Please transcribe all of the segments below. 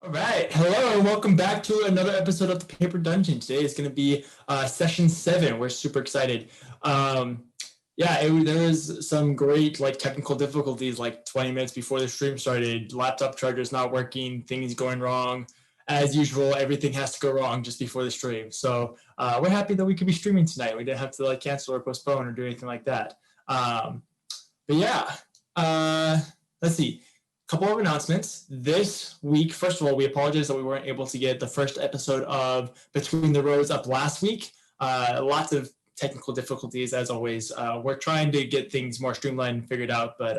All right. Hello and welcome back to another episode of the Paper Dungeon. Today is going to be session 7. We're super excited. Um, there was some great technical difficulties 20 minutes before the stream started. Laptop charger's not working, things going wrong. As usual, everything has to go wrong just before the stream. So we're happy that we could be streaming tonight. We didn't have to cancel or postpone or do anything like that. But yeah, uh, let's see. Couple of announcements this week. First of all, we apologize that we weren't able to get the first episode of Between the Rows up last week. Lots of technical difficulties as always. We're trying to get things more streamlined and figured out, but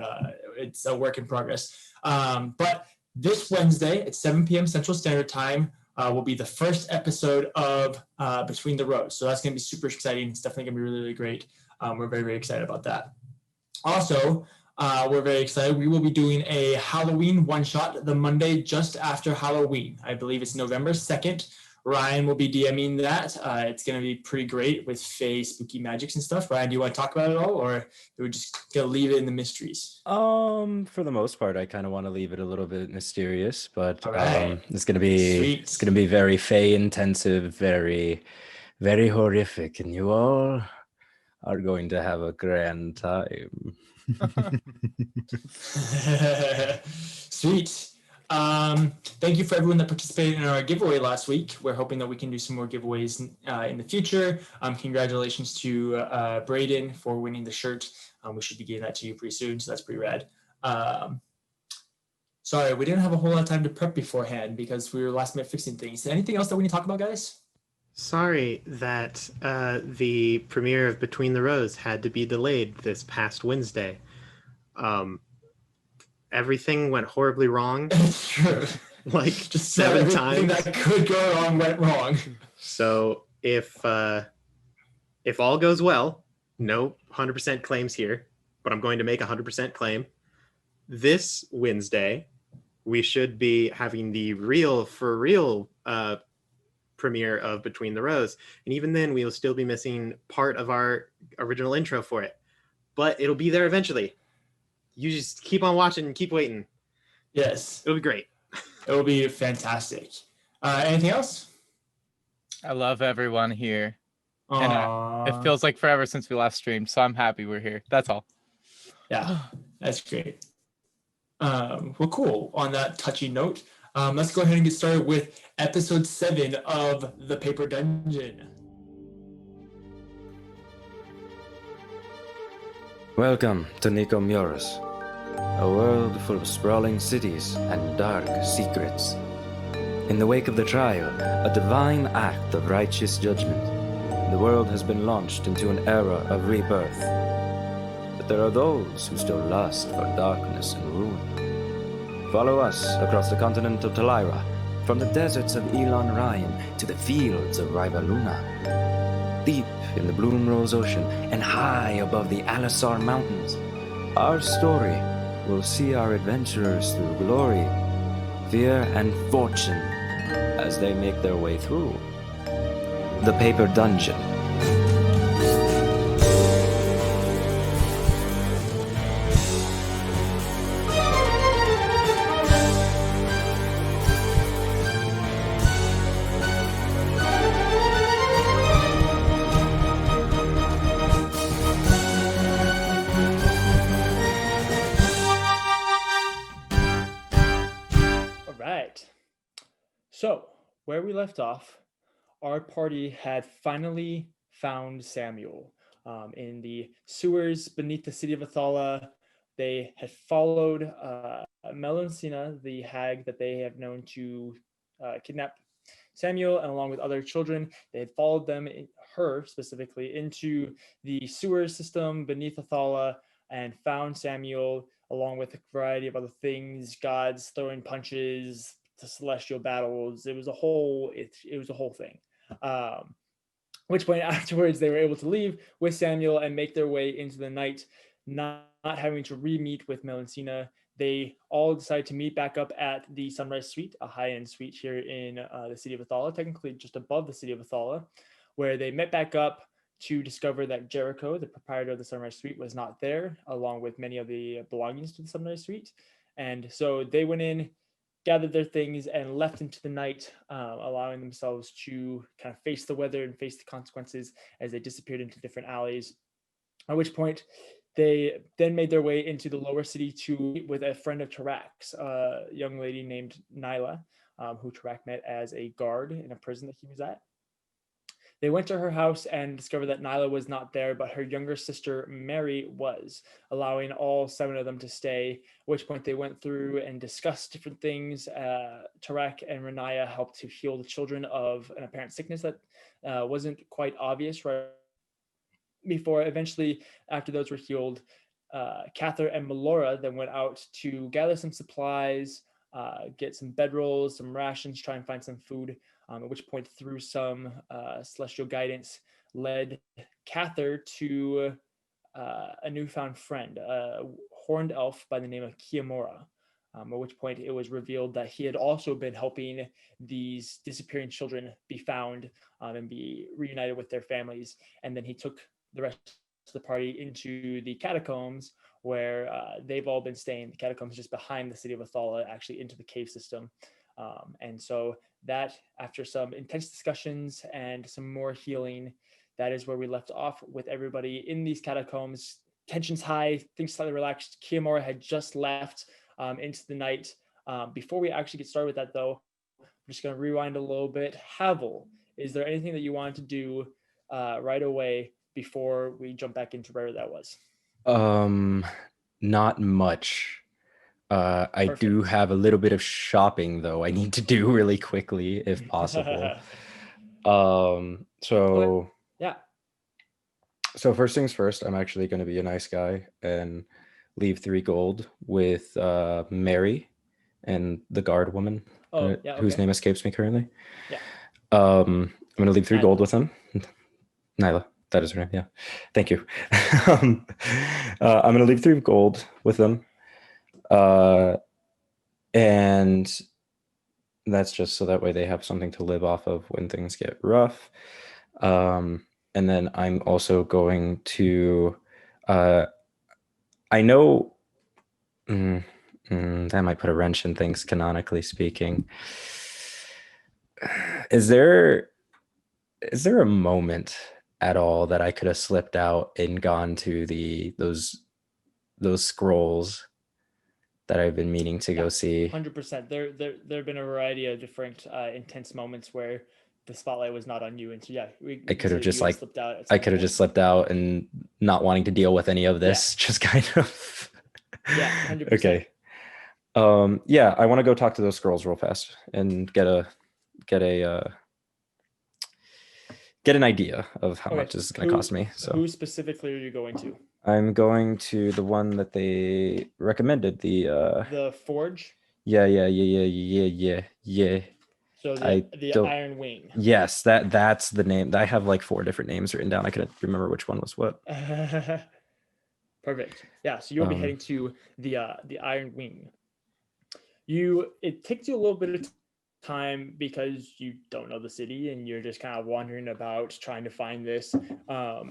it's a work in progress. But this Wednesday at 7 p.m. Central Standard Time will be the first episode of Between the Rows. So that's going to be super exciting. It's definitely going to be really, really great. We're very, very excited about that. Also, we're very excited. We will be doing a Halloween one-shot the Monday just after Halloween. I believe it's November 2nd. Ryan will be DMing that. It's going to be pretty great with Fae, spooky magics and stuff. Ryan, do you want to talk about it all, or do we just gonna leave it in the mysteries? For the most part, I kind of want to leave it a little bit mysterious, but All right. it's gonna be very Fae intensive, very, very horrific, and you all are going to have a grand time. Sweet. Thank you for everyone that participated in our giveaway last week. We're hoping that we can do some more giveaways in the future. Congratulations to Braden for winning the shirt. We should be getting that to you pretty soon, so that's pretty rad. Sorry, we didn't have a whole lot of time to prep beforehand because we were last minute fixing things. Anything else that we need to talk about, guys? Sorry that the premiere of Between the Rows had to be delayed this past Wednesday. Everything went horribly wrong. It's true. Like just 7 times. That could go wrong went wrong. So if all goes well, no 100% claims here, but I'm going to make a 100% claim. This Wednesday, we should be having the real premiere of Between the Rows, and even then we will still be missing part of our original intro for it, but it'll be there eventually. You just keep on watching and keep waiting. Yes, It'll be great. It'll be fantastic. Anything else? I love everyone here. And it feels like forever since we last streamed, so I'm happy we're here. That's all. Yeah, that's great. Well, cool. On that touchy note, let's go ahead and get started with episode 7 of The Paper Dungeon. Welcome to Nico Muras, a world full of sprawling cities and dark secrets. In the wake of the trial, a divine act of righteous judgment, the world has been launched into an era of rebirth. But there are those who still lust for darkness and ruin. Follow us across the continent of Talira, from the deserts of Elon Ryan to the fields of Rivaluna. Deep in the Bloomrose Ocean and high above the Alisar Mountains, our story will see our adventurers through glory, fear, and fortune as they make their way through the Paper Dungeon. So, where we left off, our party had finally found Samuel in the sewers beneath the city of Athala. They had followed Melusina, the hag that they have known to kidnap Samuel, and along with other children, they had followed them, her specifically, into the sewer system beneath Athala and found Samuel, along with a variety of other things, gods throwing punches, the celestial battles. It was a whole thing. Which point afterwards they were able to leave with Samuel and make their way into the night, not having to re-meet with Melusina. They all decided to meet back up at the Sunrise Suite, a high-end suite here in the city of Athala, technically just above the city of Athala, where they met back up to discover that Jericho, the proprietor of the Sunrise Suite, was not there, along with many of the belongings to the Sunrise Suite. And so they went in, gathered their things and left into the night, allowing themselves to kind of face the weather and face the consequences as they disappeared into different alleys. At which point, they then made their way into the lower city to meet with a friend of Tarak's, a young lady named Nyla, who Tarak met as a guard in a prison that he was at. They went to her house and discovered that Nyla was not there, but her younger sister Mary was, allowing all 7 of them to stay. At which point they went through and discussed different things. Tarak and Renaya helped to heal the children of an apparent sickness that wasn't quite obvious right before. Eventually, after those were healed, Cather and Melora then went out to gather some supplies, get some bedrolls, some rations, try and find some food. At which point, through some celestial guidance, led Cather to a newfound friend, a horned elf by the name of Kiamora. At which point it was revealed that he had also been helping these disappearing children be found and be reunited with their families. And then he took the rest of the party into the catacombs, where they've all been staying. The catacombs just behind the city of Athala, actually into the cave system. And so that, after some intense discussions and some more healing, that is where we left off, with everybody in these catacombs. Tensions high, things slightly relaxed. Kiamora had just left into the night. Before we actually get started with that, though, I'm just going to rewind a little bit. Havel, is there anything that you wanted to do right away before we jump back into where that was? Not much. I do have a little bit of shopping though I need to do really quickly if possible. So yeah. So first things first, I'm actually going to be a nice guy and leave 3 gold with Mary and the guard woman, whose name escapes me currently. Yeah. I'm going to leave 3 gold with them. Nyla, that is her name. Yeah. Thank you. I'm going to leave 3 gold with them. And that's just so that way they have something to live off of when things get rough. And then I'm also going to, I know that might put a wrench in things, canonically speaking. Is there a moment at all that I could have slipped out and gone to those scrolls that I've been meaning to go see? 100%. There have been a variety of different intense moments where the spotlight was not on you, and so yeah, I could have just slipped out and not wanting to deal with any of this. Yeah. Just kind of. Yeah, 100%. Okay. Yeah, I want to go talk to those scrolls real fast and get an idea of how much this is going to cost me. So who specifically are you going to? I'm going to the one that they recommended, the Forge. Yeah. So the Iron Wing. Yes, that's the name. I have like 4 different names written down. I couldn't remember which one was what. Perfect. Yeah, so you'll be heading to the Iron Wing. It takes you a little bit of time because you don't know the city and you're just kind of wandering about trying to find this.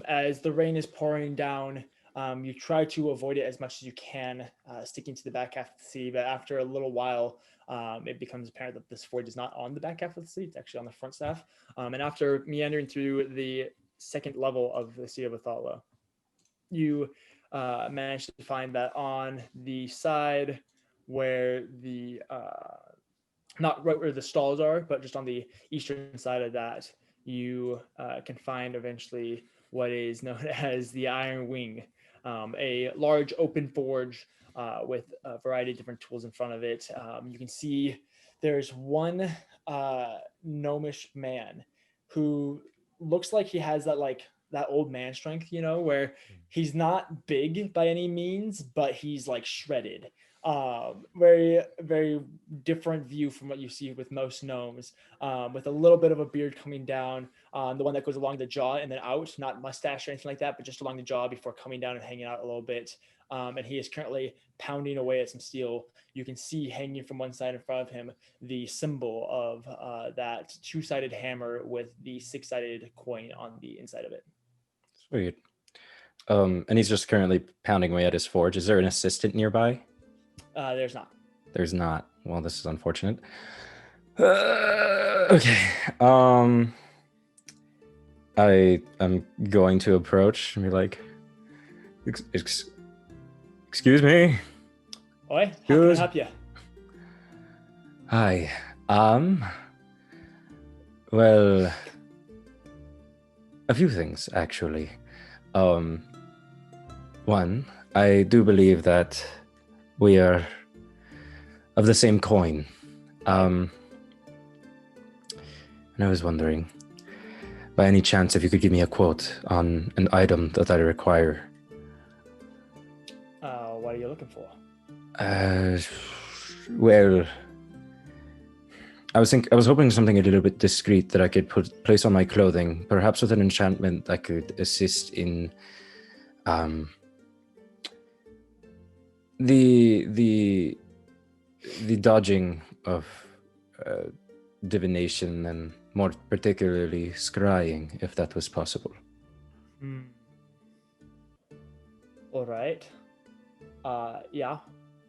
As the rain is pouring down, you try to avoid it as much as you can, sticking to the back half of the city. But after a little while, it becomes apparent that this forge is not on the back half of the city. It's actually on the front staff. And after meandering through the second level of the city of Athala, you manage to find that on the side where the not right where the stalls are, but just on the eastern side of that, you can find eventually what is known as the Iron Wing, a large open forge with a variety of different tools in front of it. You can see there's one gnomish man who looks like he has that old man strength, where he's not big by any means, but he's like shredded. Very, very different view from what you see with most gnomes, with a little bit of a beard coming down, the one that goes along the jaw and then out, not mustache or anything like that, but just along the jaw before coming down and hanging out a little bit. And he is currently pounding away at some steel. You can see hanging from one side in front of him the symbol of that 2-sided hammer with the 6-sided coin on the inside of it. Sweet. And he's just currently pounding away at his forge. Is there an assistant nearby? There's not. There's not. well, this is unfortunate. Okay. I am going to approach and be like, excuse me. Oi, how can I Good. help you? Hi. Well, a few things actually. One, I do believe that we are of the same coin. And I was wondering, by any chance, if you could give me a quote on an item that I require. What are you looking for? Well, I was hoping something a little bit discreet that I could place on my clothing, perhaps with an enchantment that could assist in the dodging of divination and more particularly scrying, if that was possible. All right. Yeah,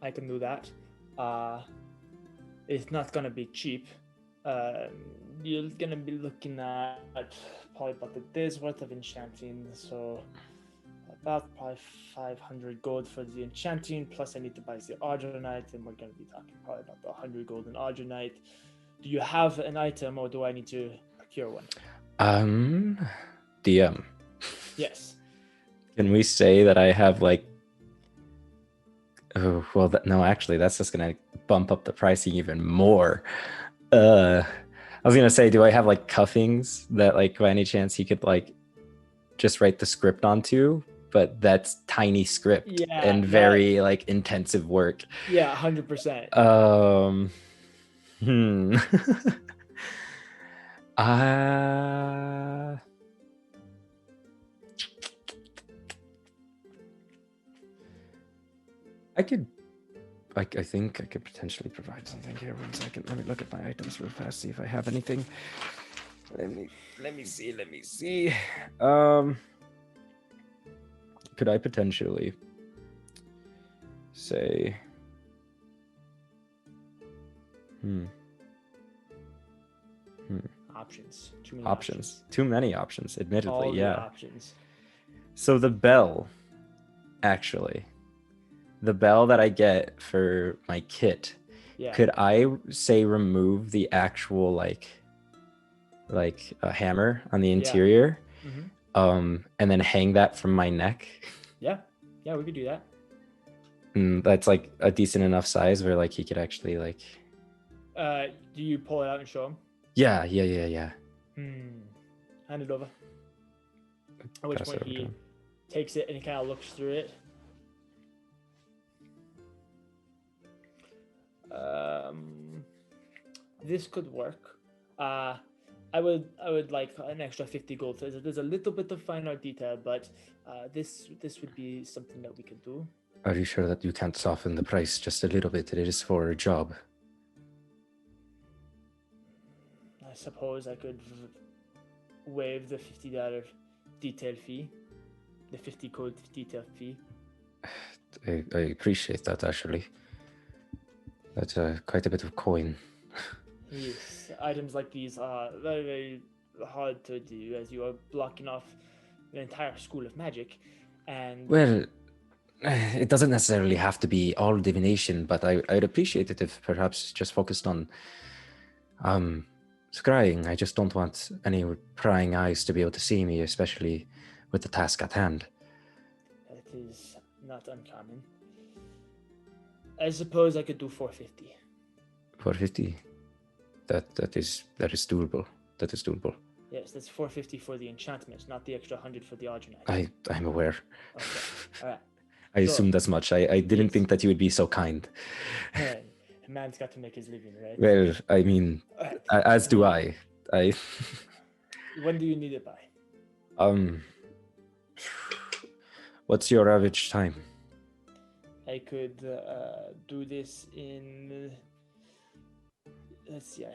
I can do that. It's not gonna be cheap. You're gonna be looking at probably about a day's worth of enchanting, so about probably 500 gold for the enchanting, plus I need to buy the Argentite, and we're gonna be talking probably about 100 gold in Argentite. Do you have an item, or do I need to procure one? DM. Yes. Can we say that I have like? Oh well, no. Actually, that's just gonna bump up the pricing even more. I was gonna say, do I have like cuffings that, like, by any chance he could like just write the script onto? But that's tiny script and very like intensive work. Yeah, 100%. I think I could potentially provide something here. 1 second. Let me look at my items real fast, see if I have anything. Let me see. Could I potentially say Options. Too many options, admittedly. All yeah. the options. So the bell, actually, the bell that I get for my kit, could I say remove the actual like a hammer on the interior, and then hang that from my neck? Yeah, we could do that. That's like a decent enough size where like he could actually like. Do you pull it out and show him? Yeah. Hand it over. At which point he takes it and he kind of looks through it. This could work. I would like an extra 50 gold. There's a little bit of fine art detail, but this would be something that we could do. Are you sure that you can't soften the price just a little bit? It is for a job. I suppose I could waive the $50 detail fee, the 50 gold detail fee. I appreciate that, actually. That's quite a bit of coin. Yes, items like these are very, very hard to do, as you are blocking off an entire school of magic. And well, it doesn't necessarily have to be all divination, but I'd appreciate it if perhaps just focused on scrying. I just don't want any prying eyes to be able to see me, especially with the task at hand. That is not uncommon. I suppose I could do 450. 450. That is doable. That is doable. Yes, that's 450 for the enchantments, not the extra 100 for the Argentite. I'm aware. Okay. All right. I assumed as much. I didn't think that you would be so kind. A man's got to make his living, right? Well, I mean, as do I. When do you need it by? What's your average time? I could do this in. Let's see. I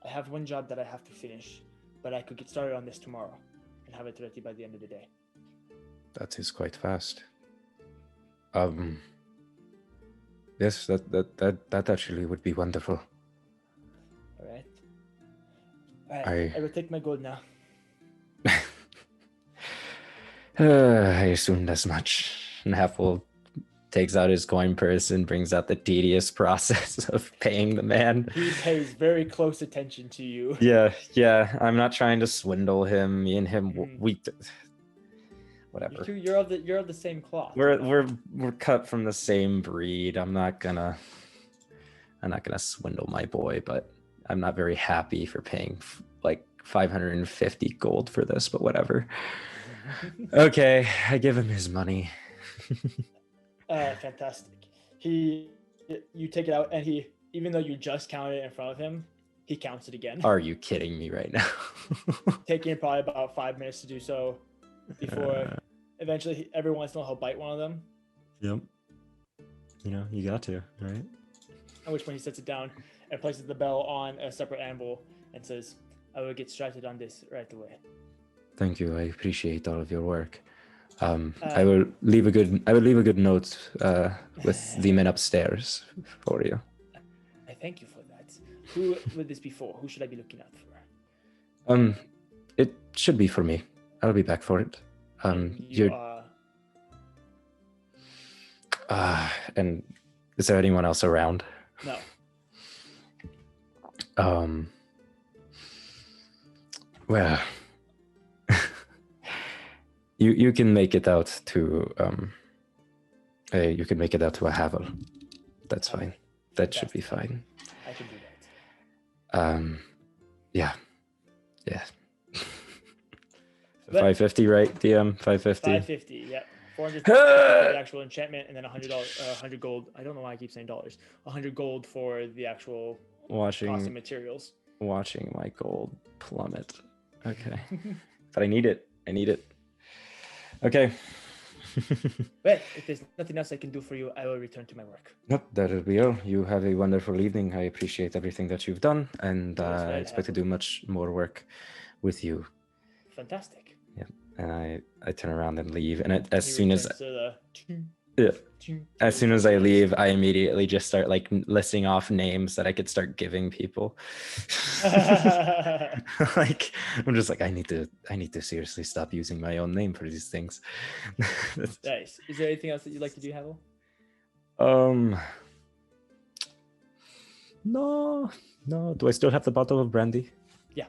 have one job that I have to finish, but I could get started on this tomorrow and have it ready by the end of the day. That is quite fast. Yes, that actually would be wonderful. All right. I will take my gold now. I assumed as much. And Haffel takes out his coin purse and brings out the tedious process of paying the man. He pays very close attention to you. Yeah. I'm not trying to swindle him. Me and him, we whatever. You're of the same cloth. We're cut from the same breed. I'm not gonna swindle my boy, but I'm not very happy for paying like 550 gold for this, but whatever. Okay, I give him his money. Fantastic. You take it out, and he, even though you just counted it in front of him, he counts it again. Are you kidding me right now? Taking probably about 5 minutes to do so before eventually every once in a while he'll bite one of them. Yep. You got to, right? At which point he sets it down and places the bell on a separate anvil and says, "I will get started on this right away." Thank you. I appreciate all of your work. I will leave a good note with the men upstairs for you. I thank you for that. Who would this be for? Who should I be looking out for? It should be for me. I'll be back for it. You and is there anyone else around? No. Well, you can make it out to you can make it out to a Havel. That's fine. That should be fine. I can do that. Yeah. 550, right, DM? 550. 550, yeah. 400 for the actual enchantment, and then $100 gold. I don't know why I keep saying dollars. 100 gold for the actual cost of materials. Watching my gold plummet. Okay. But I need it. Okay. But if there's nothing else I can do for you, I will return to my work. Nope, that'll be all. You have a wonderful evening. I appreciate everything that you've done, and I expect to do much more work with you. Fantastic. Yeah, and I turn around and leave, and as soon as I leave, I immediately just start like listing off names that I could start giving people. Like I'm just like I need to seriously stop using my own name for these things. Nice. Is there anything else that you'd like to do, Havel? No. Do I still have the bottle of brandy? Yeah.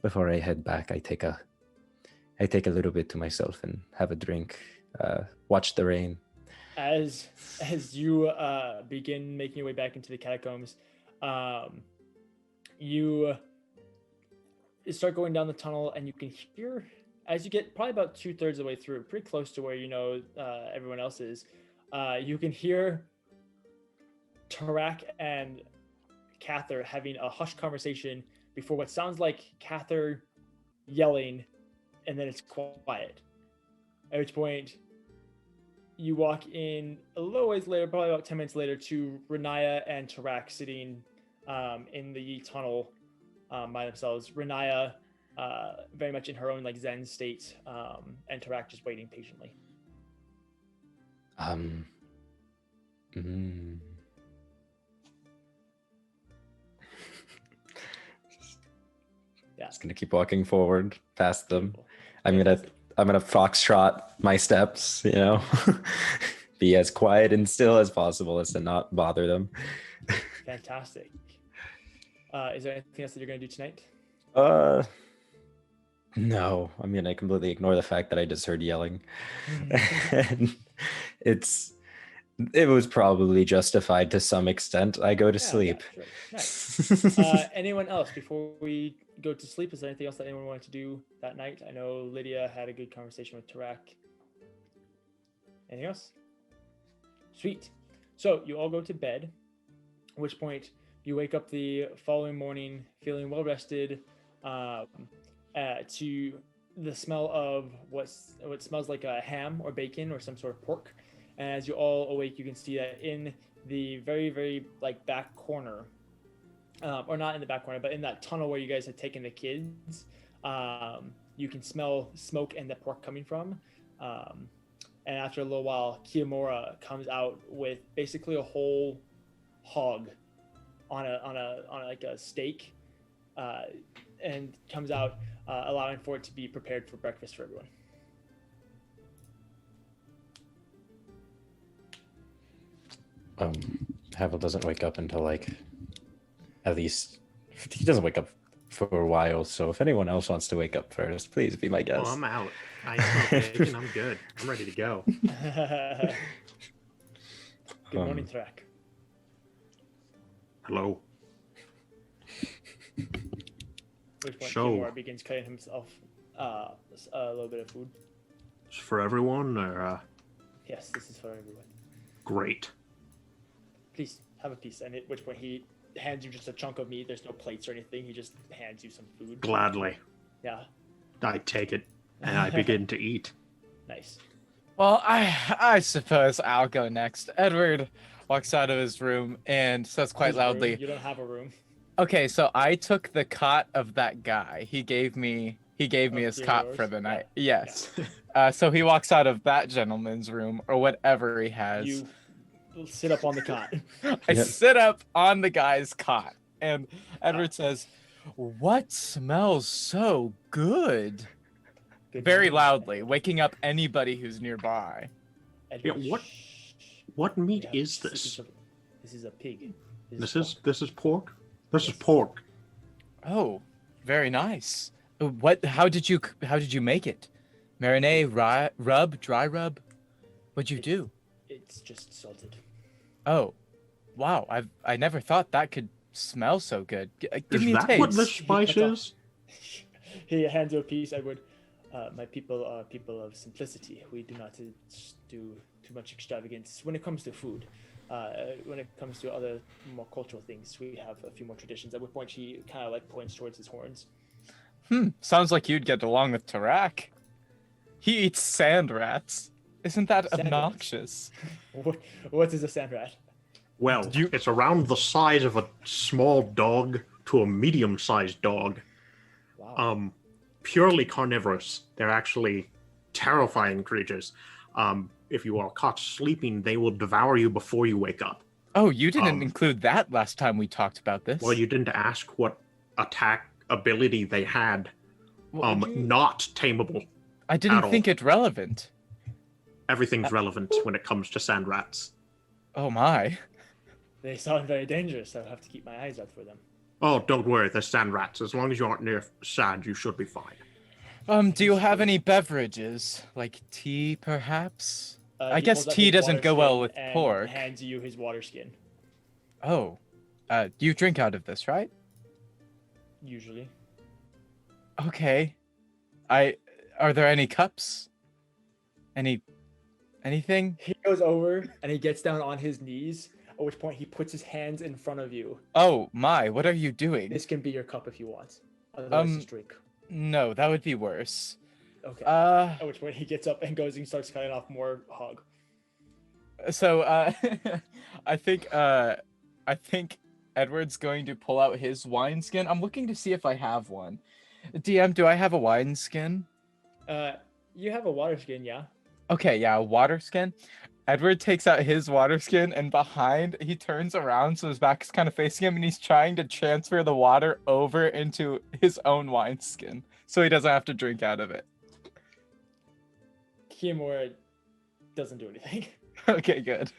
Before I head back, I take a little bit to myself and have a drink. Watch the rain. As you begin making your way back into the catacombs, you start going down the tunnel, and you can hear, as you get probably about 2/3 of the way through, pretty close to where everyone else is, you can hear Tarak and Cather having a hushed conversation before what sounds like Cather yelling, and then it's quiet. At which point, you walk in a little ways later, probably about 10 minutes later, to Renaya and Tarak sitting in the tunnel by themselves. Renaya very much in her own like Zen state, and Tarak just waiting patiently. Yeah. Just gonna keep walking forward past them. I'm gonna foxtrot my steps, be as quiet and still as possible as to not bother them. Fantastic. Is there anything else that you're gonna do tonight? No. I mean, I completely ignore the fact that I just heard yelling. And it was probably justified to some extent. I go to sleep. Yeah, sure. Nice. Anyone else before we go to sleep? Is there anything else that anyone wanted to do that night? I know Lydia had a good conversation with Tarak. Anything else? Sweet. So you all go to bed, at which point you wake up the following morning feeling well rested, to the smell of what smells like a ham or bacon or some sort of pork. And as you all awake, you can see that in the very, very like back corner, or not in the back corner, but in that tunnel where you guys had taken the kids, you can smell smoke and the pork coming from. and after a little while, Kiyomura comes out with basically a whole hog on like a steak, and comes out allowing for it to be prepared for breakfast for everyone. Havel doesn't wake up until like at least he doesn't wake up for a while. So if anyone else wants to wake up first, please be my guest. Oh, I'm out. I smell bacon. I'm good. I'm ready to go. Good morning, Thrak. Hello. Which point So- Kiyomura begins cutting himself a little bit of food. It's for everyone, or Yes, this is for everyone. great. Please have a piece. And at which point he hands you just a chunk of meat. There's no plates or anything. He just hands you some food. Gladly, Yeah, I take it and I begin to eat. nice. Well, I suppose I'll go next. Edward walks out of his room and says quite His room, loudly, you don't have a room. "Okay, so I took the cot of that guy. He gave me his cot yours? for the Yeah. night." Yes. So he walks out of that gentleman's room or whatever he has. You sit up on the cot. I Yep. sit up on the guy's cot, and Edward says, "What smells so good?" Good Very morning. loudly, waking up anybody who's nearby. Edward, Yeah, what- shh. What meat Yeah, is this? This is a pig. This is pork. This is pork. Oh, very nice. How did you make it? Marinade, dry rub? What'd you do? It's just salted. Oh, wow. I never thought that could smell so good. Give Is me a that what taste. this spice That's all. is? He hands you a piece, Edward. My people are people of simplicity. We do not do too much extravagance when it comes to food. When it comes to other more cultural things, we have a few more traditions. At which point he kind of like points towards his horns. Sounds like you'd get along with Tarak. He eats sand rats. Isn't that Sand rats? obnoxious? What is a sand rat? Well, it's around the size of a small dog to a medium-sized dog. Wow. Purely carnivorous. They're actually terrifying creatures. If you are caught sleeping, they will devour you before you wake up. Oh, you didn't Um, include that last time we talked about this. Well, you didn't ask what attack ability they had. Well, you- Not tameable. I didn't at all. think it relevant. Everything's relevant when it comes to sand rats. Oh my. They sound very dangerous. I'll have to keep my eyes out for them. Oh, don't worry, they're sand rats. As long as you aren't near sand, you should be fine. Do you have any beverages? Like tea, perhaps? I He guess pulls out tea his doesn't water go well skin with and pork. Hands you his water skin. Oh. You drink out of this, right? Usually. Okay. Are there any cups? Anything? He goes over and he gets down on his knees, at which point he puts his hands in front of you. Oh my, what are you doing? This can be your cup if you want. Otherwise, just drink. No, that would be worse. Okay. Uh, At which point he gets up and goes and starts cutting off more hog. so I think Edward's going to pull out his wineskin. I'm looking to see if I have one. DM, do I have a wineskin? You have a water skin, yeah? Okay, yeah, a water skin. Edward takes out his water skin, and behind, he turns around so his back is kind of facing him, and he's trying to transfer the water over into his own wineskin so he doesn't have to drink out of it. Kiyomura doesn't do anything. Okay, good.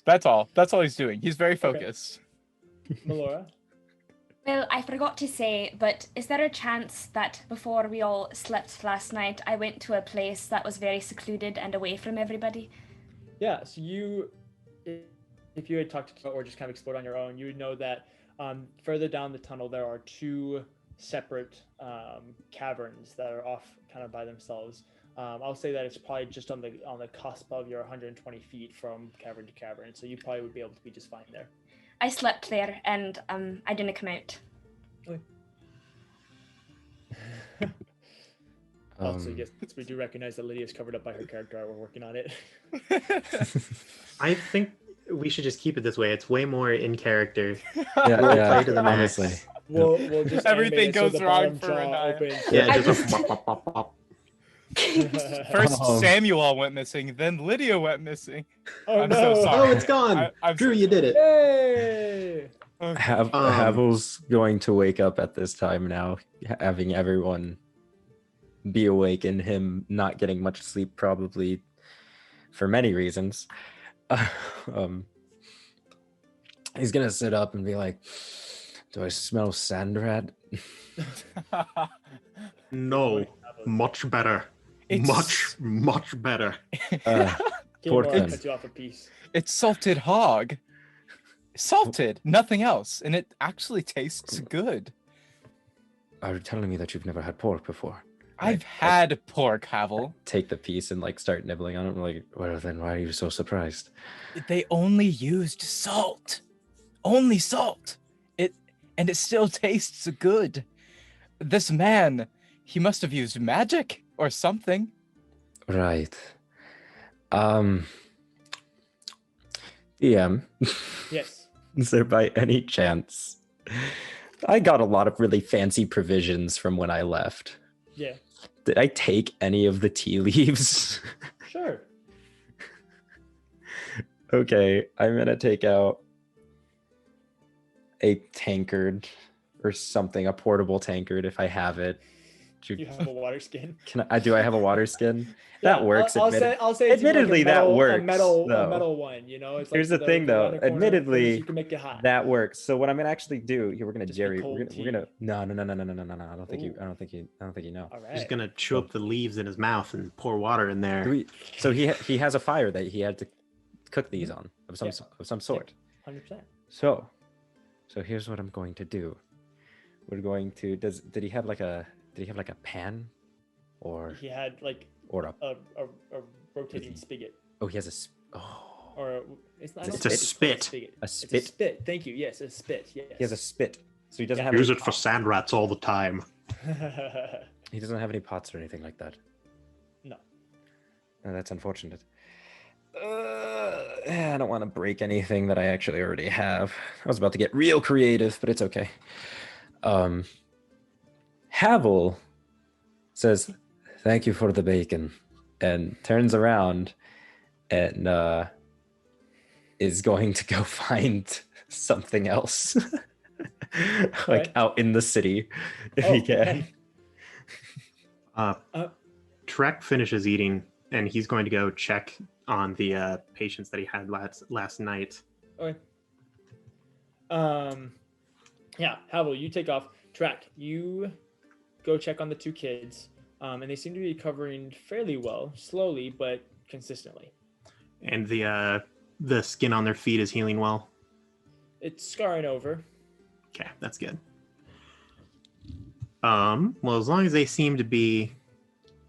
That's all. That's all he's doing. He's very focused. Melora? Well, I forgot to say, but is there a chance that before we all slept last night, I went to a place that was very secluded and away from everybody? Yeah, so if you had talked to or just kind of explored on your own, you would know that further down the tunnel there are two separate caverns that are off kind of by themselves. I'll say that it's probably just on the cusp of your 120 feet from cavern to cavern, so you probably would be able to be just fine there. I slept there and I didn't come out. Also, yes, we do recognize that Lydia's covered up by her character art. We're working on it. I think we should just keep it this way. It's way more in character. Yeah, Play to the max. honestly. We'll just Everything animate it so goes the wrong bottom for jaw Renaya. opens. Yeah, I just just- pop, pop, pop, pop. First, Um, Samuel went missing, then Lydia went missing. Oh I'm no! so sorry. Oh, it's gone. I'm Drew, so you did it. Yay! Okay. Havel's going to wake up at this time now, having everyone be awake and him not getting much sleep, probably for many reasons. He's gonna sit up and be like, "Do I smell sand rat?" No, much better. It's- Much better. Game over, Portland. cut you off a piece. It's salted hog. Salted, nothing else, and it actually tastes good. Are you telling me that you've never had pork before? I've had pork, Havel. Take the piece and like start nibbling on it. I'm like, well, then why are you so surprised? They only used salt. Only salt. And it still tastes good. This man, he must have used magic or something. Right. DM, Yes. is there by any chance? I got a lot of really fancy provisions from when I left. Yeah. Did I take any of the tea leaves? Sure. Okay, I'm gonna take out a tankard or something, a portable tankard if I have it. You have a water skin. Do I have a water skin? Yeah, That works. I'll say it's admittedly, like that a works, A though. metal one. You know, it's like Here's the thing, though. around the corner, Admittedly, you can make it hot. That works. So what I'm gonna actually do here, we're gonna Just be Jerry. cold We're gonna tea. no. I don't think you. Ooh. I don't think you know. All right. He's gonna chew up the leaves in his mouth and pour water in there. So he has a fire that he had to cook these on of some Yeah. of some sort. 100%. So here's what I'm going to do. We're going to did he have like a pan or He had like a a rotating spigot, he has a or it's not. I It's don't a think spit. spigot. a It's a spit. spit. Thank you. Yes, a spit. Yes. He has a spit. So he doesn't Yeah. have Use any it for sand rats all the time. He doesn't have any pots or anything like that. No. Oh, that's unfortunate. I don't want to break anything that I actually already have. I was about to get real creative, but it's okay. Havel says, "Thank you for the bacon," and turns around and is going to go find something else, like Right. out in the city, if Oh, he can. Trek finishes eating, and he's going to go check on the patients that he had last night. Okay. Yeah, Havel, you take off. Track, you go check on the two kids, and they seem to be recovering fairly well, slowly but consistently. And the skin on their feet is healing well. It's scarring over. Okay, that's good. Well, as long as they seem to be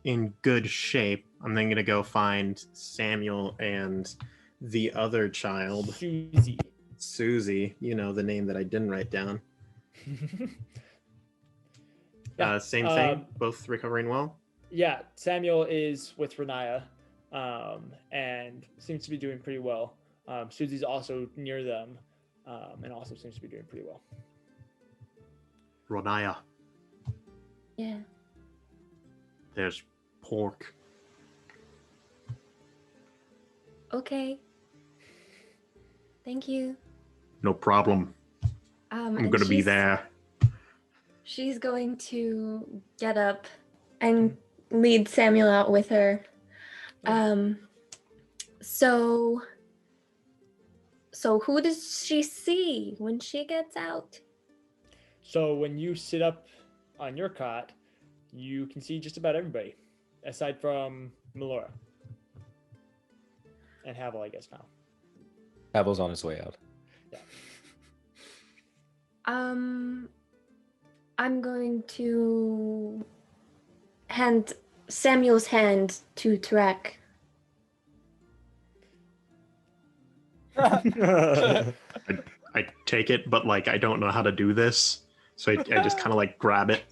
in good shape, I'm then gonna go find Samuel and the other child, Susie. Susie. You know, the name that I didn't write down. Yeah, Same thing. Both recovering well. Yeah, Samuel is with Renaya, and seems to be doing pretty well. Susie's also near them, and also seems to be doing pretty well. Ronaya, Yeah. there's pork. Okay. Thank you. No problem. I'm and gonna be she's- there. She's going to get up and lead Samuel out with her. So who does she see when she gets out? So when you sit up on your cot, you can see just about everybody, aside from Melora and Havel, I guess now. Havel's on his way out. I'm going to hand Samuel's hand to Trek. I take it, but like I don't know how to do this, so I just kind of like grab it.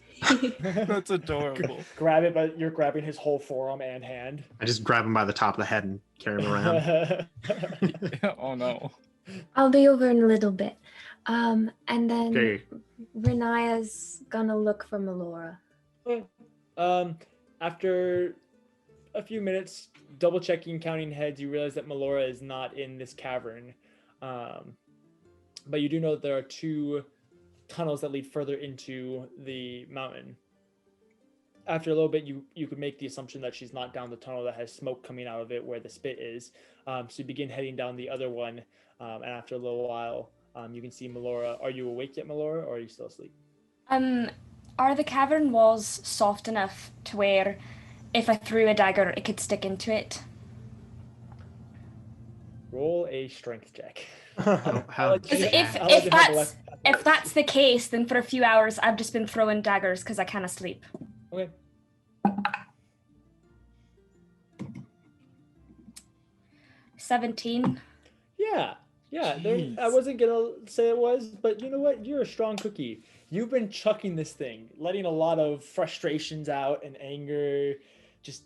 That's adorable. Grab it, but you're grabbing his whole forearm and hand. I just grab him by the top of the head and carry him around. Oh no. I'll be over in a little bit. And then Okay. Renaya's gonna look for Melora. After a few minutes, double checking, counting heads, you realize that Melora is not in this cavern. But you do know that there are 2 tunnels that lead further into the mountain. After a little bit, you could make the assumption that she's not down the tunnel that has smoke coming out of it where the spit is. So you begin heading down the other one, and after a little while, you can see Melora. Are you awake yet, Melora, or are you still asleep? Are the cavern walls soft enough to where if I threw a dagger, it could stick into it? Roll a strength check. How Because dare if that's the case, then for a few hours I've just been throwing daggers because I can't sleep. Okay. 17. Yeah. I wasn't gonna say it was, but you know what? You're a strong cookie. You've been chucking this thing, letting a lot of frustrations out and anger, just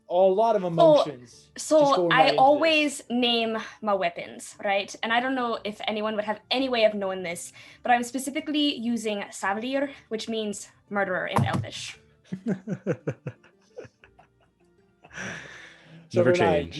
a lot of emotions. just So going right I into always this. name my weapons, right? And I don't know if anyone would have any way of knowing this, but I'm specifically using Savalier, which means murderer in Elvish. So Never Renai, change.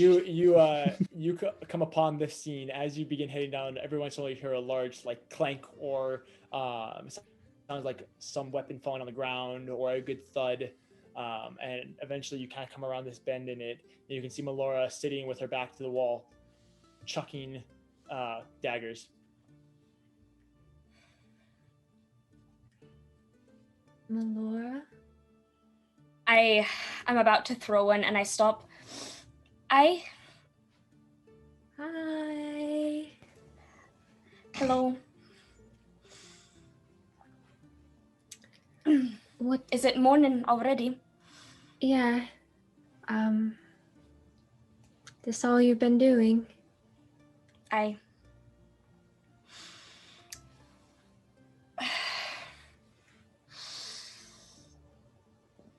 you come upon this scene as you begin heading down. Every once in a while, you hear a large like clank or sounds like some weapon falling on the ground or a good thud. And eventually, you kind of come around this bend in it, and you can see Melora sitting with her back to the wall, chucking daggers. Melora? I'm about to throw one, and I stop. Hi. Hello. What? Is it morning already? Yeah. This all you've been doing?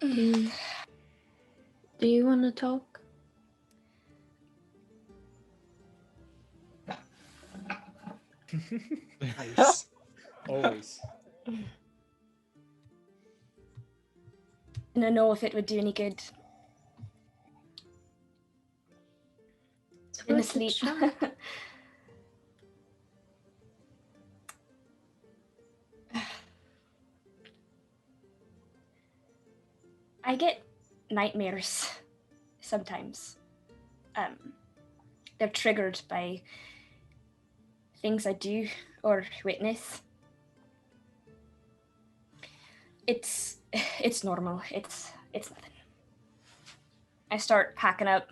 Do you want to talk? Nice. Always. I don't know if it would do any good. It's In worth a asleep. try. I get nightmares sometimes. They're triggered by things I do or witness. It's normal. It's nothing. I start packing up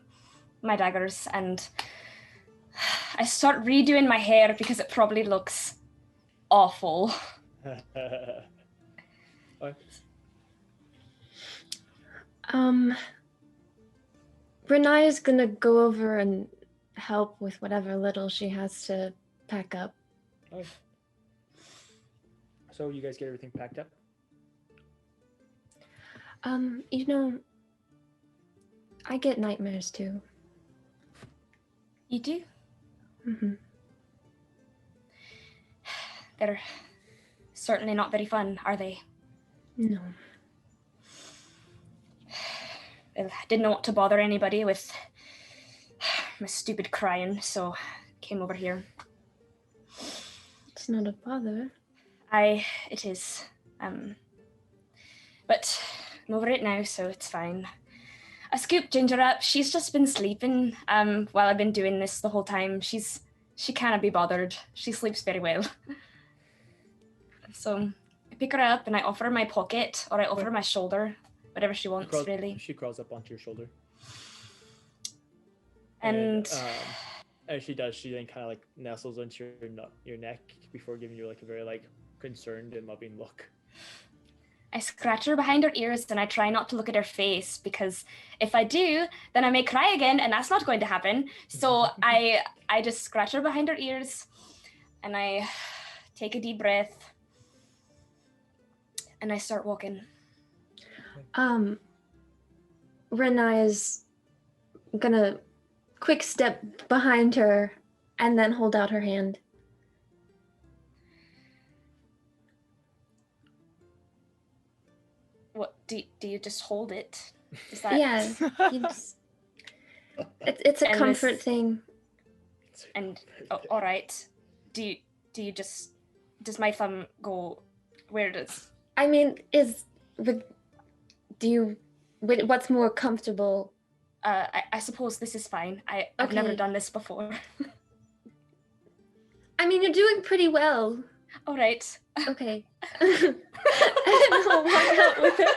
my daggers and I start redoing my hair because it probably looks awful. Renaya's gonna go over and help with whatever little she has to pack up. Okay. So you guys get everything packed up? You know, I get nightmares too. You do? Mm-hmm. They're certainly not very fun, are they? No. Well, I didn't want to bother anybody with my stupid crying, so came over here. It's not a bother. It is. But I'm over it now, so it's fine. I scooped Ginger up. She's just been sleeping while I've been doing this the whole time. She cannot be bothered. She sleeps very well. So I pick her up and I offer her my pocket, or I offer her my shoulder, whatever she wants, really. She crawls up onto your shoulder. And as she does, she then kind of like nestles into your neck before giving you like a very like concerned and loving look. I scratch her behind her ears and I try not to look at her face, because if I do, then I may cry again, and that's not going to happen. So I just scratch her behind her ears and I take a deep breath and I start walking. Renaya's gonna quick step behind her and then hold out her hand. What do you just hold it? Is that Yeah, it's a And comfort this- thing. And all right. Do you just does my thumb go where does I mean, what's more comfortable? I suppose this is fine. I've never Okay. done this before. I mean, you're doing pretty well. All right. Okay. And I'll walk out with it.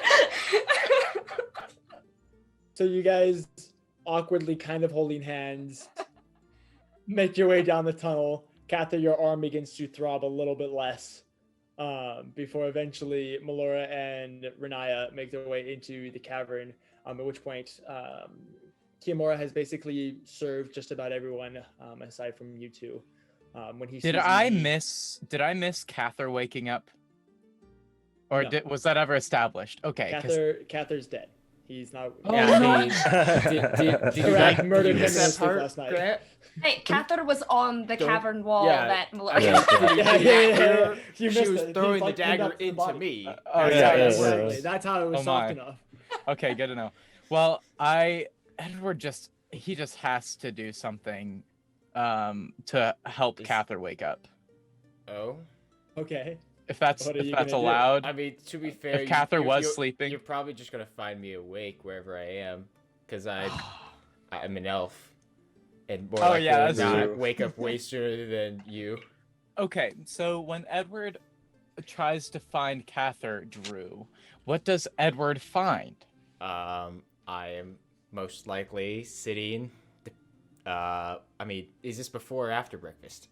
So you guys awkwardly kind of holding hands make your way down the tunnel. Cather, your arm begins to throb a little bit less before eventually Melora and Renaya make their way into the cavern, at which point Kiamora has basically served just about everyone aside from you two. When he Did sees I you, miss Cather waking up? Or No. was that ever established? Okay. 'Cause- Cather's dead. He's not. Oh, Yeah, no. did you Greg guys- murdered did you him miss in his that sleep part, last night. Grant? Hey, Cather was on the Don't- cavern wall yeah, that I Melora. mean, Yeah, did you- yeah, did you yeah, not yeah, hear yeah. You she missed was it. He, throwing the like, pinned dagger up to the into body. me. Oh, Yeah, yeah, exactly. yeah. That's how it was Oh, soft my. enough. Okay, good to know. Well, Edward just has to do something to help Is- Cather wake up. Oh, Okay. If that's What are you gonna do? allowed. I mean, to be fair, If Cather was sleeping. you're probably just gonna find me awake wherever I am, because I'm an elf, and more Oh, likely yeah, than that's not, true. wake up way sooner than you. Okay, so when Edward tries to find Cather, Drew, what does Edward find? I am most likely sitting. I mean, is this before or after breakfast?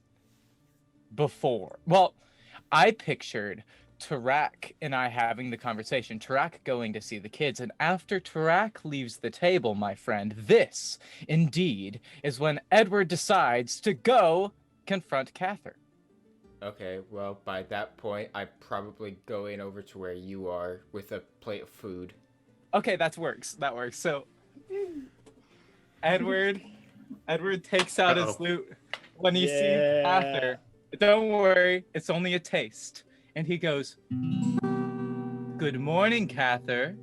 Before. Well, I pictured Tarak and I having the conversation, Tarak going to see the kids, and after Tarak leaves the table, my friend, this, indeed, is when Edward decides to go confront Cather. Okay, well, by that point, I'm probably going over to where you are with a plate of food. Okay, that works. So, Edward takes out his Uh-oh. loot when he sees Yeah. Cather. Don't worry, it's only a taste. And he goes, "Good morning, Cather."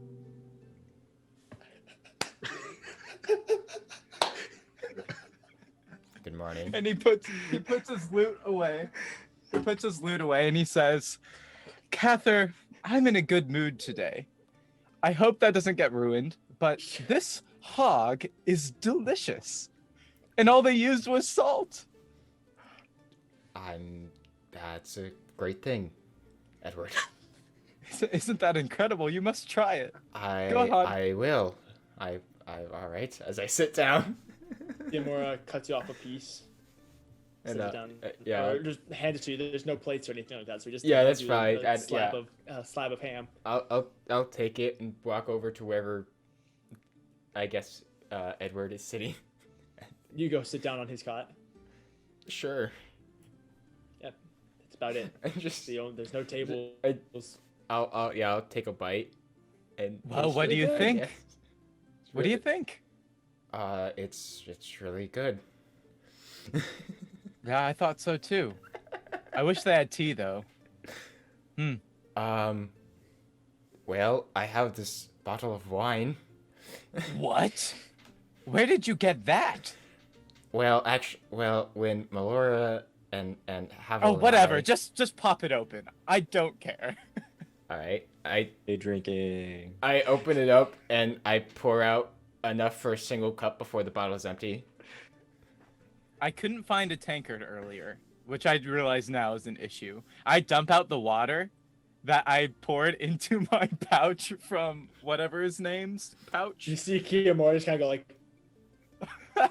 Good morning. And he puts his loot away. He puts his loot away and he says, "Cather, I'm in a good mood today. I hope that doesn't get ruined, but this hog is delicious. And all they used was salt." That's a great thing, Edward. Isn't that incredible? You must try it. Go on. I will. All right. As I sit down. Kiamora cuts you off a piece. And, Sets it down. yeah. Or just hand it to you. There's no plates or anything like that. So just Yeah, hands that's you fine. A And- slab of ham. I'll take it and walk over to wherever. I guess Edward is sitting. You go sit down on his cot. Sure. Yep, that's about it. And just There's no tables. I'll take a bite. And Well, it's what do really you good, think? yeah. It's What do you really- think? It's really good. Yeah, I thought so too. I wish they had tea though. Well, I have this bottle of wine. What? Where did you get that? When Melora and Havel Oh, and whatever. I- Just pop it open. I don't care. all right, Hey, drinking. I open it up and I pour out enough for a single cup before the bottle is empty. I couldn't find a tankard earlier, which I realize now is an issue. I dump out the water that I poured into my pouch from whatever his name's pouch. You see Kiamora just kind of go like,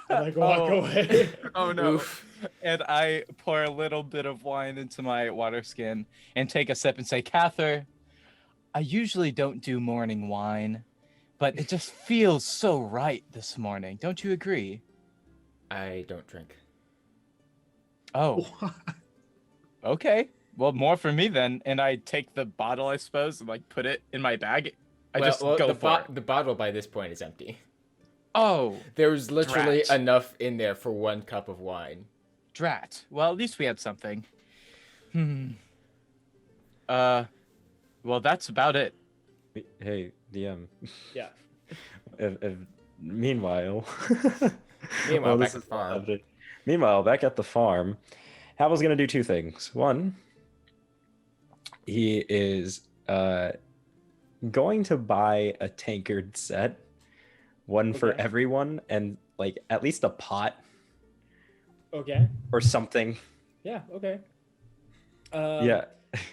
and like walk Oh. away. Oh no. Oof. And I pour a little bit of wine into my water skin and take a sip and say, "Cather, I usually don't do morning wine, but it just feels so right this morning. Don't you agree?" I don't drink. Oh, okay. Well, more for me then. And I take the bottle, I suppose, and like put it in my bag. I just go for it. The bottle by this point is empty. Oh, There was literally Drat. enough in there for 1 cup of wine. drat. Well, at least we had something. Well, that's about it. Hey, DM. Yeah. Meanwhile, Meanwhile, back this at is the farm. lovely. Meanwhile, back at the farm, Havel's gonna do two things. One, he is going to buy a tankard set, one for Okay. everyone, and like at least a pot Okay. or something. Yeah. Okay. Yeah.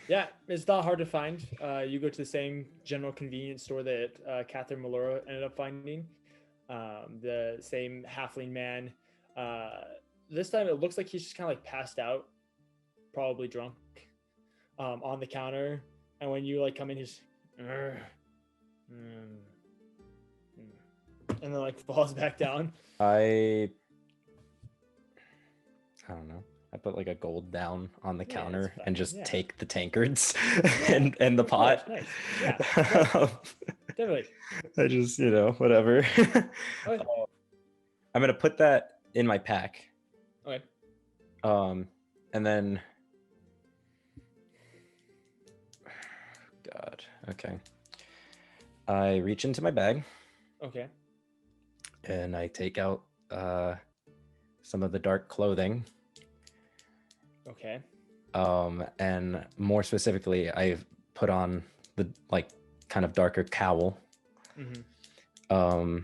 Yeah, it's not hard to find. You go to the same general convenience store that Catherine Malora ended up finding. The same halfling man. This time it looks like he's just kind of like passed out, probably drunk, on the counter. And when you like come in, he's and then like falls back down. I don't know. I put like a gold down on the Yeah, counter that's fine. and just Yeah. take the tankards Yeah, and the of course, pot. nice. Yeah, right. Definitely. I just, whatever. Okay. I'm gonna put that in my pack. Okay. And then God, okay. I reach into my bag Okay. and I take out some of the dark clothing. Okay. And more specifically, I've put on the like kind of darker cowl. Mm-hmm.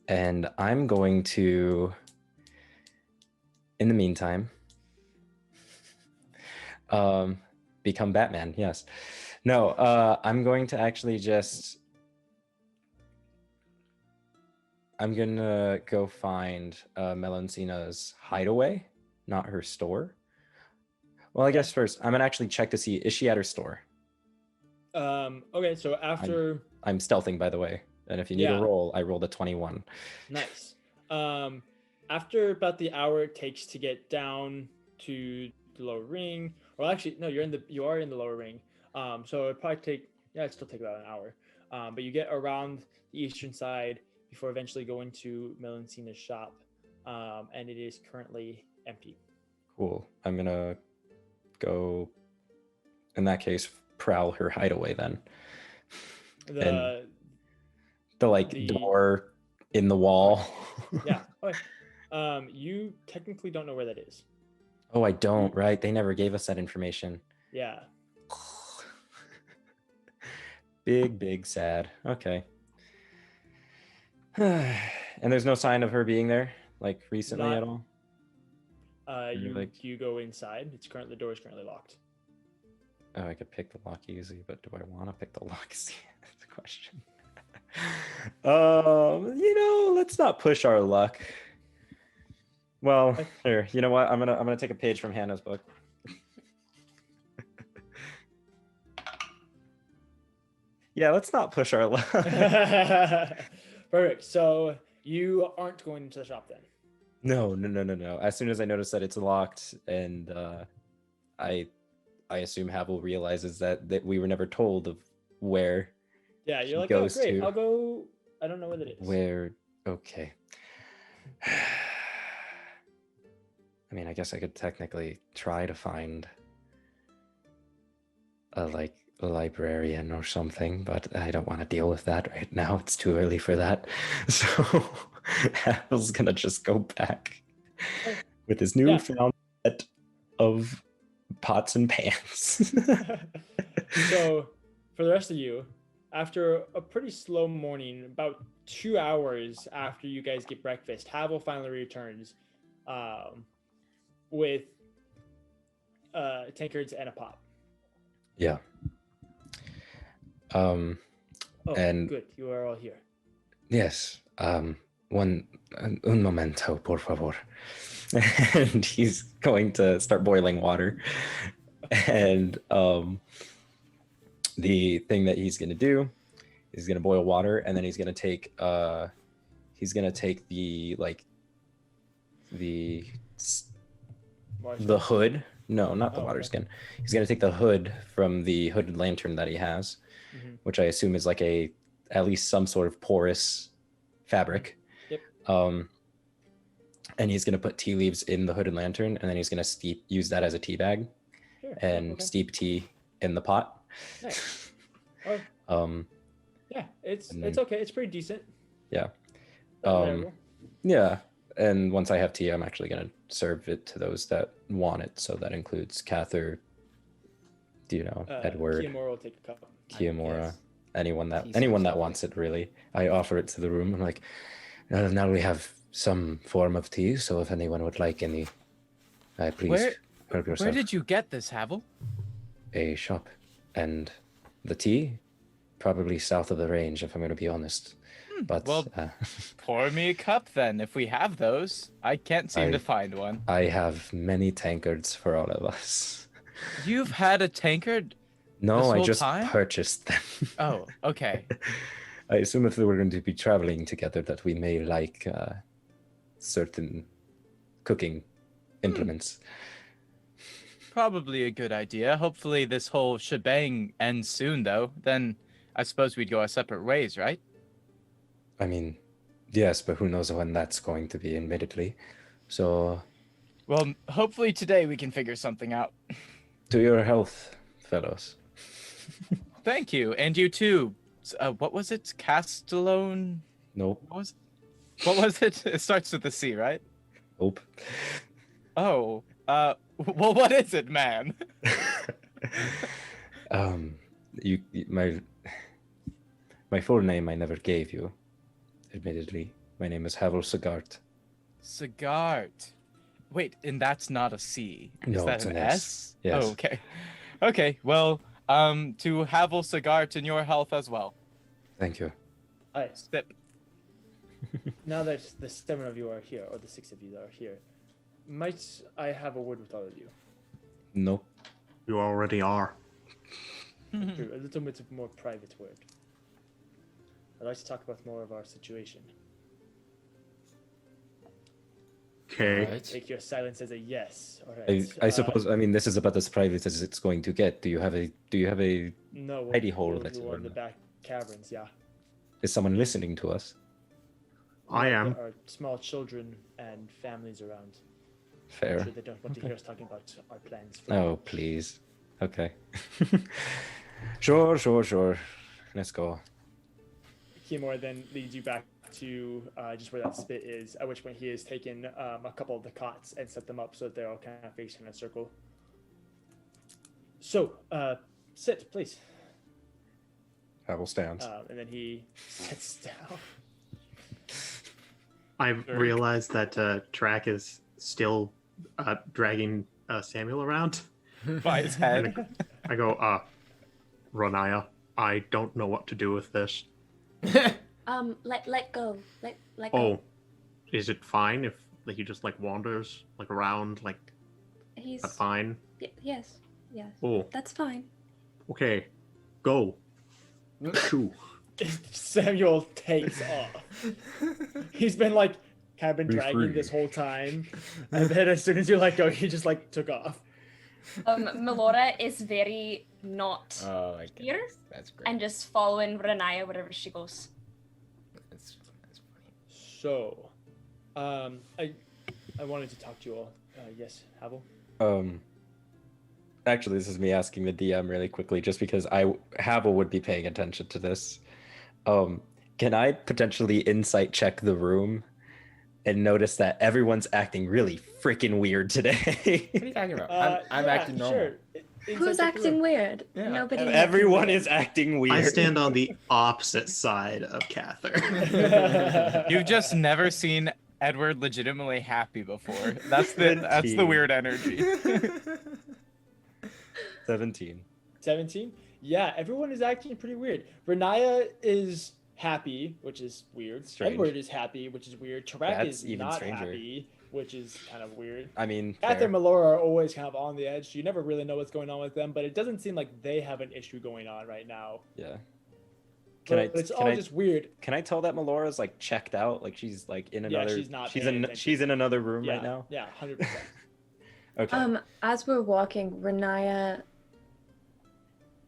And I'm going to, in the meantime, become Batman. Yes. No, I'm going to actually just, I'm gonna go find Melancina's hideaway, not her store. Well, I guess first I'm gonna actually check to see, is she at her store? Okay, so after I'm stealthing, by the way. And if you need Yeah. a roll, I rolled a 21. nice. After about the hour it takes to get down to the lower ring, or actually no, you are in the lower ring. So it'd probably it'd still take about an hour. But you get around the eastern side before eventually going to Melancina's shop. And it is currently empty. Cool. I'm gonna go, in that case, prowl her hideaway then. The the- Door in the wall. yeah. Okay. You technically don't know where that is. Oh, I don't, right? They never gave us that information. Yeah. Big sad. Okay. And there's no sign of her being there, like recently Not- at all? You go inside. The door is currently locked. Oh, I could pick the lock easy, but do I want to pick the lock easy? That's the question. Let's not push our luck. Well, here, you know what? I'm gonna take a page from Hannah's book. Yeah, let's not push our luck. Perfect. So you aren't going into the shop then. No. As soon as I notice that it's locked, and I assume Havel realizes that we were never told of where. Yeah, She you're like, oh goes great, to- I'll go. I don't know what it is. Where? Okay. I mean, I guess I could technically try to find a librarian or something, but I don't want to deal with that right now. It's too early for that. So Havel's gonna just go back with his newfound set of pots and pans. So for the rest of you, after a pretty slow morning, about 2 hours after you guys get breakfast, Havel finally returns with tankards and a pot. Yeah. Oh, And- good, you are all here. Yes. Un momento, por favor. And he's going to start boiling water. And the thing that he's going to do is going to boil water, and then he's going to take the the hood. No, not the Oh, water okay. skin. He's going to take the hood from the hooded lantern that he has, Mhm. which I assume is like at least some sort of porous fabric. Yep. And he's going to put tea leaves in the hooded lantern, and then he's going to use that as a tea bag Sure. and Okay. steep tea in the pot. Nice. Oh, Um, yeah, it's And then- okay. It's pretty decent. There. Yeah, and once I have tea, I'm actually gonna serve it to those that want it. So that includes Cather, Edward, Kiamora will take a cup. Kiamora, Yes. anyone that Tea seems anyone that lovely. wants it. Really, I offer it to the room. I'm like, now we have some form of tea. So if anyone would like any, please help yourself. Where did you get this, Havel? A shop, and the tea, probably south of the range, if I'm going to be honest. But Well, pour me a cup then, if we have those. I can't seem to find one. I have many tankards for all of us. You've had a tankard? No, This I whole just time? purchased them. Oh, okay. I assume if we were going to be traveling together, that we may like certain cooking implements. Probably a good idea. Hopefully this whole shebang ends soon, though. Then I suppose we'd go our separate ways, right? I mean, yes, but who knows when that's going to be, admittedly. So, Well, hopefully today we can figure something out. to your health, fellows. Thank you. And you too. What was it? Castellone? Nope. What was it? It starts with a C, right? Nope. Oh, well, what is it, man? My full name I never gave you, admittedly. My name is Havel Sagart. Sagart. Wait, and that's not a C. Is No, that it's an an S? S. Yes. Oh, okay. Okay, well, to Havel Sagart in your health as well. Thank you. Hi. Sip. Now that the 7 of you are here, or the 6 of you are here, might I have a word with all of you? No. You already are. True, a little bit of more private word. I'd like to talk about more of our situation. Okay. Right. Take your silence as a yes. All right. I suppose. I mean, this is about as private as it's going to get. Do you have a? No. hidey hole, we'll let's do say. in the back caverns. Yeah. Is someone listening to us? I am. There are small children and families around. I'm Fair. sure they don't want to hear us talking about our plans. For Oh, please. Okay. Sure. Let's go. Kimura then leads you back to just where that spit is, at which point he has taken a couple of the cots and set them up so that they're all kind of facing in a circle. So, sit, please. Havel stands. And then he sits down. I realized that Track is still dragging Samuel around. By his head. I go, Ranaya, I don't know what to do with this. Let go. Let go. Oh, is it fine if he just wanders around He's That's fine? yes. Oh, That's fine. okay, go. Shoo. Samuel takes off. He's been kind of Be dragging free. this whole time, and then as soon as you let go, he just took off. Melora is very not Oh my here goodness. That's great. and just following Renaya wherever she goes. That's funny. So, I wanted to talk to you all. Yes, Havel. Actually, this is me asking the DM really quickly, just because Havel would be paying attention to this. Can I potentially insight check the room and notice that everyone's acting really freaking weird today? What are you talking about? I'm acting normal. Sure. Who's acting weird? Yeah. Nobody. Everyone is acting weird. I stand on the opposite side of Cather. You've just never seen Edward legitimately happy before. That's the weird energy. 17. 17? Yeah, everyone is acting pretty weird. Renaya is happy, which is weird. Strange. Edward is happy, which is weird. Tarak That's is even not stranger. happy, which is kind of weird. I mean, Cather and fair. Melora are always kind of on the edge. You never really know what's going on with them, but it doesn't seem like they have an issue going on right now. Yeah. But it's all just weird. Can I tell that Melora's checked out? She's in another. she's not She's paying in. attention. She's in another room Yeah, right now. Yeah, 100%. Okay. As we're walking, Renaya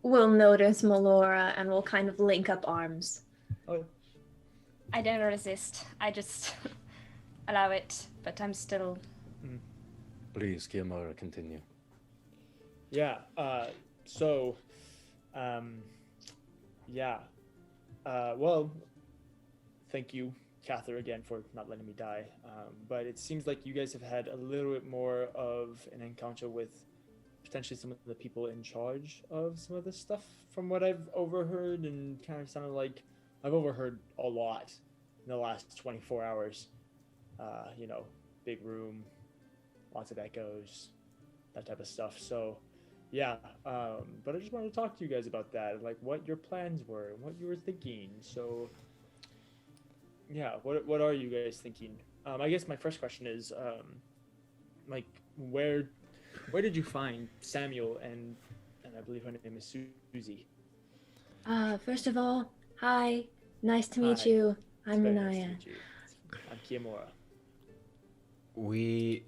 will notice Melora and will kind of link up arms. I don't resist. I just allow it, but I'm still. Please, Kiamora, continue. Yeah. Yeah. Well, thank you Cather again for not letting me die. But it seems like you guys have had a little bit more of an encounter with potentially some of the people in charge of some of this stuff from what I've overheard, and kind of sounded like I've overheard a lot in the last 24 hours. Big room, lots of echoes, that type of stuff. So yeah, but I just wanted to talk to you guys about that, like what your plans were and what you were thinking. So yeah, what are you guys thinking? I guess my first question is, where did you find Samuel and I believe her name is Susie? First of all, hi, nice to meet Hi. you. It's I'm very nice to Renaya. meet you. I'm Kiamura. We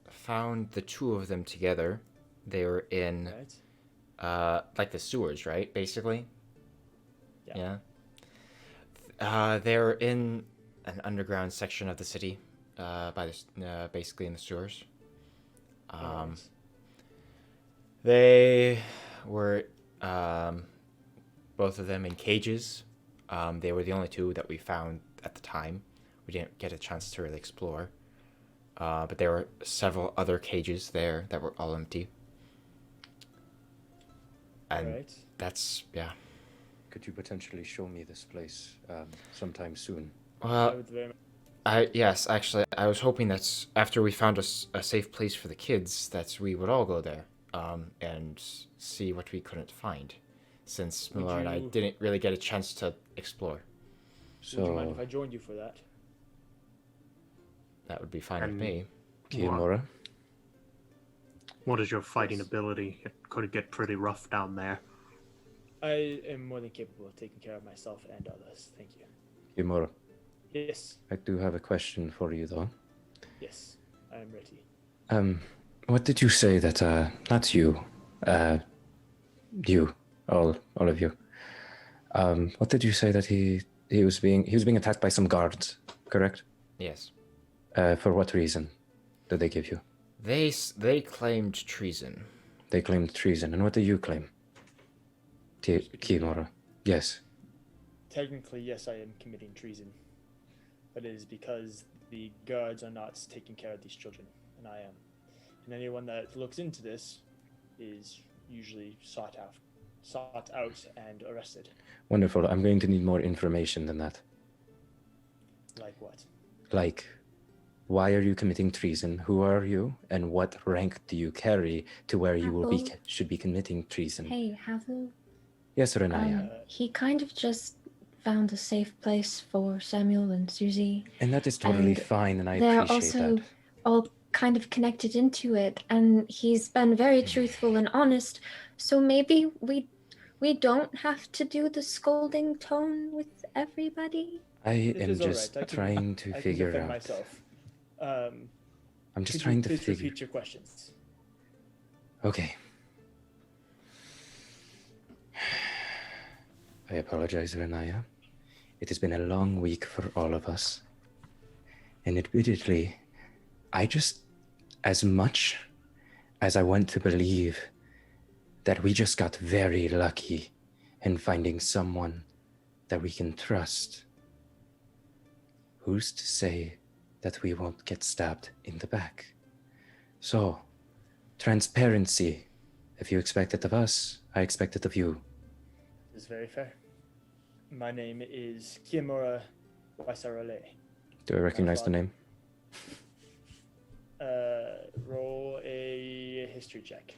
found the two of them together. They were in, Right? like the sewers, right? Basically. Yeah. They're in an underground section of the city, basically in the sewers. Alright. They were, both of them in cages. They were the only two that we found at the time. We didn't get a chance to really explore. But there were several other cages there that were all empty. And Alright. that's, yeah. Could you potentially show me this place sometime soon? I Well, would very much- yes, actually, I was hoping that after we found a safe place for the kids, that we would all go there and see what we couldn't find, since Would Millar and I you- didn't really get a chance to explore. Would you mind if So, I joined you for that? That would be fine with And- me. Kiamura, What is your fighting Yes. ability? It could get pretty rough down there. I am more than capable of taking care of myself and others. Thank you. Kiamura, Yes, I do have a question for you though. yes, I am ready. What did you say that not you, you, all of you. What did you say that he was being attacked by some guards, correct? Yes. For what reason did they give you? They claimed treason. They claimed treason, and what do you claim? Kimura. Yes. Technically, yes, I am committing treason. But it is because the guards are not taking care of these children, and I am. And anyone that looks into this is usually sought out and arrested. Wonderful. I'm going to need more information than that. Like what? Like, why are you committing treason? Who are you? And what rank do you carry to where you will be Apple? should be committing treason? Hey, Havel. Yes, Renaya. He kind of just found a safe place for Samuel and Susie. And that is totally and fine, and I They're appreciate also that. all kind of connected into it, and he's been very truthful and honest. So maybe we don't have to do the scolding tone with everybody. I It am is all just right. I can- trying to I can figure defend out. myself. I'm just Could trying you to please figure. repeat your questions? Okay. I apologize, Renaya. It has been a long week for all of us. And admittedly, as much as I want to believe that we just got very lucky in finding someone that we can trust, who's to say that we won't get stabbed in the back? So, transparency. If you expect it of us, I expect it of you. This is very fair. My name is Kiamura Waisarale. Do I recognize the name? Roll a history check.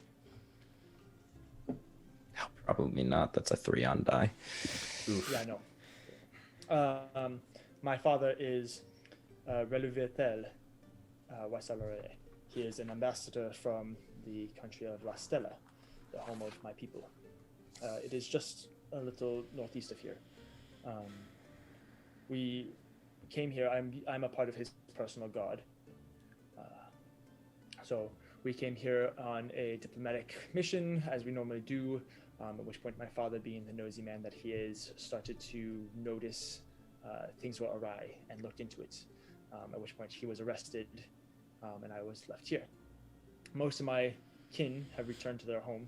Probably not. That's a 3 on die. Yeah, I know. My father is Reluvetel Waisarale. He is an ambassador from the country of La Stella, the home of my people. It is just a little northeast of here. We came here. I'm a part of his personal guard. So we came here on a diplomatic mission, as we normally do. At which point, my father, being the nosy man that he is, started to notice things were awry and looked into it. At which point, he was arrested, and I was left here. Most of my kin have returned to their home,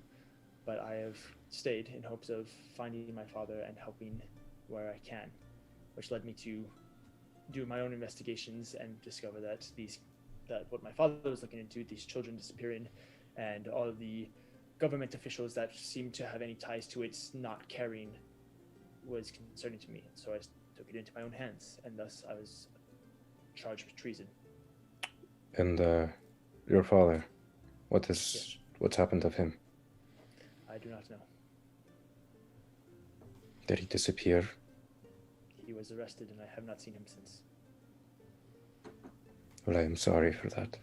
but I have stayed in hopes of finding my father and helping where I can, which led me to do my own investigations and discover that what my father was looking into, these children disappearing, and all of the government officials that seemed to have any ties to its not caring, was concerning to me. So I took it into my own hands, and thus I was charged with treason. And your father, what's happened of him? I do not know. Did he disappear? He was arrested, and I have not seen him since. Well, I am sorry for that.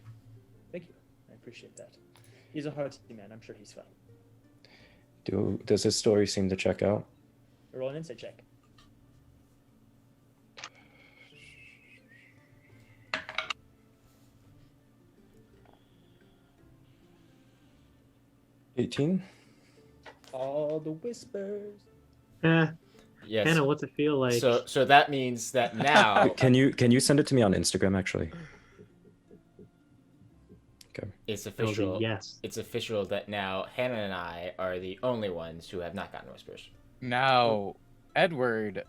Thank you. I appreciate that. He's a hearty man. I'm sure he's fine. Does his story seem to check out? Roll an insight check. $18? All the whispers. Yes. Hannah, what's it feel like? So that means that now Can you send it to me on Instagram, actually? Okay. it's It'll be official. yes. It's official that now Hannah and I are the only ones who have not gotten whispers. Now, Edward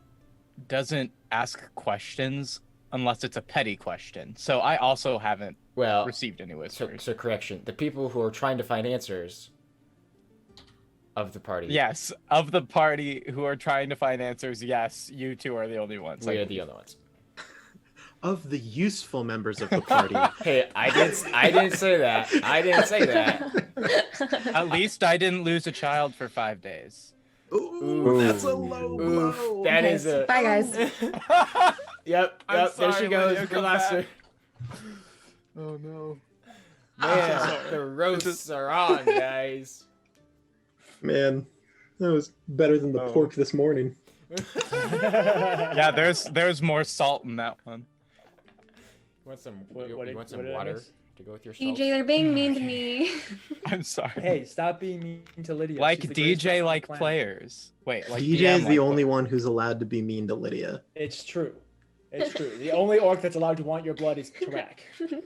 doesn't ask questions unless it's a petty question. So I also haven't Well, received any whispers. so correction. The people who are trying to find answers of the party. Yes, of the party who are trying to find answers, yes, you two are the only ones. We are the other ones. Of the useful members of the party. Hey, I didn't say that. I didn't say that. At least I didn't lose a child for 5 days. Ooh, that's a low Oof, blow. that is a. Bye, guys. Yep. I'm There sorry, she goes. Lydia, We come lost back. her. Oh no. Man, the roasts are on, guys. Man, that was better than the Oh. pork this morning. Yeah, there's more salt in that one. You want some? What- you what want did- some what did I water miss? to go with your salt? DJ, they're being mean to me. I'm sorry. Hey, stop being mean to Lydia. Like She's the greatest person DJ on the like planet. players. Wait, like DJ DM is the like only players. one who's allowed to be mean to Lydia. It's true. It's true. The only orc that's allowed to want your blood is Tarak.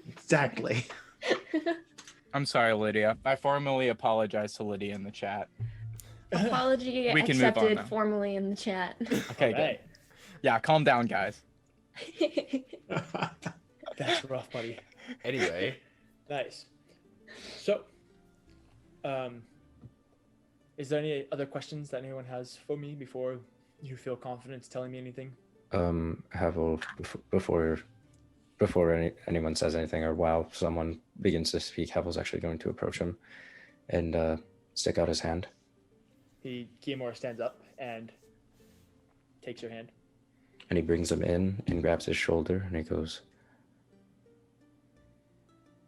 Exactly. I'm sorry, Lydia. I formally apologize to Lydia in the chat. Apology We can move on accepted now. formally in the chat. Okay, good. Alright. Yeah, calm down, guys. That's rough, buddy. Anyway, Nice. So, is there any other questions that anyone has for me before you feel confident telling me anything? Havel, before anyone says anything, or while someone begins to speak, Havel's actually going to approach him and stick out his hand. Kiyomura stands up and takes your hand. And he brings him in and grabs his shoulder, and he goes,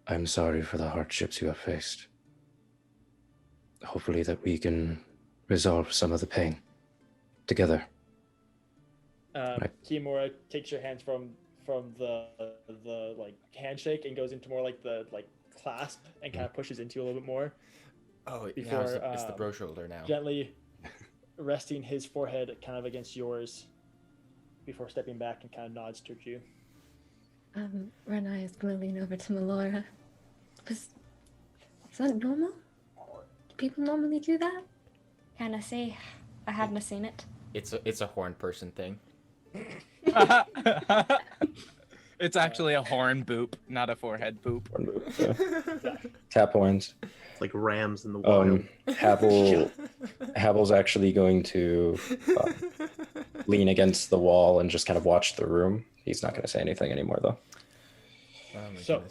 I'm sorry for the hardships you have faced. Hopefully that we can resolve some of the pain together. Right. Kiyomura takes your hands from the like handshake and goes into more like the clasp and kind of pushes into you a little bit more, oh, Before, it's the bro shoulder now. gently resting his forehead kind of against yours before stepping back and kind of nods towards you. Renai is gonna lean over to Melora. Is that normal? Do people normally do that? Can I say I haven't seen it? It's a horn person thing. It's actually a horn boop, not a forehead boop. Tap horns. It's like rams in the wild. Havel's actually going to lean against the wall and just kind of watch the room. He's not going to say anything anymore, though. Oh my So-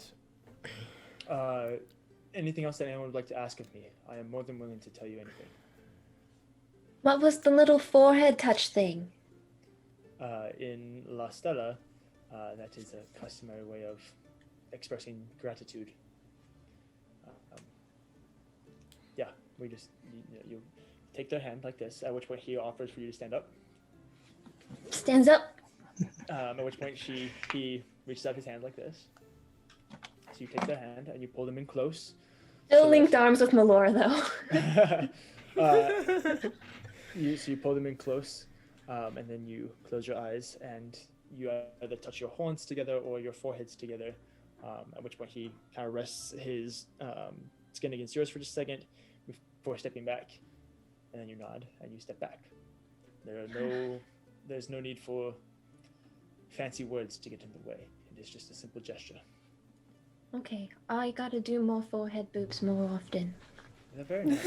goodness. Anything else that anyone would like to ask of me? I am more than willing to tell you anything. What was the little forehead touch thing? In La Stella, that is a customary way of expressing gratitude. Yeah, we just you take their hand like this, at which point he offers for you to stand up. Stands up. At which point he reaches out his hand like this. So you take their hand and you pull them in close. Still So linked arms with Melora though. You pull them in close, and then you close your eyes and you either touch your horns together or your foreheads together. At which point he kind of rests his skin against yours for just a second before stepping back, and then you nod and you step back. There's no need for fancy words to get in the way. It is just a simple gesture. Okay, I gotta do more forehead boobs more often. They're very nice.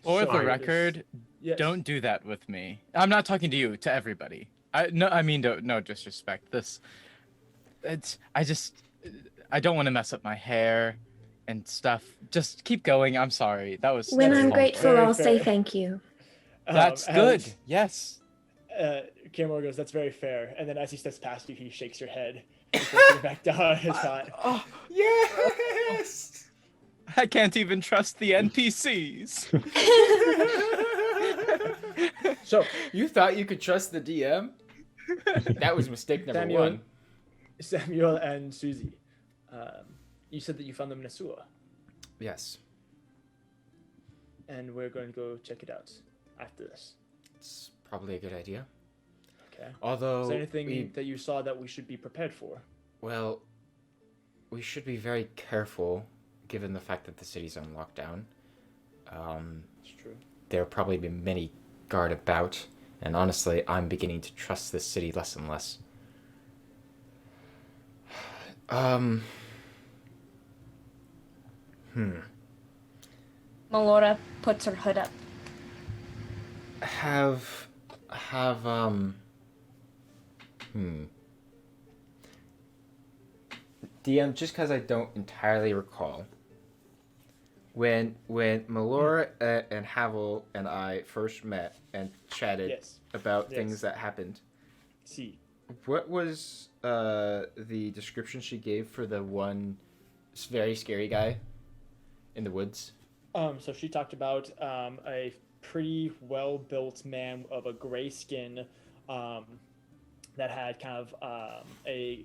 For the Sorry. record, Yes. don't do that with me. I'm not talking to you, to everybody. I mean, no disrespect. I don't want to mess up my hair and stuff. Just keep going. I'm sorry. That was. When that's I'm all. grateful, Very I'll say fair. thank you. That's good. Yes. Kamor goes, that's very fair. And then as he steps past you, he shakes your head. Before sitting back down his spot. Oh, yes! I can't even trust the NPCs. So, You thought you could trust the DM? That was mistake number Samuel. one. Samuel and Susie, you said that you found them in a sewer, Yes. and we're going to go check it out after this. It's probably a good idea. Okay. Although, Is there anything we, that you saw that we should be prepared for? well, we should be very careful given the fact that the city's on lockdown. It's true. There will probably be many guard about, and honestly, I'm beginning to trust this city less and less. Melora puts her hood up. DM, just because I don't entirely recall, when Melora and Havel and I first met and chatted Yes. about Yes. things that happened, See. what was the description she gave for the one very scary guy in the woods? So she talked about a pretty well-built man of a gray skin that had kind of a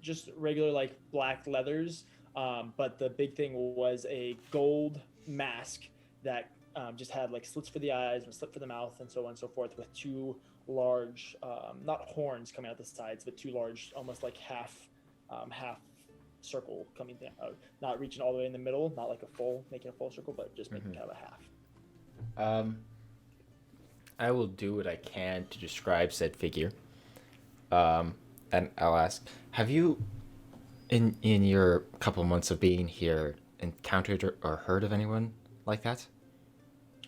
just regular like black leathers, but the big thing was a gold mask that just had like slits for the eyes and a slit for the mouth and so on and so forth, with two large not horns coming out the sides, but two large, almost like half circle coming down, not reaching all the way in the middle, not like making a full circle, but just making kind of a half. I will do what I can to describe said figure. And I'll ask, have you, in your couple months of being here, encountered or heard of anyone like that?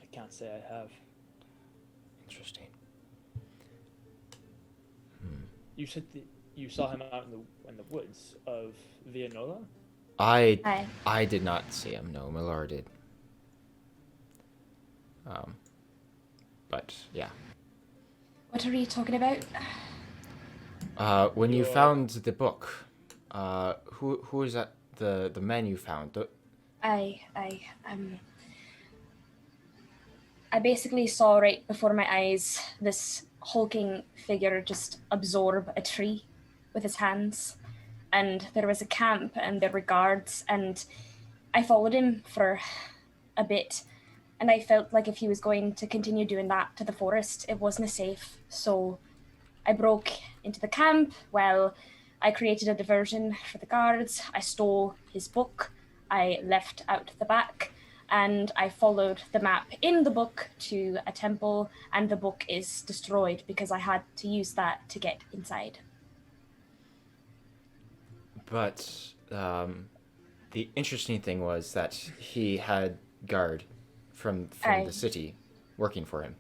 I can't say I have. Interesting. You said that you saw him out in the woods of Villanueva? Hi. I did not see him. No, Millar did. But yeah. What are you talking about? When you found the book, who is that? The man you found? I basically saw right before my eyes this hulking figure just absorb a tree with his hands, and there was a camp and there were guards, and I followed him for a bit, and I felt like if he was going to continue doing that to the forest, it wasn't safe. So I broke into the camp. Well, I created a diversion for the guards. I stole his book. I left out the back, and I followed the map in the book to a temple, and the book is destroyed because I had to use that to get inside. But the interesting thing was that he had guard from Aye. the city working for him.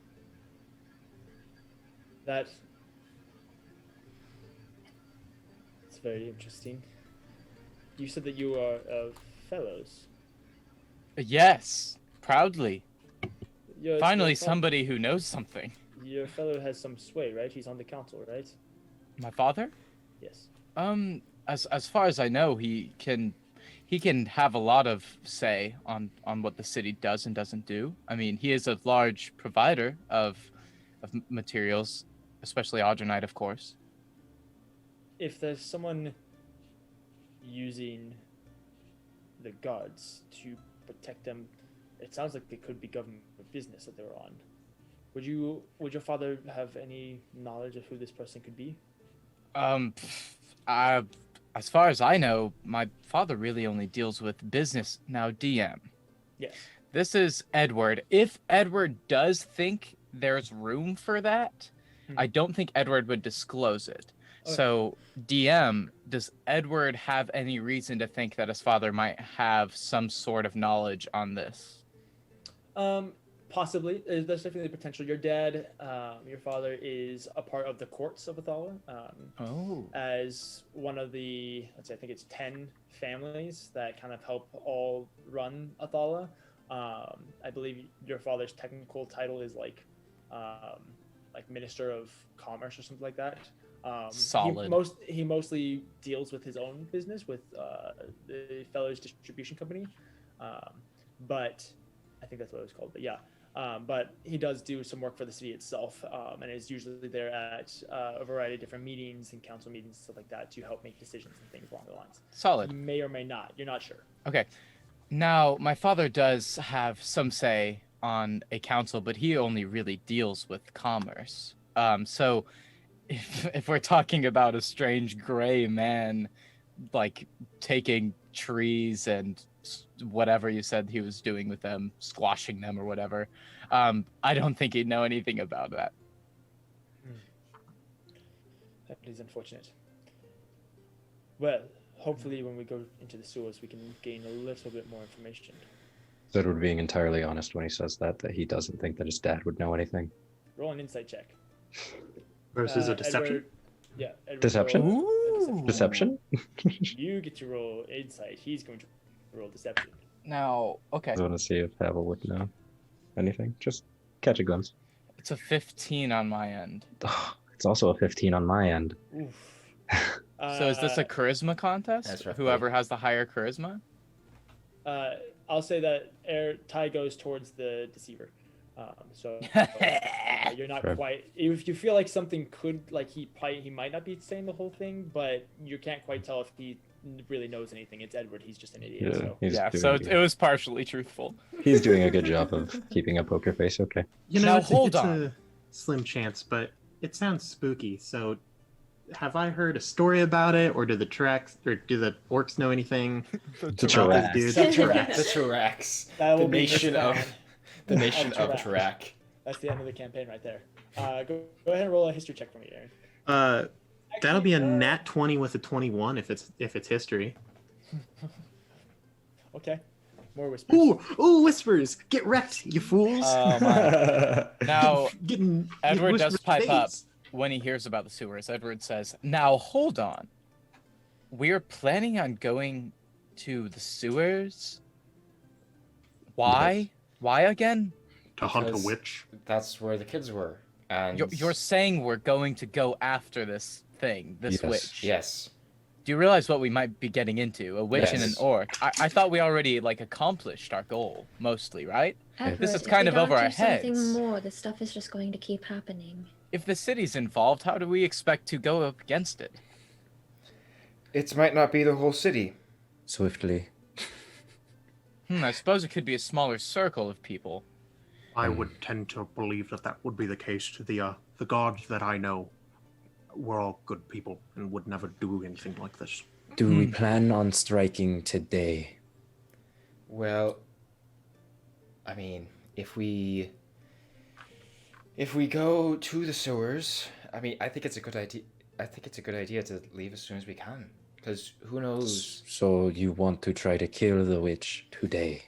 That's very interesting. You said that you are fellows. Yes, proudly. Finally, Your somebody who knows something. Your fellow has some sway, right? He's on the council, right? My father? Yes. As far as I know, he can have a lot of say on what the city does and doesn't do. I mean, he is a large provider of materials, especially Audronite, of course. If there's someone using the guards to protect them, it sounds like it could be government business that they're on. Would your father have any knowledge of who this person could be? As far as I know, my father really only deals with business. Now, DM. Yes. This is Edward. If Edward does think there's room for that, I don't think Edward would disclose it. Okay. So, DM, does Edward have any reason to think that his father might have some sort of knowledge on this? Possibly. There's definitely the potential. Your dad, your father, is a part of the courts of Athala. As one of the, let's say, I think it's 10 families that kind of help all run Athala. I believe your father's technical title is like Minister of Commerce or something like that. Solid. He mostly deals with his own business with the Fellows Distribution Company, but I think that's what it was called. But yeah, but he does do some work for the city itself, and is usually there at a variety of different meetings and council meetings and stuff like that to help make decisions and things along the lines. Solid. He may or may not. You're not sure. Okay. Now, my father does have some say on a council, but he only really deals with commerce. So if we're talking about a strange gray man, like taking trees and whatever you said he was doing with them, squashing them or whatever, I don't think he'd know anything about that. That is unfortunate. Well, hopefully when we go into the sewers, we can gain a little bit more information. Edward being entirely honest when he says that he doesn't think that his dad would know anything. Roll an insight check. Versus a deception? Edward, Deception? roll a Deception? You get to roll insight. He's going to roll deception. Now, okay. I want to see if Havel would know anything. Just catch a glimpse. It's a 15 on my end. It's also a 15 on my end. Oof. So is this a charisma contest? That's right. Whoever has the higher charisma? I'll say that tie goes towards the deceiver. You're not Sure. quite. If you feel like something could, like he might not be saying the whole thing, but you can't quite tell if he really knows anything. It's Edward. He's just an idiot. So. He's Yeah, doing so good. it was partially truthful. He's doing a good job of keeping a poker face. Okay. You know, Now, it's hold it's on. a slim chance, but it sounds spooky. So, have I heard a story about it, or do the orcs know anything The about Chirac. this The dude? Tarax. That will The be nation of Miss the nation Of of Tarak. Tarak. That's the end of the campaign right there. Go ahead and roll a history check for me, Aaron. That'll be a nat 20 with a 21 if it's history. Okay. More whispers. Ooh, whispers! Get wrecked, you fools! Oh, my. Now, Getting Edward does whispers pipe up face. when he hears about the sewers. Edward says, "Now, hold on. We're planning on going to the sewers? Why? Yes. Why again? To hunt a Because witch. That's where the kids were. And You're saying we're going to go after this thing, this Yes. witch. yes. Do you realize what we might be getting into? A witch and an Yes. orc. I thought we already accomplished our goal, mostly, right? Edward, This is if kind we of don't over our do something heads. more, this stuff is just going to keep happening. If the city's involved, how do we expect to go up against it? It might not be the whole city. Swiftly. I suppose it could be a smaller circle of people. I would tend to believe that would be the case. To the gods that I know were all good people and would never do anything like this. Do we plan on striking today? Well, I mean, if we go to the sewers, I mean, I think it's a good idea. I think it's a good idea to leave as soon as we can, because who knows? So you want to try to kill the witch today?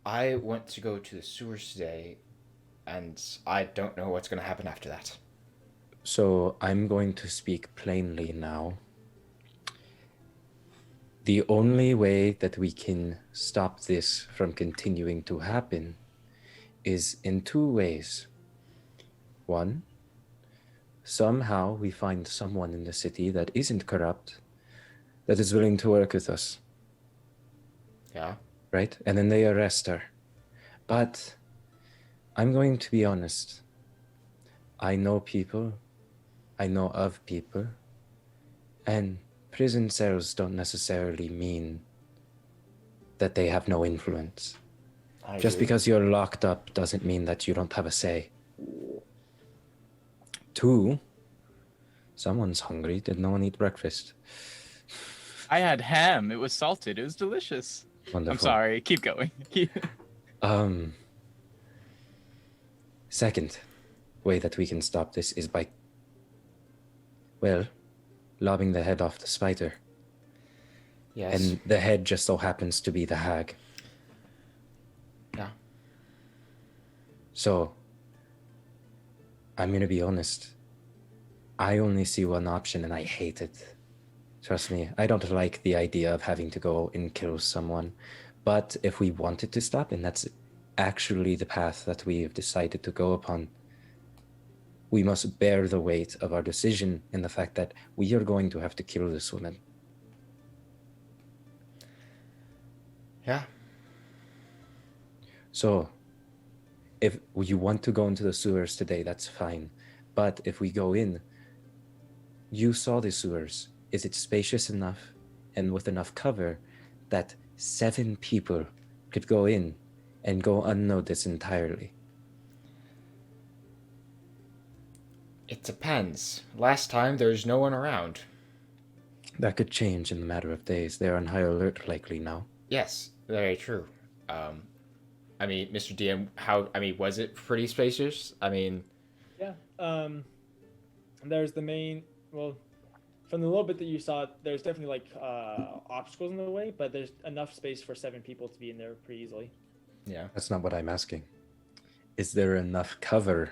I want to go to the sewers today, and I don't know what's going to happen after that. So I'm going to speak plainly now. The only way that we can stop this from continuing to happen is in two ways. One, somehow we find someone in the city that isn't corrupt, that is willing to work with us, Yeah. right? And then they arrest her. But I'm going to be honest. I know people, I know of people, and prison cells don't necessarily mean that they have no influence. I Just agree. because you're locked up doesn't mean that you don't have a say. Two, someone's hungry. Did no one eat breakfast? I had ham. It was salted. It was delicious. Wonderful. I'm sorry. Keep going. Second, way that we can stop this is by, well, lobbing the head off the spider. Yes. And the head just so happens to be the hag. Yeah. So, I'm gonna be honest. I only see one option and I hate it. Trust me, I don't like the idea of having to go and kill someone. But if we wanted to stop, and that's actually the path that we have decided to go upon, we must bear the weight of our decision in the fact that we are going to have to kill this woman. Yeah. So, if you want to go into the sewers today, that's fine. But if we go in, you saw the sewers. Is it spacious enough and with enough cover that 7 people could go in and go unnoticed entirely? It depends. Last time, there's no one around. That could change in a matter of days. They're on high alert likely now. Yes, very true. I mean, Mr. DM, was it pretty spacious? I mean... Yeah. There's the main... Well, from the little bit that you saw, there's definitely, like, obstacles in the way, but there's enough space for 7 people to be in there pretty easily. Yeah. That's not what I'm asking. Is there enough cover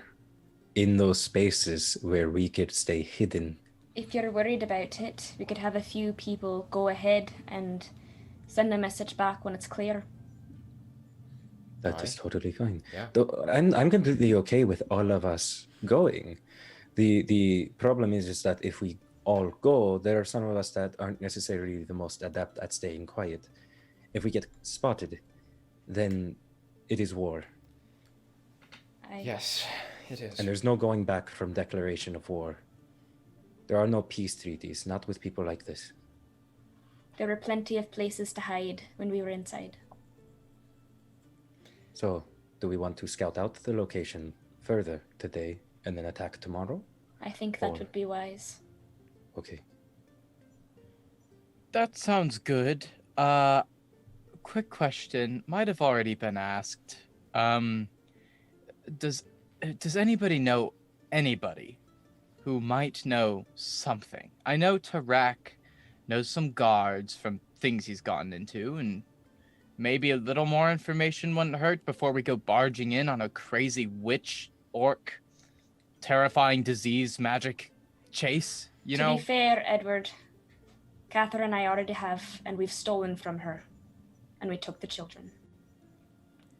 in those spaces where we could stay hidden? If you're worried about it, we could have a few people go ahead and send a message back when it's clear. That is totally fine. Yeah. Though I'm completely okay with all of us going. The problem is that if we all go, there are some of us that aren't necessarily the most adept at staying quiet. If we get spotted, then it is war. Yes, it is. And there's no going back from declaration of war. There are no peace treaties, not with people like this. There were plenty of places to hide when we were inside. So, do we want to scout out the location further today and then attack tomorrow? I think that would be wise. Okay. That sounds good. Quick question. Might have already been asked. Does anybody know anybody who might know something? I know Tarak knows some guards from things he's gotten into, and maybe a little more information wouldn't hurt before we go barging in on a crazy witch, orc, terrifying disease, magic chase, you know? To be fair, Edward, Catherine and I already have, and we've stolen from her, and we took the children.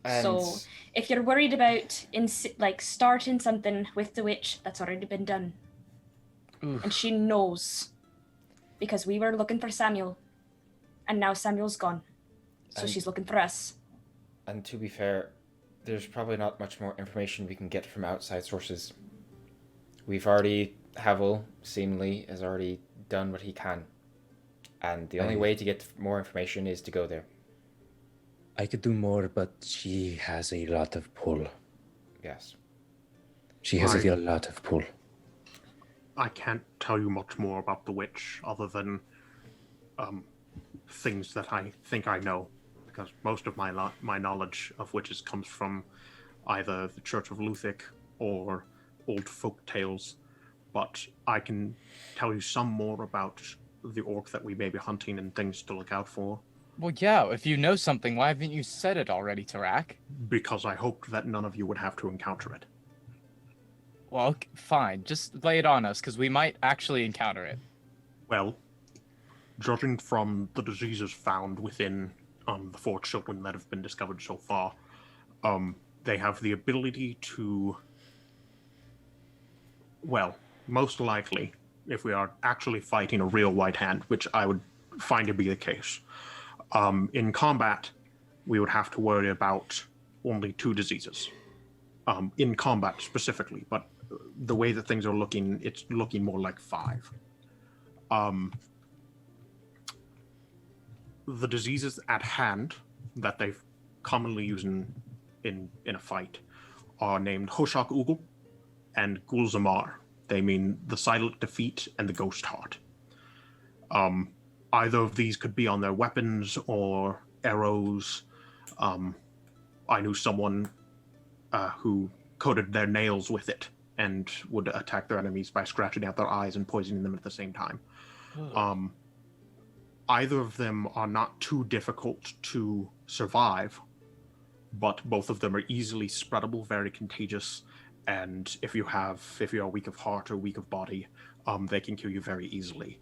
And... So, if you're worried about starting something with the witch, that's already been done. Oof. And she knows, because we were looking for Samuel, and now Samuel's gone. So she's looking for us. And to be fair, there's probably not much more information we can get from outside sources. Havel, seemingly, has already done what he can. And the only way to get more information is to go there. I could do more, but she has a lot of pull. Yes. She has a lot of pull. I can't tell you much more about the witch other than things that I think I know, because most of my knowledge of witches comes from either the Church of Luthic or old folk tales, but I can tell you some more about the orc that we may be hunting and things to look out for. Well, yeah, if you know something, why haven't you said it already, Tarak? Because I hoped that none of you would have to encounter it. Well, fine. Just lay it on us, because we might actually encounter it. Well, judging from the diseases found within the 4 children that have been discovered so far, they have the ability to, well, most likely, if we are actually fighting a real white hand, which I would find to be the case, in combat, we would have to worry about only 2 diseases. In combat specifically, but the way that things are looking, it's looking more like 5. The diseases at hand that they commonly use in a fight are named Hoshak Ugul and Gulzamar. They mean the silent defeat and the ghost heart. Either of these could be on their weapons or arrows. I knew someone who coated their nails with it and would attack their enemies by scratching out their eyes and poisoning them at the same time. Either of them are not too difficult to survive, but both of them are easily spreadable, very contagious, and if you're weak of heart or weak of body, they can kill you very easily.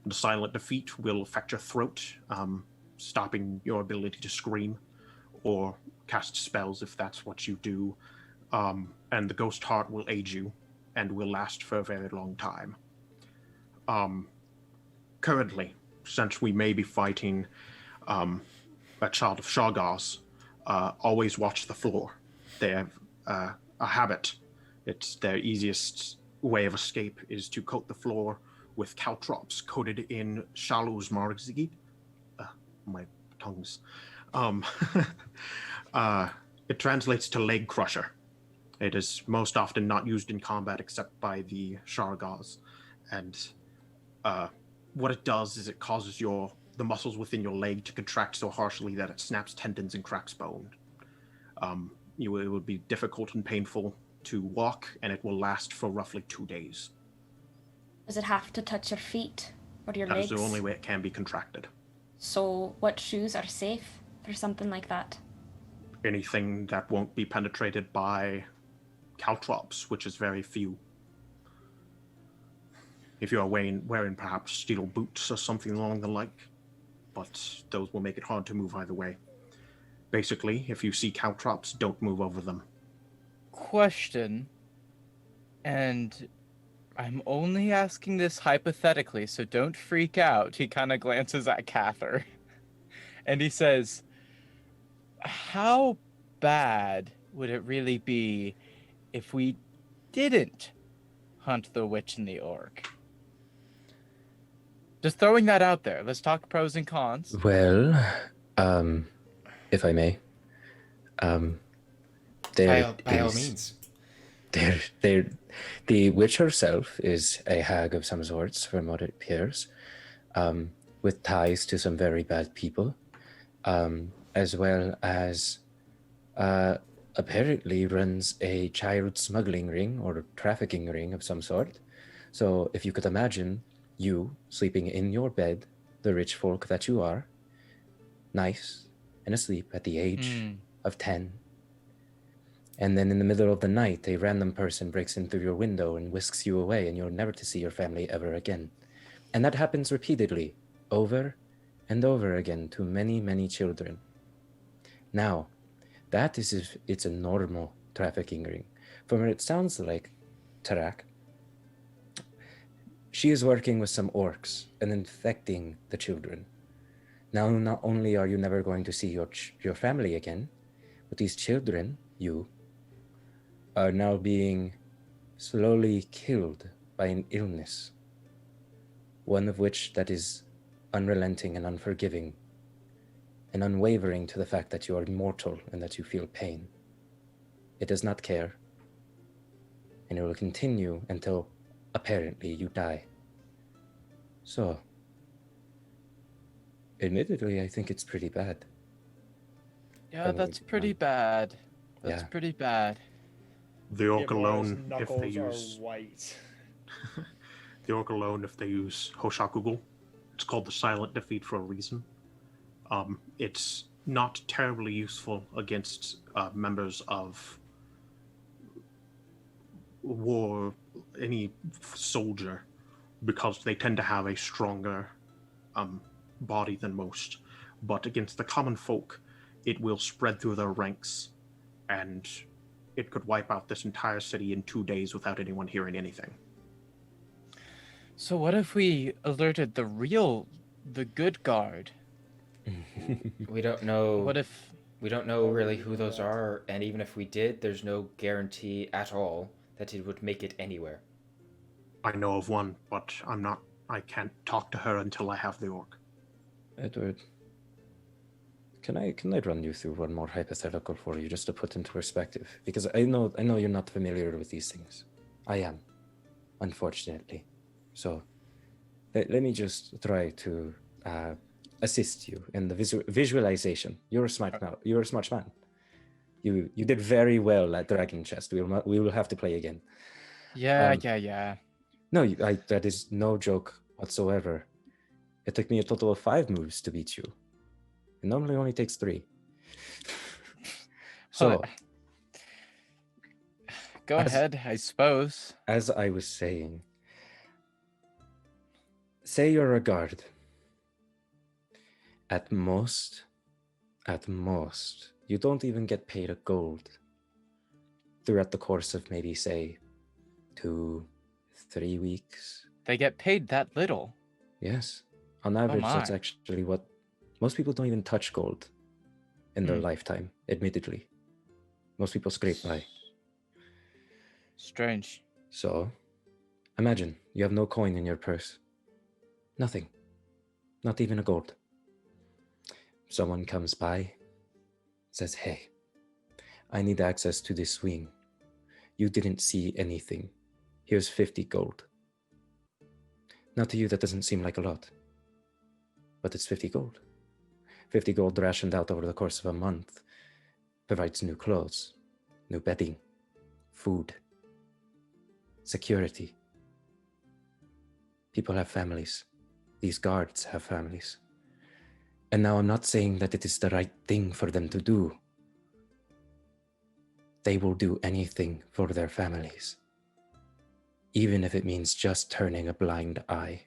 The silent defeat will affect your throat, stopping your ability to scream or cast spells if that's what you do. And the ghost heart will aid you and will last for a very long time. Currently, since we may be fighting a child of Shargar's, always watch the floor. They have a habit. It's their easiest way of escape is to coat the floor with caltrops coated in Shaluz Margzigid. My tongues. It translates to leg crusher. It is most often not used in combat except by the Shargars. And what it does is it causes the muscles within your leg to contract so harshly that it snaps tendons and cracks bone. It would be difficult and painful to walk, and it will last for roughly 2 days. Does it have to touch your feet or your That legs? is the only way it can be contracted. So what shoes are safe for something like that? Anything that won't be penetrated by caltrops, which is very few. If you are wearing perhaps steel boots or something along the like, but those will make it hard to move either way. Basically, if you see caltrops, don't move over them. Question, and I'm only asking this hypothetically, so don't freak out. He kind of glances at Cather, and he says, how bad would it really be if we didn't hunt the witch and the orc? Just throwing that out there. Let's talk pros and cons. Well, if I may, By all means. The witch herself is a hag of some sorts, from what it appears, with ties to some very bad people, as well as apparently runs a child smuggling ring or trafficking ring of some sort. So if you could imagine you sleeping in your bed, the rich folk that you are, nice and asleep at the age of 10, and then in the middle of the night, a random person breaks in through your window and whisks you away, and you're never to see your family ever again. And that happens repeatedly, over and over again, to many, many children. Now, that is if it's a normal trafficking ring. From what it sounds like, Tarak, she is working with some orcs and infecting the children. Now, not only are you never going to see your family again, but these children, are now being slowly killed by an illness, one of which that is unrelenting and unforgiving, and unwavering to the fact that you are mortal and that you feel pain. It does not care, and it will continue until, apparently, you die. So, admittedly, I think it's pretty bad. Yeah, that's pretty bad. That's pretty bad. The orc alone, if knuckles they use are white. the orc alone, if they use Hoshakugul, it's called the silent defeat for a reason. It's not terribly useful against members of war, any soldier, because they tend to have a stronger body than most. But against the common folk, it will spread through their ranks, and it could wipe out this entire city in 2 days without anyone hearing anything. So what if we alerted the good guard? We don't know. What if We don't know really who those are, and even if we did, there's no guarantee at all that it would make it anywhere. I know of one, but I can't talk to her until I have the orc. Edward, can I run you through one more hypothetical for you, just to put into perspective? Because I know you're not familiar with these things. I am, unfortunately. So let me just try to assist you in the visualization. You're a smart man. You did very well at Dragon Chest. We will have to play again. Yeah, Um, yeah. No, that is no joke whatsoever. It took me a total of 5 moves to beat you. It normally only takes 3. So, Go As- ahead, I suppose. as I was saying, say you're a guard. At most, you don't even get paid a gold throughout the course of maybe, say, 2-3 weeks. They get paid that little. Yes. On average, that's my. actually what most people don't even touch gold in their Hmm. lifetime, admittedly. Most people scrape by. Strange. So, imagine you have no coin in your purse. Nothing. Not even a gold. Someone comes by, says, "Hey, I need access to this wing. You didn't see anything. Here's 50 gold." Now to you, that doesn't seem like a lot. But it's 50 gold. 50 gold rationed out over the course of a month provides new clothes, new bedding, food, security. People have families. These guards have families. And now I'm not saying that it is the right thing for them to do. They will do anything for their families, even if it means just turning a blind eye.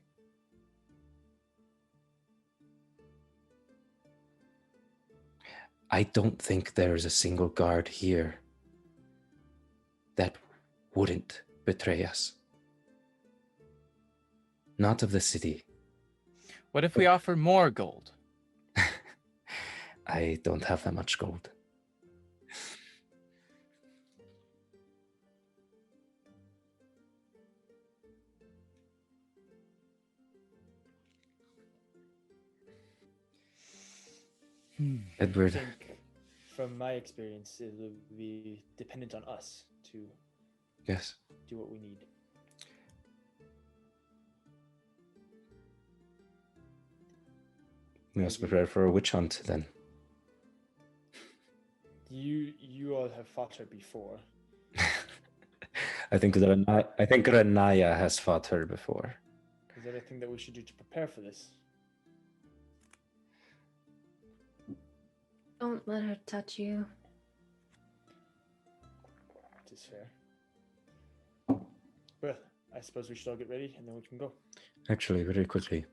I don't think there is a single guard here that wouldn't betray us. Not of the city. What if we offer more gold? I don't have that much gold. Edward. I think, from my experience, it will be dependent on us to Yes. do what we need. We must prepare for a witch hunt then. You all have fought her before. I think Renaya has fought her before. Is there anything that we should do to prepare for this? Don't let her touch you. It is fair. Well, I suppose we should all get ready and then we can go. Actually, very quickly.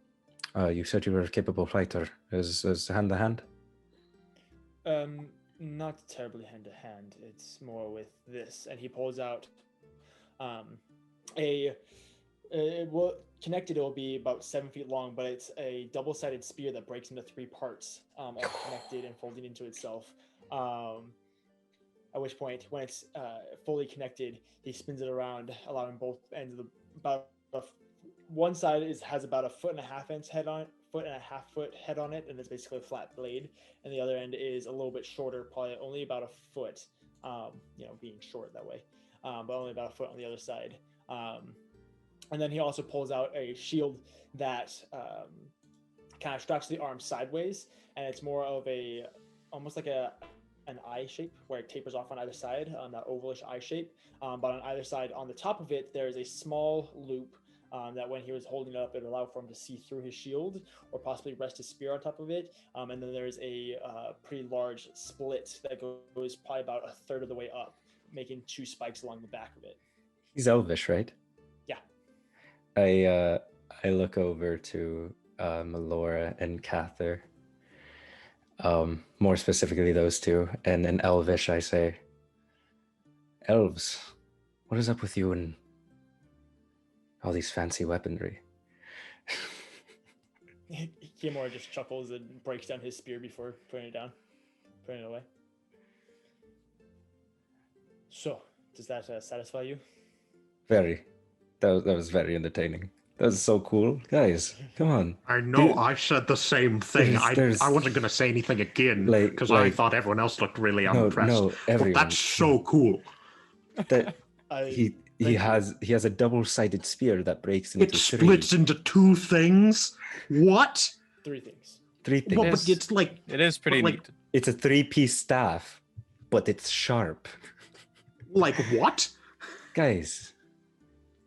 You said you were a capable fighter. Is hand to hand? Not terribly hand to hand. It's more with this, and he pulls out connected. It will be about 7 feet long, but it's a double-sided spear that breaks into 3 parts, all connected and folding into itself. At which point, when it's fully connected, he spins it around, allowing both ends of one side has about a 1.5 head on it, 1.5 head on it, and it's basically a flat blade, and the other end is a little bit shorter, probably only about a foot, being short that way, but only about a foot on the other side. And then he also pulls out a shield that kind of straps the arm sideways, and it's more of almost like an eye shape where it tapers off on either side, that ovalish eye shape. But on either side, on the top of it, there is a small loop that when he was holding it up, it allowed for him to see through his shield or possibly rest his spear on top of it. And then there's a pretty large split that goes probably about a third of the way up, making 2 spikes along the back of it. He's elvish, right? Yeah. I look over to Melora and Cather. More specifically those two, and in Elvish I say, "Elves, what is up with you and all these fancy weaponry?" Kimura just chuckles and breaks down his spear before putting it away. So, does that satisfy you? Very. That was very entertaining. That was so cool. Guys, come on. I know, Dude, I said the same thing. there's- I wasn't going to say anything again Like- because I like- thought everyone else looked really No, unimpressed. no, But everyone. that's so cool. That he Thank you. has a double-sided spear that breaks into It splits into 2 things. What? 3 things. 3 things. Well, but it's like It is pretty But, neat. It's a 3-piece staff, but it's sharp. what? Guys,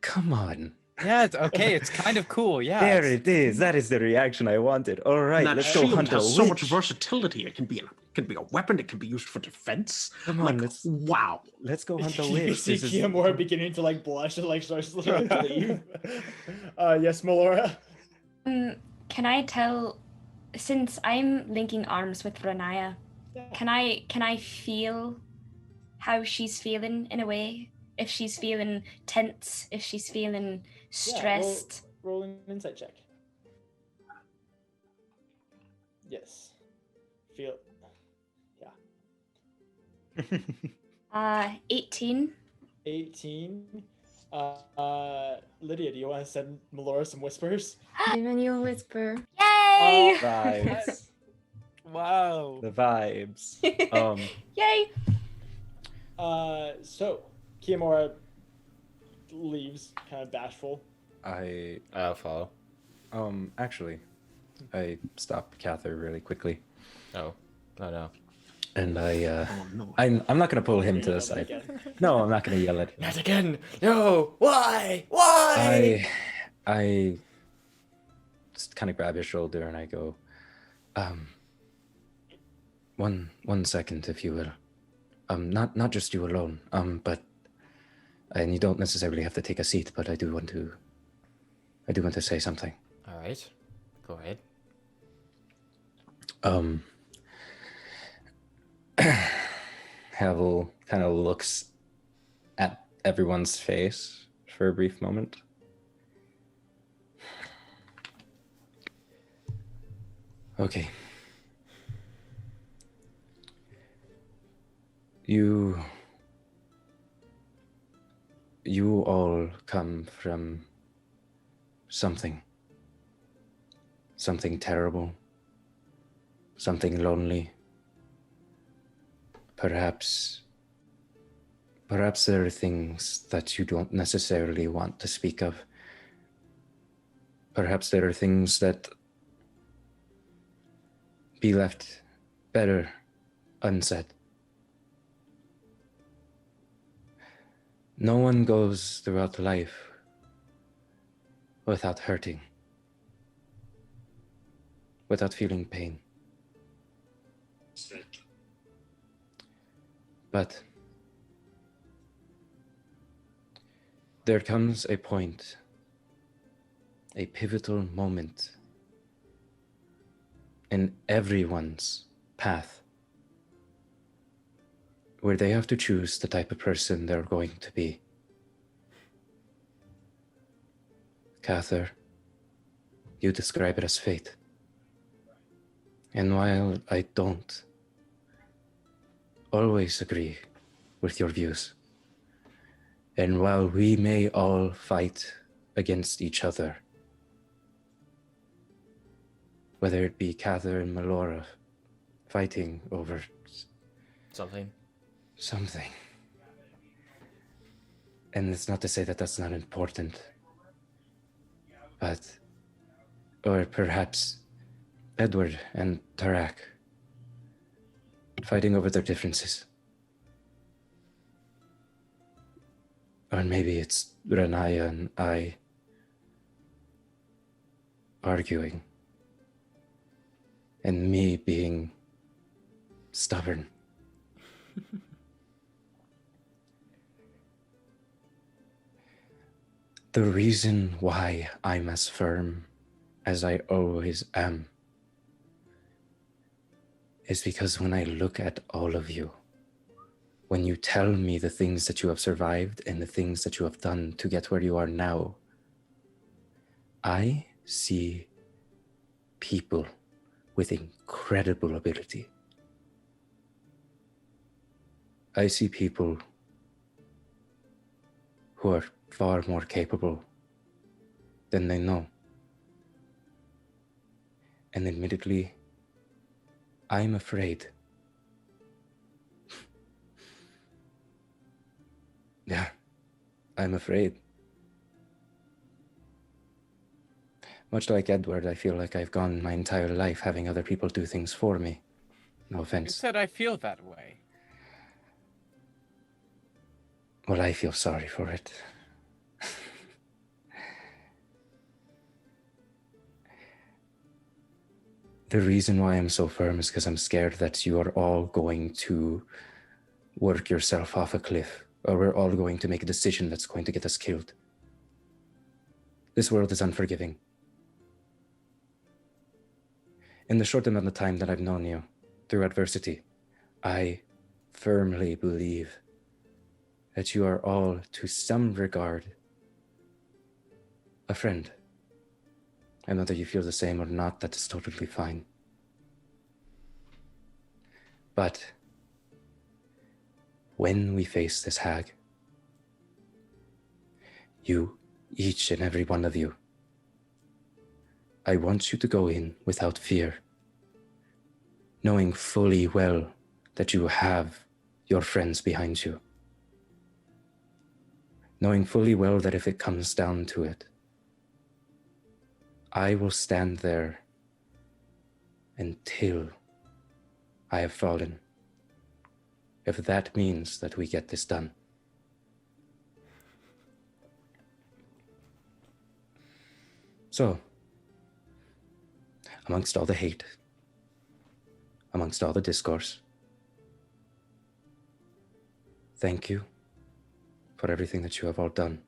come on. Yeah, it's okay. It's kind of cool. Yeah. There it is. That is the reaction I wanted. All right, And that let's go shield hunt a has so much witch. versatility. It can be a weapon. It can be used for defense. Come on, Wow. let's go hunt a You witch. see This is- Kiamora beginning to like blush and like starts to leave. Yes, Melora. Can I tell, since I'm linking arms with Renaya, can I feel how she's feeling in a way? If she's feeling tense, if she's feeling stressed. Roll an insight check. Yes. Feel. Yeah. 18. 18. Lydia, do you want to send Melora some whispers? Giving you a whisper. Yay! Vibes. Wow. The vibes. Yay! So Kiamora leaves, kind of bashful. I'll follow. Actually, I stop Cather really quickly, Oh, no. and Oh no. I'm not gonna pull him to the side. No, I'm not gonna yell at him. Not again. No. Why? Why? I just kind of grab his shoulder and I go, one second, if you will. Not just you alone. But, and you don't necessarily have to take a seat, but I do want to say something. All right. Go ahead. Havel kind of looks at everyone's face for a brief moment. Okay. You all come from something terrible, something lonely. Perhaps there are things that you don't necessarily want to speak of. Perhaps there are things that be left better unsaid. No one goes throughout life without hurting, without feeling pain. But there comes a point, a pivotal moment in everyone's path where they have to choose the type of person they're going to be. Cather, you describe it as fate. And while I don't always agree with your views, and while we may all fight against each other, whether it be Cather and Melora fighting over Something. And it's not to say that that's not important, but, or perhaps Edward and Tarak fighting over their differences. Or maybe it's Renaya and I arguing, and me being stubborn. The reason why I'm as firm as I always am is because when I look at all of you, when you tell me the things that you have survived and the things that you have done to get where you are now, I see people with incredible ability. I see people who are far more capable than they know. And admittedly, I'm afraid. Yeah, I'm afraid. Much like Edward, I feel like I've gone my entire life having other people do things for me. No You offense. said I feel that way. Well, I feel sorry for it. The reason why I'm so firm is because I'm scared that you are all going to work yourself off a cliff, or we're all going to make a decision that's going to get us killed. This world is unforgiving. In the short amount of time that I've known you, through adversity, I firmly believe that you are all, to some regard, a friend. And whether you feel the same or not, that is totally fine. But when we face this hag, you, each and every one of you, I want you to go in without fear, knowing fully well that you have your friends behind you, knowing fully well that if it comes down to it, I will stand there until I have fallen, if that means that we get this done. So, amongst all the hate, amongst all the discourse, thank you for everything that you have all done.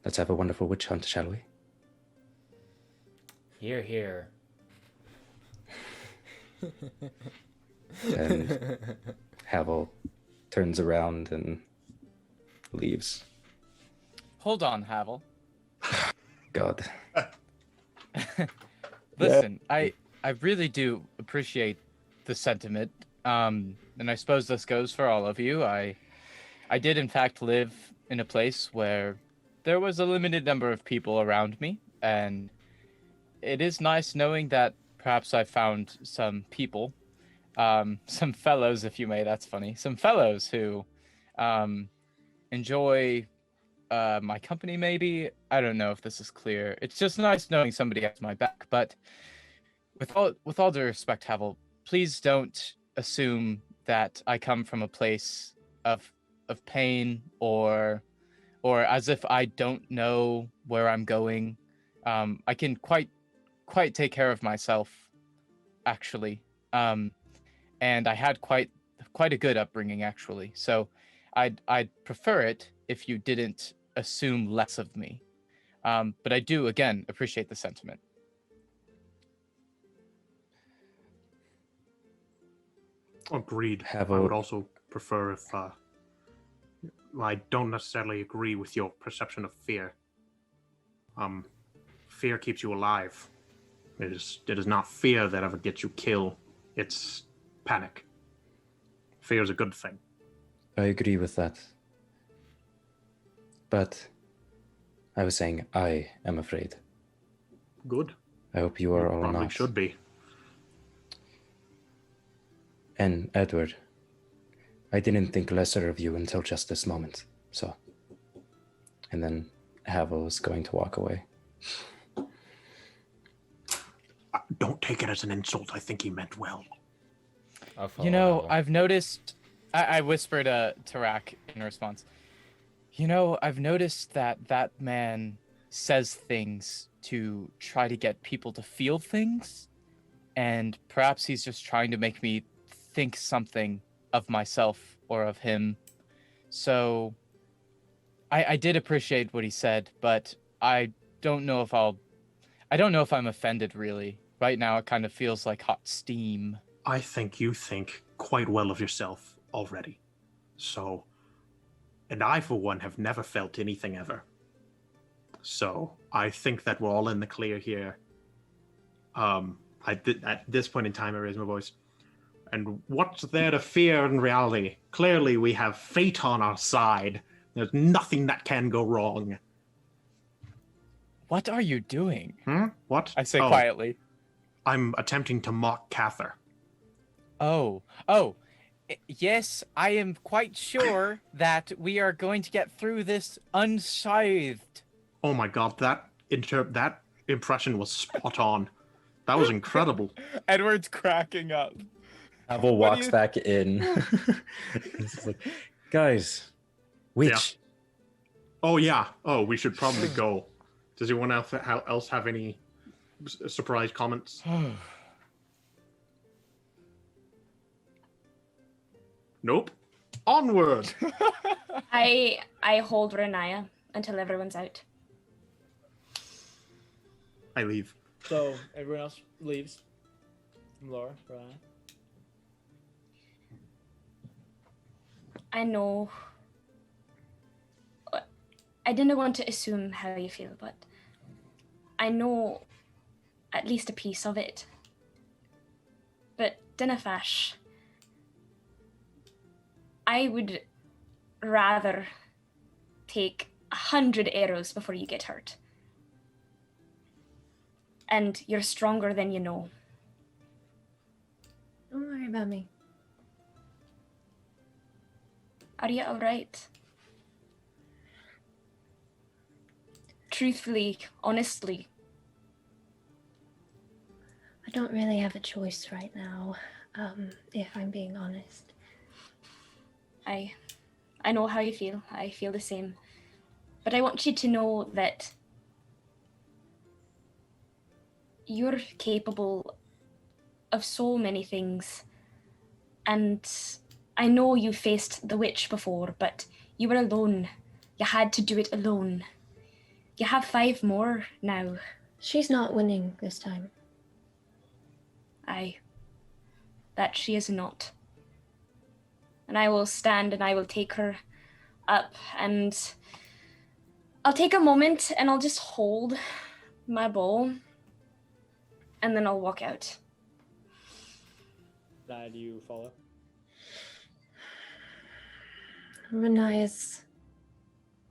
Let's have a wonderful witch hunt, shall we? Hear, hear. And Havel turns around and leaves. Hold on, Havel. God. Listen, I really do appreciate the sentiment. And I suppose this goes for all of you. I did in fact live in a place where there was a limited number of people around me, and it is nice knowing that perhaps I found some people, some fellows, if you may, that's funny, some fellows who enjoy my company, maybe. I don't know if this is clear. It's just nice knowing somebody has my back. But with all due respect, Havel, please don't assume that I come from a place of pain or as if I don't know where I'm going. I can quite take care of myself, actually. And I had quite a good upbringing, actually. So I'd prefer it if you didn't assume less of me. But I do, again, appreciate the sentiment. Agreed. I Havel. would also prefer if I don't necessarily agree with your perception of fear. Fear keeps you alive. It is not fear that ever gets you killed. It's panic. Fear is a good thing. I agree with that. But I was saying I am afraid. Good. I hope you are You all probably not. should be. And Edward, I didn't think lesser of you until just this moment. So, and then Havel was going to walk away. Don't take it as an insult. I think he meant well. You know, I've noticed. I whispered to Rak in response. You know, I've noticed that man says things to try to get people to feel things, and perhaps he's just trying to make me think something of myself or of him. So I did appreciate what he said, but I don't know if I'm offended, really. Right now it kind of feels like hot steam. I think you think quite well of yourself already. So, and I, for one, have never felt anything ever. So, I think that we're all in the clear here. At this point in time, I raise my voice. And what's there to fear in reality? Clearly, we have fate on our side. There's nothing that can go wrong. What are you doing? What? I say quietly. I'm attempting to mock Cather. Oh, yes, I am quite sure that we are going to get through this unscathed. Oh my god, that impression was spot on. That was incredible. Edward's cracking up. Havel walks back in. He's like, guys, witch. Yeah. Oh yeah. Oh, we should probably go. Does anyone else have any surprised comments? Nope. Onward. I hold Renaya until everyone's out. I leave. So everyone else leaves. Laura, Brian. I know. I didn't want to assume how you feel, but I know at least a piece of it. But Dinafash, I would rather take 100 arrows before you get hurt. And you're stronger than you know. Don't worry about me. Are you alright? Truthfully, honestly. I don't really have a choice right now, if I'm being honest. I know how you feel. I feel the same. But I want you to know that you're capable of so many things. And I know you faced the witch before, but you were alone. You had to do it alone. You have 5 more now. She's not winning this time. Aye. That she is not. And I will stand and I will take her up and I'll take a moment and I'll just hold my bow and then I'll walk out. Do you follow? Renaya's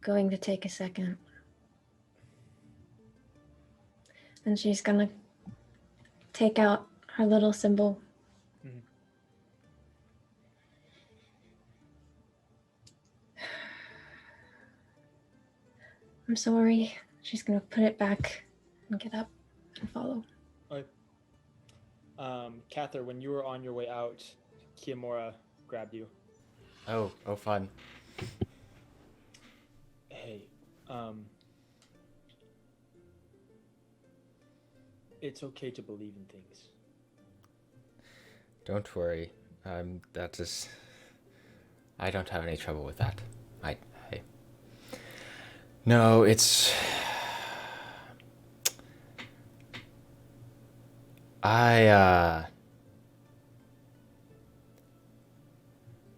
going to take a second. And she's gonna take out her little symbol. Mhm. I'm sorry. She's gonna put it back and get up and follow. Cather, when you were on your way out, Kiyomura grabbed you. Oh, fun. Hey, it's okay to believe in things. Don't worry. I don't have any trouble with that. No, it's...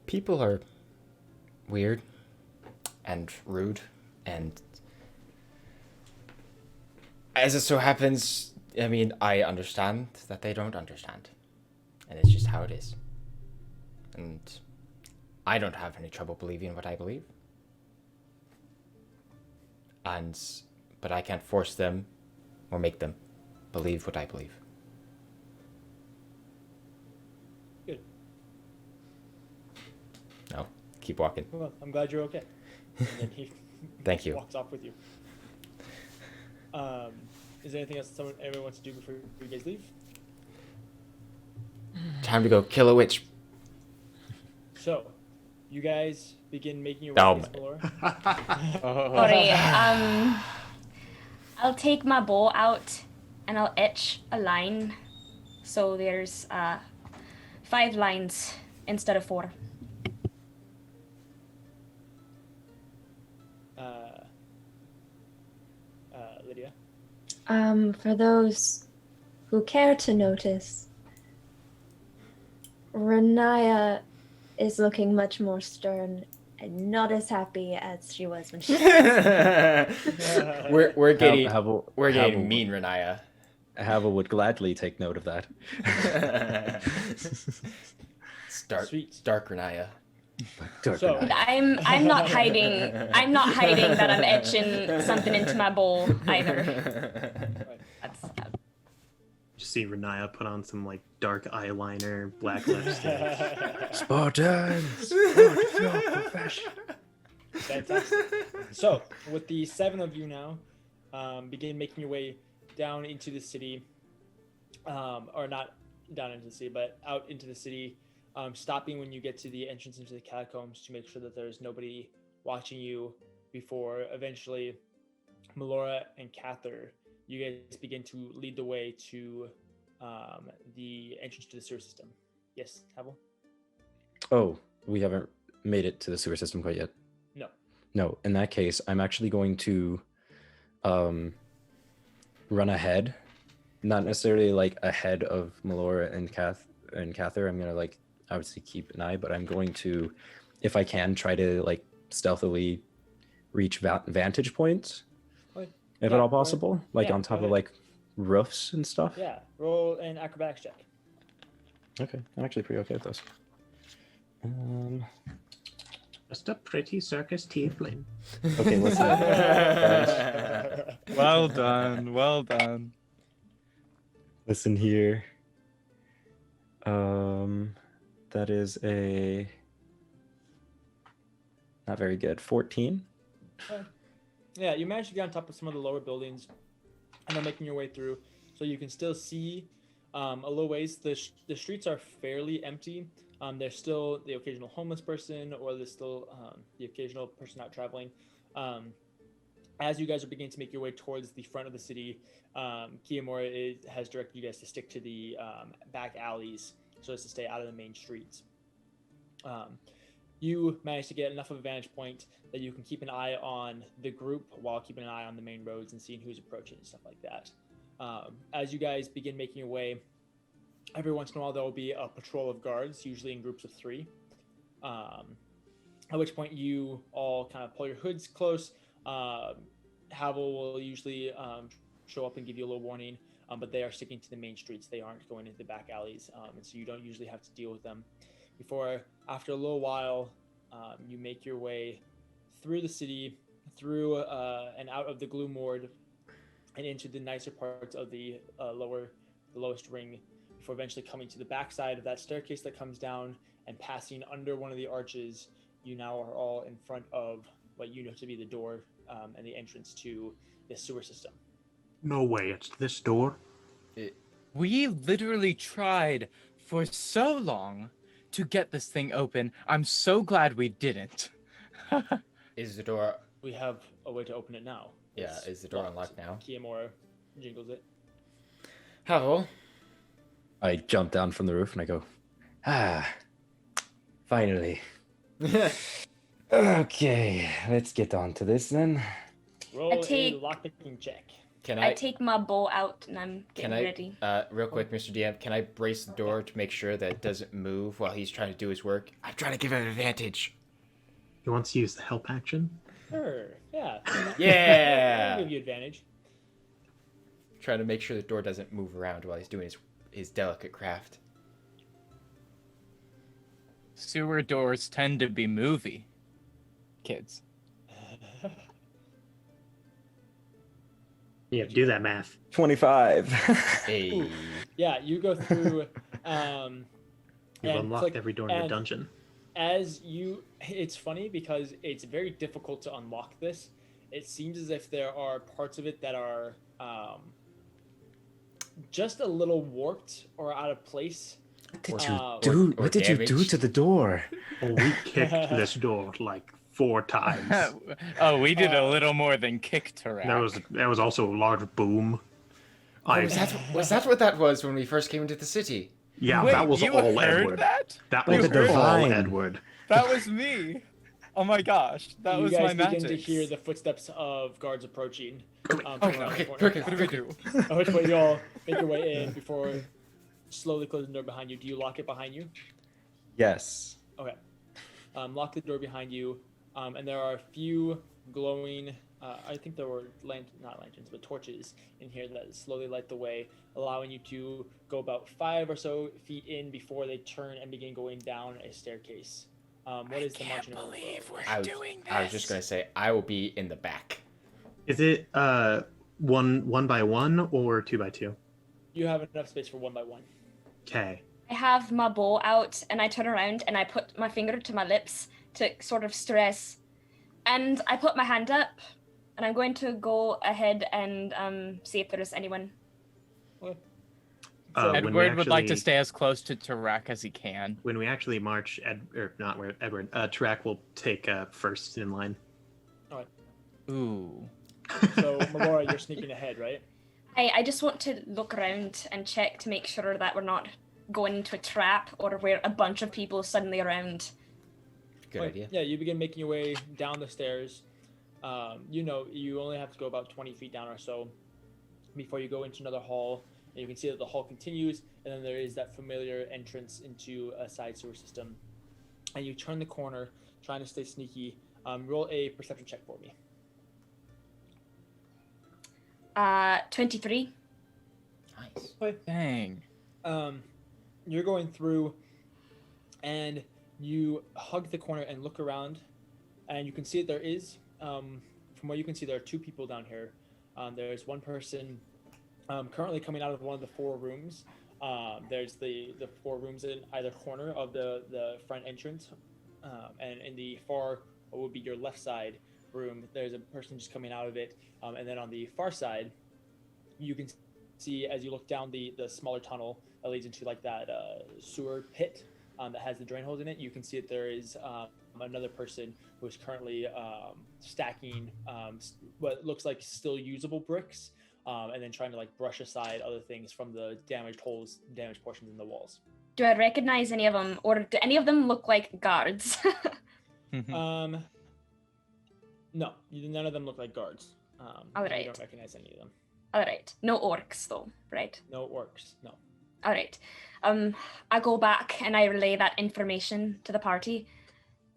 People are weird and rude, and as it so happens, I mean, I understand that they don't understand, and it's just how it is. And I don't have any trouble believing what I believe. But I can't force them or make them believe what I believe. Good. No, keep walking. Well, I'm glad you're okay. And then he Thank you. walks off with you. Is there anything else everyone wants to do before you guys leave? Time to go kill a witch. So, you guys begin making your Oh way to Laura. Sorry, I'll take my bow out and I'll etch a line. So there's 5 lines instead of 4. Lydia? For those who care to notice, Renaya is looking much more stern and not as happy as she was when she We're getting Havel mean, Renaya. Havel would gladly take note of that. It's dark, Renaya. So, I'm not hiding. I'm not hiding that I'm etching something into my bowl either. That's Just see Renaya put on some like dark eyeliner, black lipstick. Spartans! fantastic. So, with the 7 of you now, begin making your way down into the city, or not down into the city, but out into the city, stopping when you get to the entrance into the catacombs to make sure that there's nobody watching you before eventually Melora and Cather you guys begin to lead the way to the entrance to the sewer system. Yes, Havel? Oh, we haven't made it to the sewer system quite yet. No. No, in that case, I'm actually going to run ahead. Not necessarily like ahead of Melora and Cather. I'm gonna like obviously keep an eye, but I'm going to, if I can, try to like stealthily reach vantage points, if at all possible, like on top of like roofs and stuff. Yeah, roll an acrobatics check. Okay, I'm actually pretty okay with this. Just a pretty circus tiefling. Okay, listen. Well done. Well done. Listen here. That is a not very good. 14. Yeah, you managed to get on top of some of the lower buildings, and then making your way through, so you can still see a little ways. The streets are fairly empty. There's still the occasional homeless person, or there's still the occasional person out traveling. As you guys are beginning to make your way towards the front of the city, Kiyomura has directed you guys to stick to the back alleys so as to stay out of the main streets. You manage to get enough of a vantage point that you can keep an eye on the group while keeping an eye on the main roads and seeing who's approaching and stuff like that. As you guys begin making your way, every once in a while there will be a patrol of guards, usually in groups of 3. At which point you all kind of pull your hoods close. Havel will usually show up and give you a little warning, but they are sticking to the main streets. They aren't going into the back alleys, and so you don't usually have to deal with them. Before, after a little while, you make your way through the city, through and out of the Gloom Ward, and into the nicer parts of the lowest ring, before eventually coming to the backside of that staircase that comes down and passing under one of the arches. You now are all in front of what you know to be the door and the entrance to the sewer system. No way, it's this door. We literally tried for so long to get this thing open. I'm so glad we didn't. Is the door? We have a way to open it now. Yeah, is the door unlocked now? Kiyomura jingles it. Havel. I jump down from the roof and I go, finally. Okay, let's get on to this then. Roll a take- lockpicking check. Can I I? take my bow out and I'm getting ready. Real quick, Mr. DM, can I brace the door to make sure that it doesn't move while he's trying to do his work? I'm trying to give him an advantage. He wants to use the help action. Sure, yeah. Yeah. I'll give you advantage. Trying to make sure the door doesn't move around while he's doing his delicate craft. Sewer doors tend to be movie. Kids. You have to do that math. 25. Hey. Yeah, you go through. You've and unlocked click- every door in the and dungeon. It's funny because it's very difficult to unlock this. It seems as if there are parts of it that are just a little warped or out of place. What did you Or- do? or What did you do damaged. to the door? Well, we kicked this door like 4 times. Oh, we did a little more than kick Tarak. There was also a large boom. Was that what that was when we first came into the city? Yeah, Wait, that was you all heard Edward. that? That Like was the all divine. Edward. That was me. Oh my gosh, that you was guys my begin magic. to hear the footsteps of guards approaching. Okay, from around the okay, corner. okay, what do we do? At which point you all make your way in before slowly closing the door behind you. Do you lock it behind you? Yes. Okay. Lock the door behind you, and there are a few glowing. I think there were not lanterns, but torches in here that slowly light the way, allowing you to go about 5 or so feet in before they turn and begin going down a staircase. What is the margin of error? I was just gonna say I will be in the back. Is it one by one or 2 by 2? You have enough space for 1 by 1. Okay. I have my bow out and I turn around and I put my finger to my lips to sort of stress. And I put my hand up and I'm going to go ahead and see if there's anyone. Edward would like to stay as close to Tarak as he can. When we actually march, Tarak will take first in line. Ooh. So, Melora, you're sneaking ahead, right? I just want to look around and check to make sure that we're not going into a trap or where a bunch of people suddenly around. Good Okay, idea. Yeah, you begin making your way down the stairs. You only have to go about 20 feet down or so before you go into another hall. And you can see that the hall continues, and then there is that familiar entrance into a side sewer system. And you turn the corner, trying to stay sneaky. Roll a perception check for me. 23. Nice. Dang. You're going through, and you hug the corner and look around, and you can see that there is, from what you can see, there are two people down here. There's one person currently coming out of one of the four rooms. There's the four rooms in either corner of the front entrance, and in the far, what would be your left side room, there's a person just coming out of it, and then on the far side, you can see as you look down the smaller tunnel that leads into like that sewer pit that has the drain holes in it. You can see that there is another person who is currently stacking what looks like still usable bricks, and then trying to like brush aside other things from the damaged holes, damaged portions in the walls. Do I recognize any of them, or do any of them look like guards? No, none of them look like guards. All You right. don't recognize any of them. All right. No orcs, though, right? No orcs. No. All right. I go back and I relay that information to the party,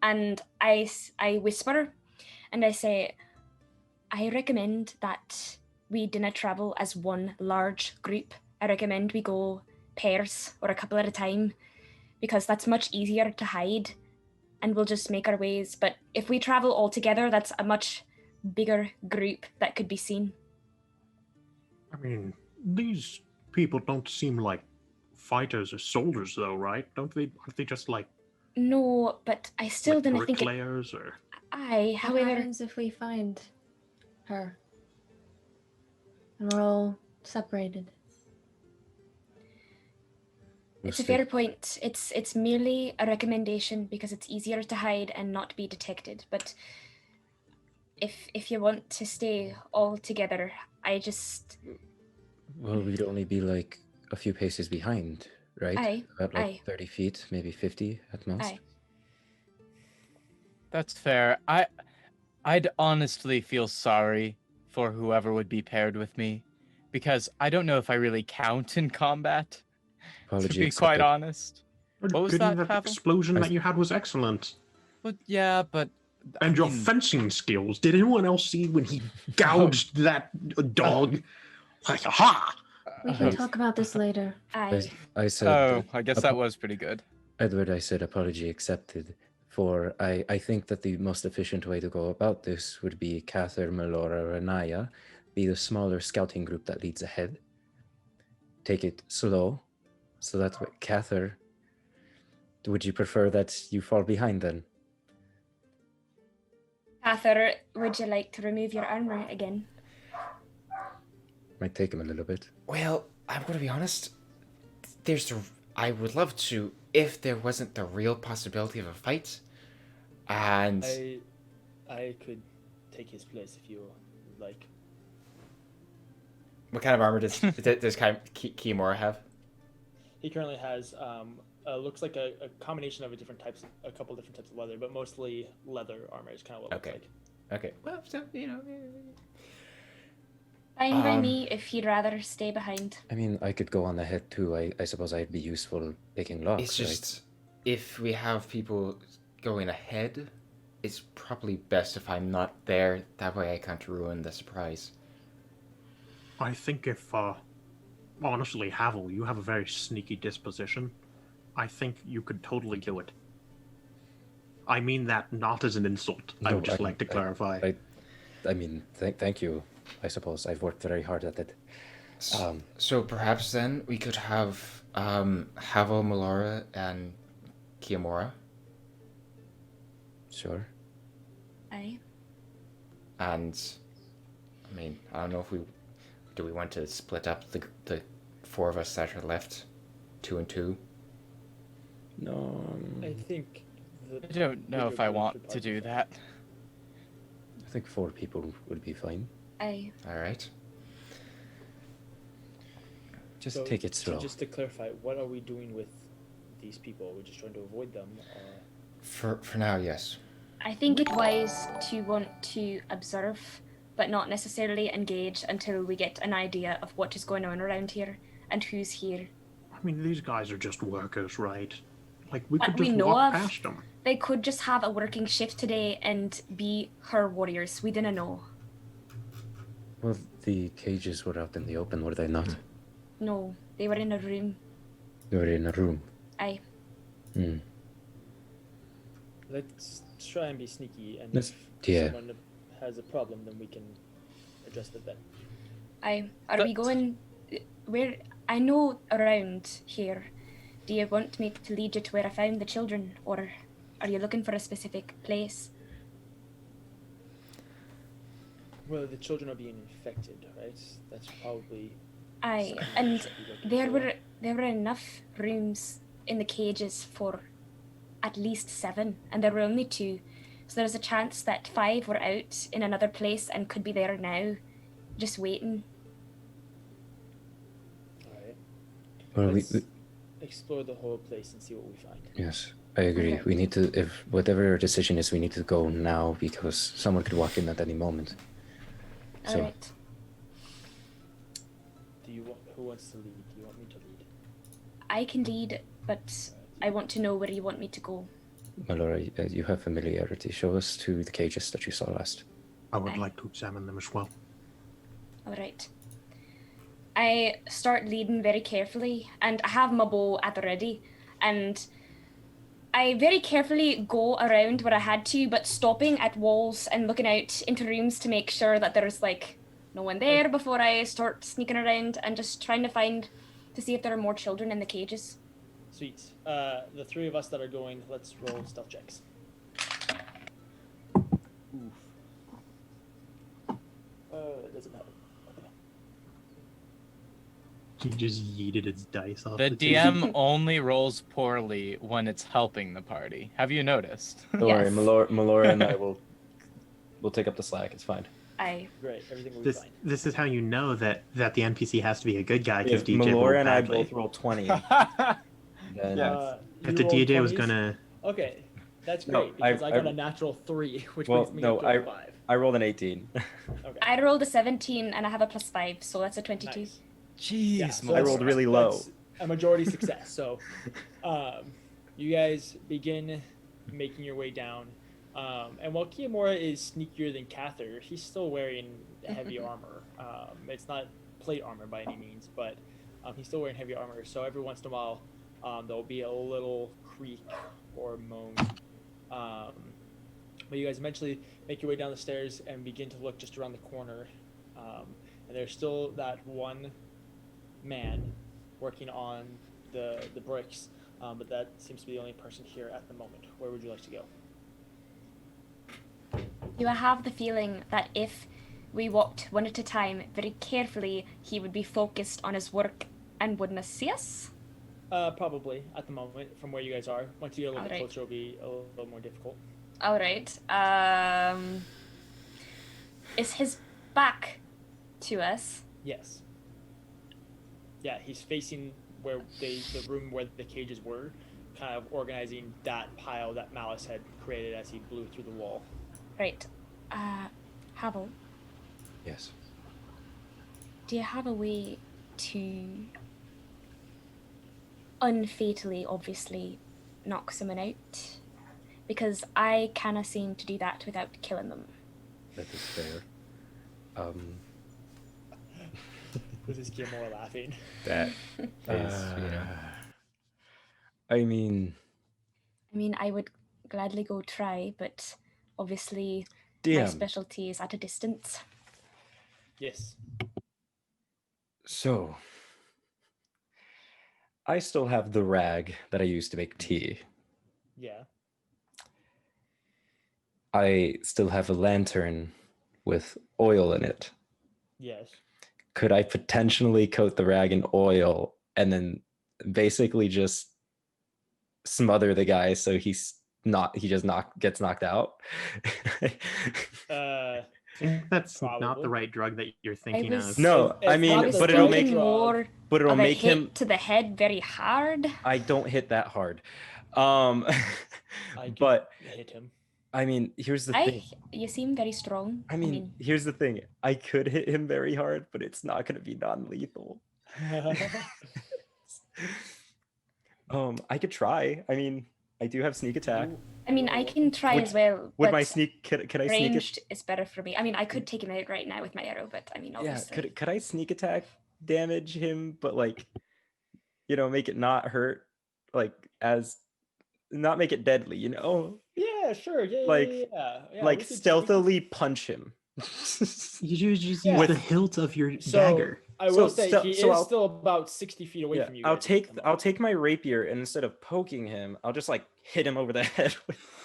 and I whisper, and I say, I recommend that we dinna travel as one large group. I recommend we go pairs or a couple at a time, because that's much easier to hide, and we'll just make our ways. But if we travel all together, that's a much bigger group that could be seen. I mean, these people don't seem like fighters or soldiers, though, right? Aren't they just like No, but I still like didn't think it. bricklayers or? Aye, What however, happens if we find her? And we're all separated. it's a fair point. It's merely a recommendation because it's easier to hide and not be detected. But if you want to stay all together, I just. Well, we'd only be like a few paces behind, right? Aye, About like aye. 30 feet, maybe 50 at most. Aye. That's fair. I'd honestly feel sorry for whoever would be paired with me, because I don't know if I really count in combat. Apology To be quite accepted. honest. What was that, Pavel? explosion I- that you had was excellent. But yeah, but And I your mean, fencing skills. Did anyone else see when he gouged that dog? Like, aha! We can talk about this later. Aye. I said, oh, I guess that was pretty good. Edward, I said apology accepted. For I think that the most efficient way to go about this would be Cather, Melora, and Anaya be the smaller scouting group that leads ahead. Take it slow. So that's what Cather. Would you prefer that you fall behind then? Cather, would you like to remove your armor again? Might take him a little bit. Well, I'm going to be honest. I would love to if there wasn't the real possibility of a fight. And I could take his place if you would like. what kind of armor does Kimura have? He currently has looks like a combination of a couple different types of leather, but mostly leather armor is kind of what it Okay. looks like. Okay. Well, so Fine by me if you'd rather stay behind. I mean, I could go on ahead too. I suppose I'd be useful picking locks. it's just if we have people going ahead, it's probably best if I'm not there. That way I can't ruin the surprise. I think if, honestly, Havel, you have a very sneaky disposition. I think you could totally do it. I mean that not as an insult. I No, would just like to clarify. I mean, thank you. I suppose I've worked very hard at it. So perhaps then we could have Havel, Melora, and Kimura. Sure. Aye. And I mean, I don't know if we want to split up the four of us that are left, 2 and 2. No. I think. I don't know if I want to do that. I think 4 people would be fine. Aye. All right. Just So, take it slow. Just to clarify, what are we doing with these people? We're just trying to avoid them. For now, yes. I think it's wise to want to observe, but not necessarily engage until we get an idea of what is going on around here and who's here. I mean, these guys are just workers, right? Like, we What could we just know walk of. past them. They could just have a working shift today and be her warriors. We didn't know. Well, the cages were out in the open, were they not? No, they were in a room. They were in a room. Aye. Hmm. Let's try and be sneaky, and Let's- if yeah. someone has a problem, then we can address it then. Aye. Are we going... Where... I know around here. Do you want me to lead you to where I found the children, or are you looking for a specific place? Well, the children are being infected, right? That's probably... Aye, something we and should be looking there were enough rooms in the cages for at least 7, and there were only 2. So there's a chance that 5 were out in another place and could be there now, just waiting. Alright. Well, Let's explore the whole place and see what we find. yes, I agree. Okay. We need to, if whatever our decision is, we need to go now because someone could walk in at any moment. So, Alright. Who wants to lead? Do you want me to lead? I can lead, but I want to know where you want me to go. Melora, you have familiarity. Show us to the cages that you saw last. I would Aye. like to examine them as well. Alright. I start leading very carefully, and I have my bow at the ready, and I very carefully go around where I had to, but stopping at walls and looking out into rooms to make sure that there's like no one there before I start sneaking around and just trying to see if there are more children in the cages. Sweet. The 3 of us that are going, let's roll stealth checks. Oof. It doesn't matter. Okay. He just yeeted its dice off The table. DM only rolls poorly when it's helping the party. Have you noticed? Don't worry, Yes. Melora and I will take up the slack. It's fine. Great, everything will be fine. This is how you know that the NPC has to be a good guy because If DJ rolled Melora and I badly. both roll 20, then Yes. You If the rolled DJ was 20s? gonna, Okay, that's No, great, because I I- got a natural 3, which well, brings me no, up to a 5. I rolled an 18. Okay, I rolled a 17 and I have a +5, so that's a 22. nice. Jeez, Yeah, so I that's- rolled really low. that's a majority success. So, you guys begin making your way down, and while Kiyomura is sneakier than Cather, he's still wearing heavy armor. It's not plate armor by any means, but he's still wearing heavy armor. So every once in a while, there'll be a little creak or moan. But you guys eventually make your way down the stairs and begin to look just around the corner, and there's still that one man working on the bricks, but that seems to be the only person here at the moment. Where would you like to go? Do I have the feeling that if we walked one at a time very carefully, he would be focused on his work and wouldn't see us? Probably at the moment, from where you guys are. Once you get a little bit Alright. closer, it'll be a little more difficult. All right. Is his back to us? Yes. Yeah, he's facing where the room where the cages were, kind of organizing that pile that Malice had created as he blew through the wall. Right. Havel, Yes. do you have a way to unfatally, obviously, knock someone out? Because I kinda seem to do that without killing them. That is fair. This is Kiyomura laughing. That is, you know. I mean, I mean, I would gladly go try, but obviously my DM. specialty is at a distance. Yes. So, I still have the rag that I used to make tea. Yeah. I still have a lantern with oil in it. Yes. Could I potentially coat the rag in oil and then basically just smother the guy so he just gets knocked out? think that's not Probably. the right drug that you're thinking was- of. No, It's I I mean, was but it'll make thinking more but it'll of a make hit him. to the head very hard. I don't hit that hard. Um, I could but hit him. I mean, here's the thing. You seem very strong. I mean, here's the thing. I could hit him very hard, but it's not going to be non-lethal. I could try. I mean, I do have sneak attack. I mean, I can try Would- as well. Would but my sneak? Can I sneak it? ranged is better for me. I mean, I could take him out right now with my arrow, but I mean, Yeah. obviously. Could I sneak attack damage him, but like, make it not hurt, like not make it deadly. Yeah, sure. Yeah, Like- yeah. Like we could- stealthily punch him. You just Yeah. use the hilt of your So dagger. I will So say he is I'll- still about 60 feet away Yeah, from you. I'll guys at take the I'll take my rapier, and instead of poking him, I'll just like hit him over the head.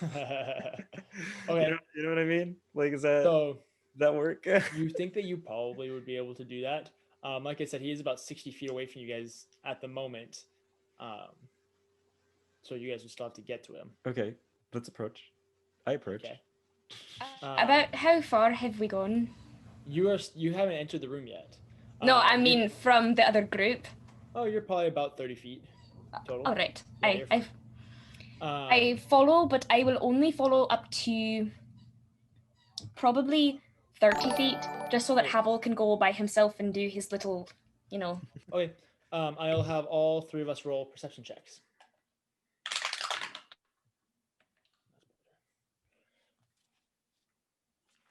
moment. You Okay, know what I mean? Like, does so that work? you think that you probably would be able to do that? Like I said, he is about 60 feet away from you guys at the moment. So you guys would still have to get to him. Okay, let's approach. I approach. Okay. About how far have we gone? You haven't entered the room yet. No, I you- mean from the other group. Oh, you're probably about 30 feet total. All right. Yeah, you're I Um, I follow, but I will only follow up to probably 30 feet, just so that Havel can go by himself and do his little, Okay. I'll have all three of us roll perception checks.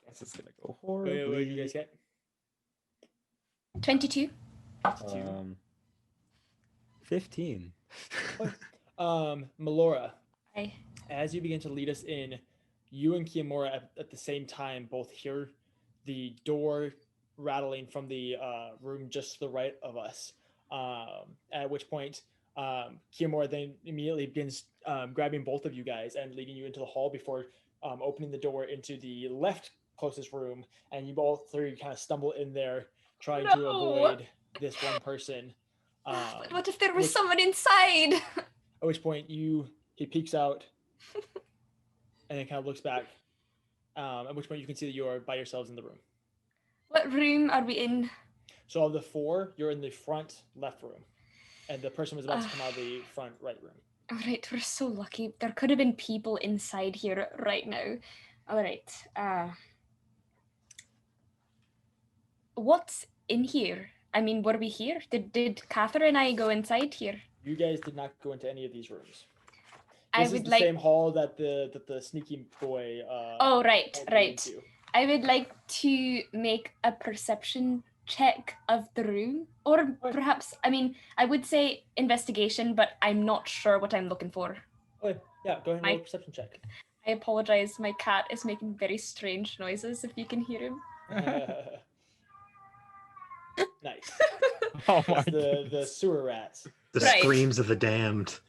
This is gonna go horribly. What did you guys get? 22. 15. Melora, Hi. as you begin to lead us in, you and Kiyomura at the same time both hear the door rattling from the room just to the right of us. At which point, Kiyomura then immediately begins grabbing both of you guys and leading you into the hall before opening the door into the left closest room. And you both three kind of stumble in there, trying to No! avoid this one person. But what if there was which- someone inside? At which point he peeks out and then kind of looks back. At which point you can see that you are by yourselves in the room. What room are we in? So of the four, you're in the front left room. And the person was about to come out of the front right room. All right, we're so lucky. There could have been people inside here right now. All right. What's in here? I mean, were we here? Did Catherine and I go inside here? You guys did not go into any of these rooms. I This is would the like. same hall that the sneaky boy Oh, right, pulled you right. into. I would like to make a perception check of the room, or perhaps, I mean, I would say investigation, but I'm not sure what I'm looking for. Okay, yeah, go ahead and My- roll a perception check. I apologize. My cat is making very strange noises. If you can hear him. Nice. Oh my That's god. the sewer rats. The Right. screams of the damned.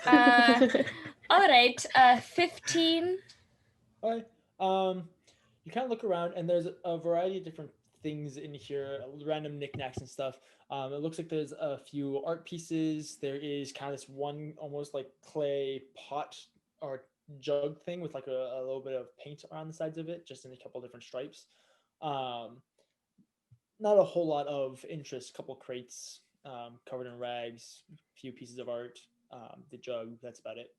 All right, 15. Okay. You kind of look around, and there's a variety of different things in here, random knickknacks and stuff. It looks like there's a few art pieces. There is kind of this one almost like clay pot or jug thing with like a little bit of paint around the sides of it, just in a couple different stripes. Not a whole lot of interest. Couple crates covered in rags, a few pieces of art, the jug. That's about it.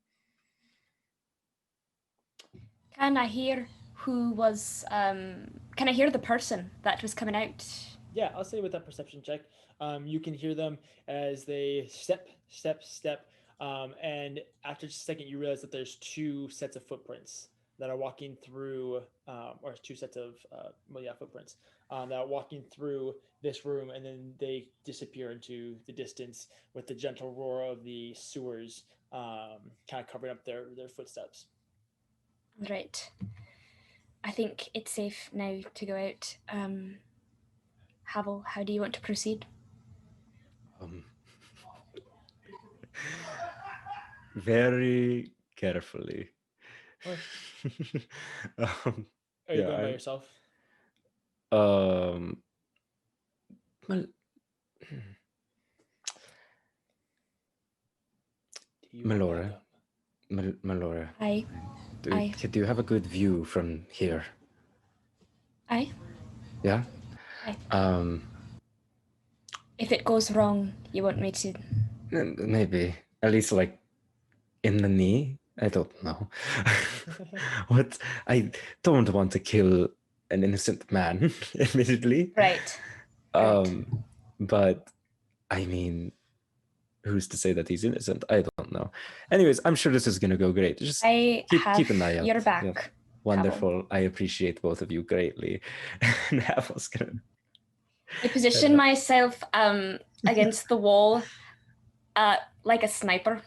Can I hear who was? Can I hear the person that was coming out? Yeah, I'll say with that perception check, you can hear them as they step, and after just a second, you realize that there's two sets of footprints that are walking through, or two sets of, footprints that are walking through this room, and then they disappear into the distance with the gentle roar of the sewers, kind of covering up their footsteps. Right. I think it's safe now to go out. Havel, how do you want to proceed? Very carefully. Are you Yeah, going by yourself? Well, Do you Melora. have a- Melora, I do you have a good view from here? Aye. Yeah. Aye. If it goes wrong, you want me to. Maybe at least like in the knee. I don't know. What? I don't want to kill an innocent man, admittedly. Right. But I mean, who's to say that he's innocent? I don't know. Anyways, I'm sure this is gonna go great. Just keep an eye out. Your back. Yeah. Wonderful. I appreciate both of you greatly. And Havel's gonna. I position myself against the wall, like a sniper.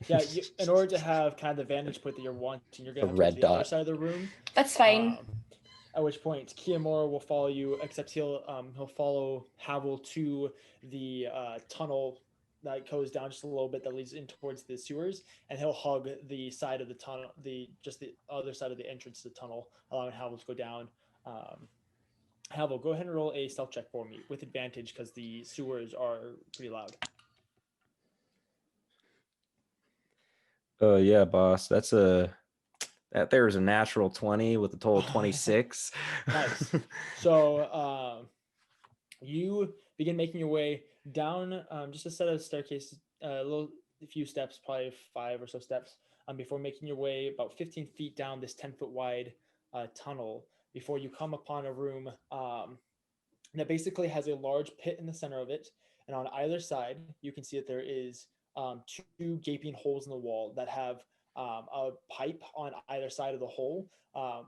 Yeah, in order to have kind of the vantage point that you're wanting, you're gonna have to go to the other side of the room. That's fine. At which point, Kiyomura will follow you, except he'll follow Havel to the tunnel that goes down just a little bit that leads in towards the sewers, and he'll hug the side of the tunnel, the other side of the entrance to the tunnel, allowing Havel to go down. Havel, go ahead and roll a stealth check for me with advantage because the sewers are pretty loud. Yeah, boss. There's a natural 20 with a total 26. Nice. So you begin making your way down just a set of staircases, a few steps, probably 5 or so steps, before making your way about 15 feet down this 10-foot wide tunnel before you come upon a room that basically has a large pit in the center of it. And on either side, you can see that there is 2 gaping holes in the wall that have a pipe on either side of the hole.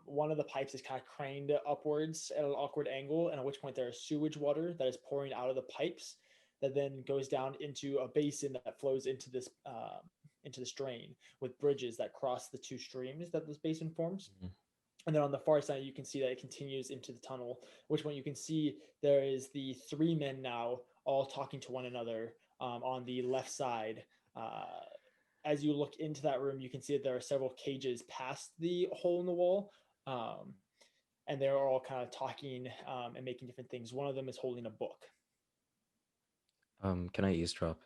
One of the pipes is kind of craned upwards at an awkward angle, and at which point there is sewage water that is pouring out of the pipes that then goes down into a basin that flows into this drain with bridges that cross the 2 streams that this basin forms. Mm-hmm. And then on the far side, you can see that it continues into the tunnel, which one you can see there is the 3 men now all talking to one another on the left side. As you look into that room, you can see that there are several cages past the hole in the wall, and they're all kind of talking and making different things. One of them is holding a book. Can I eavesdrop?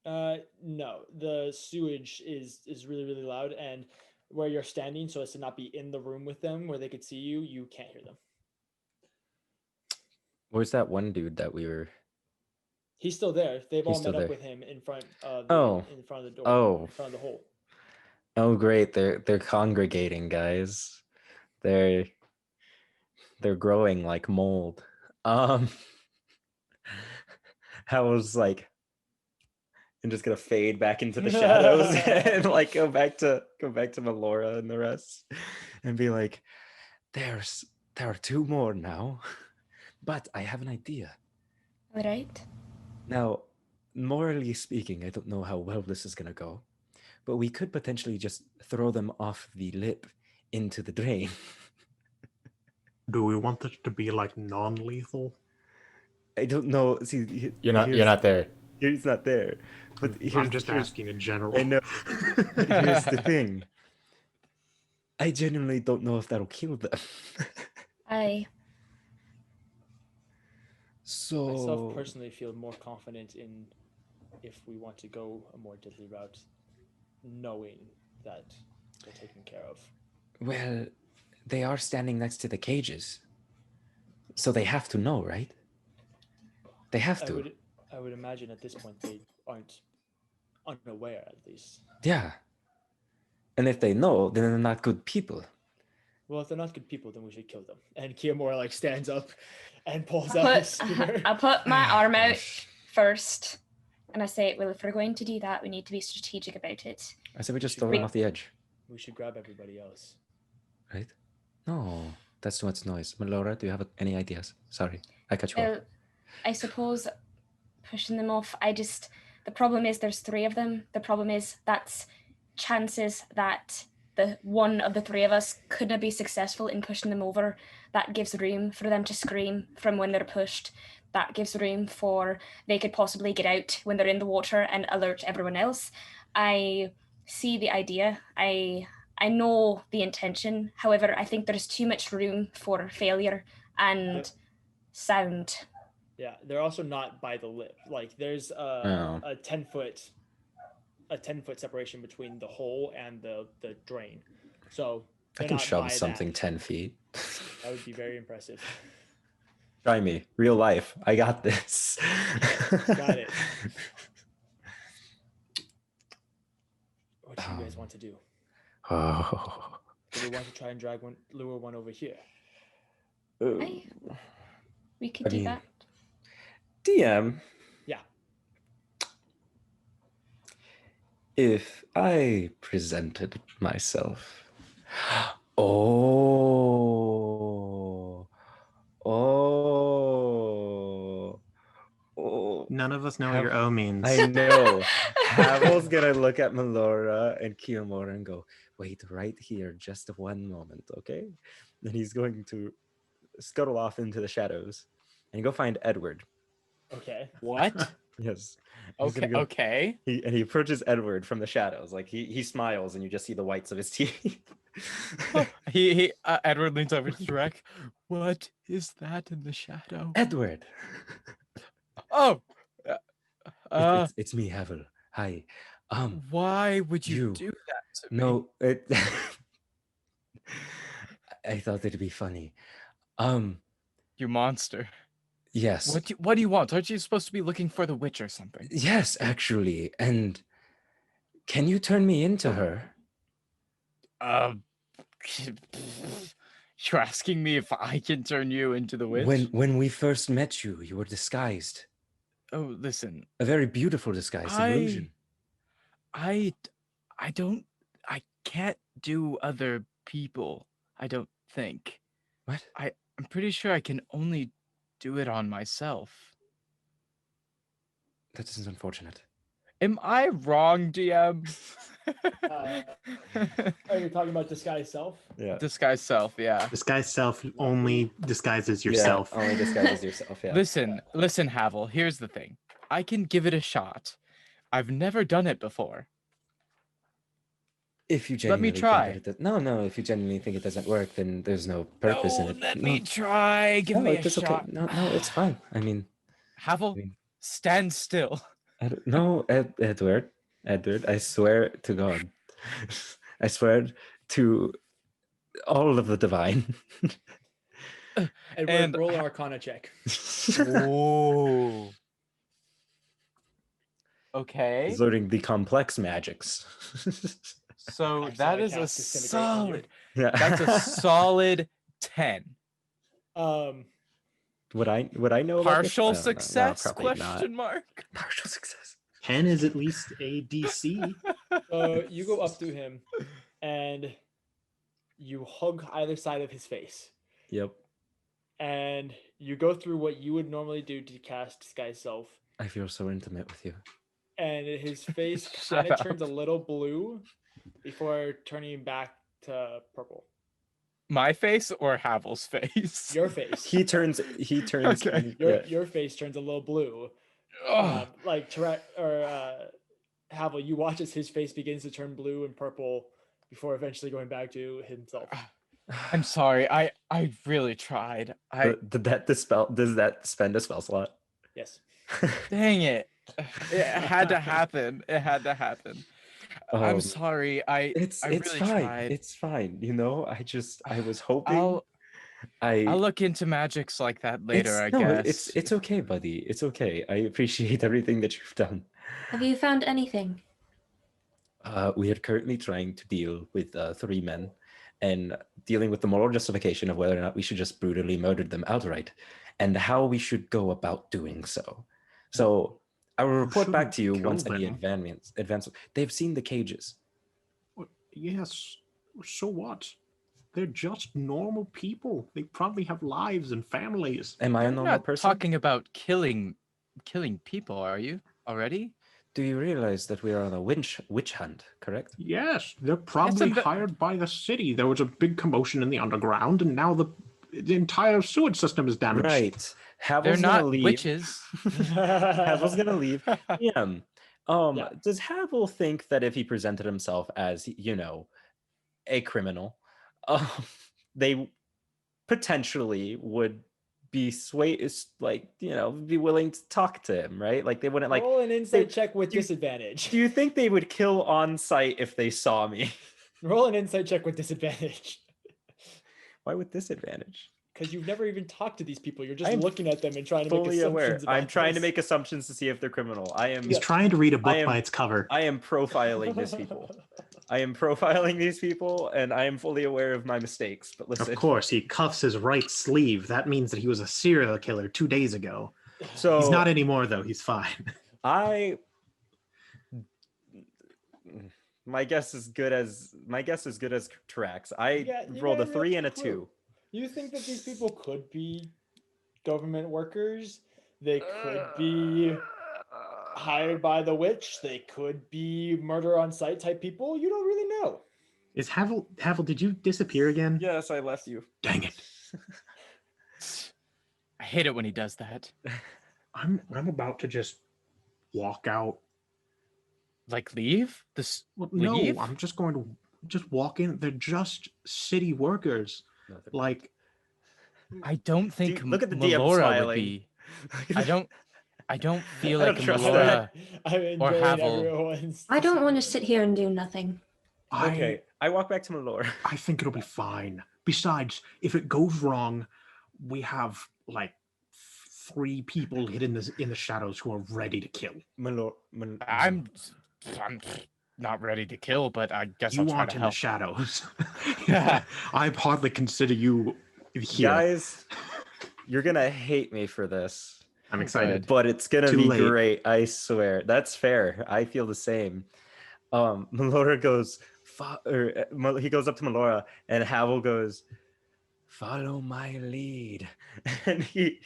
No, the sewage is really, really loud, and where you're standing, so as to not be in the room with them where they could see you, you can't hear them. Where's that one dude that we were? He's still there. They've all met up with him in front of the door. In front of the hole. Oh, great! They're congregating, guys. They're growing like mold. I was like, I'm just gonna fade back into the shadows and like go back to Melora and the rest, and be like, there are 2 more now, but I have an idea. All right. Now, morally speaking, I don't know how well this is gonna go, but we could potentially just throw them off the lip into the drain. Do we want it to be like non-lethal? I don't know. See, you're not there. He's not there. But I'm just asking in general. I know. Here's the thing. I genuinely don't know if that'll kill them. So myself personally feel more confident in if we want to go a more deadly route, knowing that they're taken care of. Well, they are standing next to the cages, so they have to know, right? They have to. I would imagine at this point they aren't unaware, at least. Yeah. And if they know, then they're not good people. Well, if they're not good people, then we should kill them. And Kiyomura like stands up and pulls out his spear. I put my arm out first, and I say, well, if we're going to do that, we need to be strategic about it. I said we just throw them off the edge. We should grab everybody else. Right? No, that's too much noise. Melora, do you have any ideas? Sorry, I cut you off. I suppose pushing them off, the problem is there's 3 of them. The problem is that's chances that the one of the 3 of us couldn't be successful in pushing them over. That gives room for them to scream from when they're pushed. That gives room for they could possibly get out when they're in the water and alert everyone else. I see the idea. I know the intention. However, I think there's too much room for failure and sound. Yeah, they're also not by the lip. Like there's a 10-foot separation between the hole and the drain. So I can shove something 10 feet. That would be very impressive. Try me. Real life. I got this. Got it. What do you guys want to do? Oh. Do we want to try and lure one over here? We could do that. DM. Yeah. If I presented myself. Oh. None of us know what your O means. I know. Havel's gonna look at Melora and Kiyomura and go, wait right here, just one moment, okay? Then he's going to scuttle off into the shadows and go find Edward. Okay. What? Yes. Okay. Okay. He approaches Edward from the shadows. Like he smiles and you just see the whites of his teeth. Edward leans over to Drek. What is that in the shadow? Edward. Oh. It's me, Havel. Hi. Why would you do that to me? No, I thought it'd be funny. You monster. Yes. What do you want? Aren't you supposed to be looking for the witch or something? Yes, actually. And can you turn me into her? You're asking me if I can turn you into the witch? When we first met you, you were disguised. Oh, listen. A very beautiful disguise, illusion. I can't do other people, I don't think. What? I'm pretty sure I can only do it on myself. That is unfortunate. Am I wrong, DM? Are you talking about disguise self? Yeah. Disguise self, yeah. Disguise self only disguises yourself. Yeah, only disguises yourself, yeah. Listen, Havel, here's the thing. I can give it a shot. I've never done it before. If you Let me genuinely try. think that no, if you genuinely think it doesn't work, then there's no purpose in it. Let me try. Give me a it's shot. okay. No, it's fine. I mean, Havel, stand still. Edward, I swear to God. I swear to all of the divine. And roll an Arcana check. Whoa. Okay. He's learning the complex magics. So that is a solid. Yeah. That's a solid 10. Would I know about this? Partial I don't know. No, success? probably Question not. mark. Partial success. 10 is at least a DC. So you go up to him and you hug either side of his face. Yep. And you go through what you would normally do to cast Disguise Self. I feel so intimate with you. And his face kind of turns a little blue before turning back to purple. My face or Havel's face? Your face. He turns. Okay. Your face turns a little blue. Like Havel, you watch as his face begins to turn blue and purple before eventually going back to himself. I'm sorry. I really tried. Does that spend a spell slot? Yes. Dang it. It had to happen. I'm sorry. It's really fine. tried. It's fine. You know, I was hoping. I'll look into magics like that later, I guess. It's okay, buddy. It's okay. I appreciate everything that you've done. Have you found anything? We are currently trying to deal with 3 men and dealing with the moral justification of whether or not we should just brutally murder them outright and how we should go about doing so. So I will report back to you once any advance. They've seen the cages. Yes. So what? They're just normal people. They probably have lives and families. Am I a You're normal not person? talking about killing people, are you? Already? Do you realize that we are on a witch hunt, correct? Yes, they're probably hired by the city. There was a big commotion in the underground, and now the entire sewage system is damaged. Right. They're not witches. Havel's gonna leave. Does Havel think that if he presented himself as, a criminal, they potentially would be be willing to talk to him, right? Like they wouldn't roll an insight check with disadvantage. Do you think they would kill on sight if they saw me? Roll an insight check with disadvantage. Why with disadvantage? because you've never even talked to these people. You're just I'm looking at them and trying to make fully assumptions aware. about I'm trying to this. make assumptions to see if they're criminal. I am. He's trying to read a book I am- by its cover. I am profiling these people. I am profiling these people, and I am fully aware of my mistakes. But listen, Of course, he cuffs his right sleeve. That means that he was a serial killer 2 days ago. so He's not anymore, though. He's fine. My guess is good as tracks. I You rolled a got 3 and a clue. 2. You think that these people could be government workers? They could be hired by the witch. They could be murder on site type people. You don't really know. Is Havel, did you disappear again? Yes, I left you. Dang it. I hate it when he does that. I'm about to just walk out. Like leave? Well, Leave? no, I'm just going to just walk in. They're just city workers. No, they're Like, I don't think Look at the DM Melora would smiling. be. I don't feel I like don't a trust Melora. I'm Or enjoying Havel. everyone's. I don't want to sit here and do nothing. Okay, I walk back to Malore. I think it'll be fine. Besides, if it goes wrong, we have like 3 people hidden in the shadows who are ready to kill. I'm not ready to kill, but I guess You I'll try aren't to in help. the shadows. I hardly consider you here. Guys, you're gonna hate me for this, I'm excited. but it's gonna Too be late. great. I swear. That's fair. I feel the same. Melora goes, he goes up to Melora, and Havel goes, "Follow my lead," and he.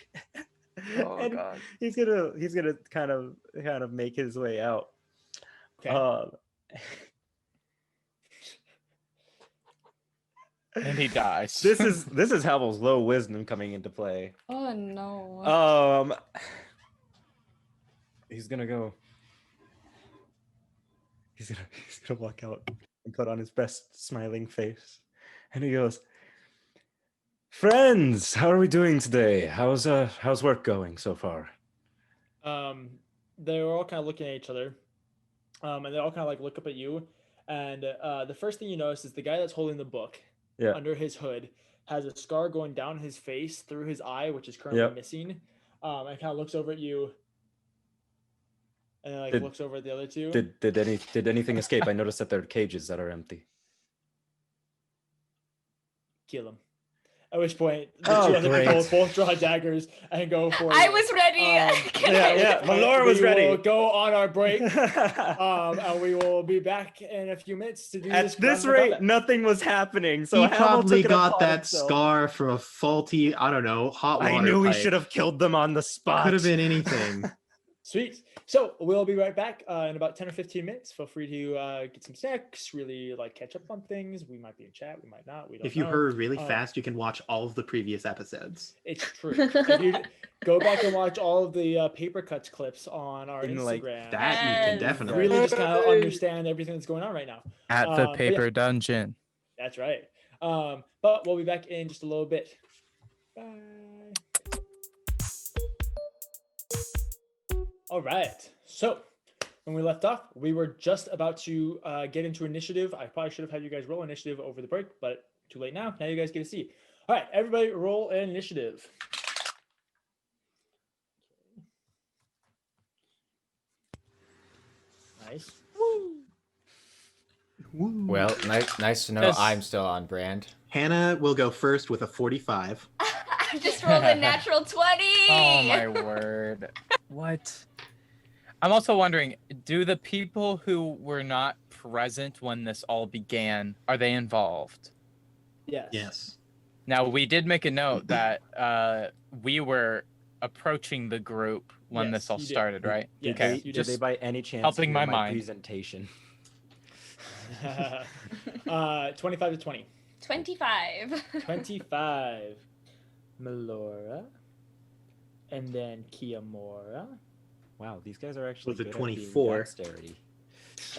And God. he's gonna kind of make his way out. Okay. And he dies. This is Havel's low wisdom coming into play. Oh no. He's gonna go. He's gonna walk out and put on his best smiling face, and he goes, "Friends, how are we doing today? How's work going so far?" They were all kind of looking at each other, and they all kind of like look up at you. And the first thing you notice is the guy that's holding the book Yeah. under his hood has a scar going down his face through his eye, which is currently Yep. missing. And kind of looks over at you, and then, like Did- looks over at the other two. Did anything escape? I noticed that there are cages that are empty. Kill him. At which point, the Oh, two other people great. both draw daggers and go for I it. was ready. Yeah, Melora was We ready. will go on our break, and we will be back in a few minutes to do At this rate, nothing was happening. So he Havel probably took it got upon that himself. scar from a faulty, I don't know, hot water I knew we pipe. should have killed them on the spot. Could have been anything. Sweet. So we'll be right back in about 10 or 15 minutes. Feel free to get some snacks, really like catch up on things. We might be in chat, we might not. We don't If you know. hurry really fast, you can watch all of the previous episodes. It's true. If you go back and watch all of the paper cuts clips on our In, like, Instagram. That you can Yes. definitely. really just kind of understand everything that's going on right now. At the but yeah. paper dungeon. That's right. But we'll be back in just a little bit. Bye. All right. So when we left off, we were just about to get into initiative. I probably should have had you guys roll initiative over the break, but too late now. Now you guys get to see. All right, everybody roll an initiative. Nice. Well, nice to know Yes. I'm still on brand. Hannah will go first with a 45. I just rolled a natural 20. Oh my word. What? I'm also wondering, do the people who were not present when this all began, are they involved? Yes. Yes. Now, we did make a note that we were approaching the group when Yes, this all you did. started, right? Yes, Okay. you Did they by any chance helping hear my mind. presentation? 25 to 20. 25. 25. Melora. And then Kiamora. Wow, these guys are actually With a good at being 24. dexterity.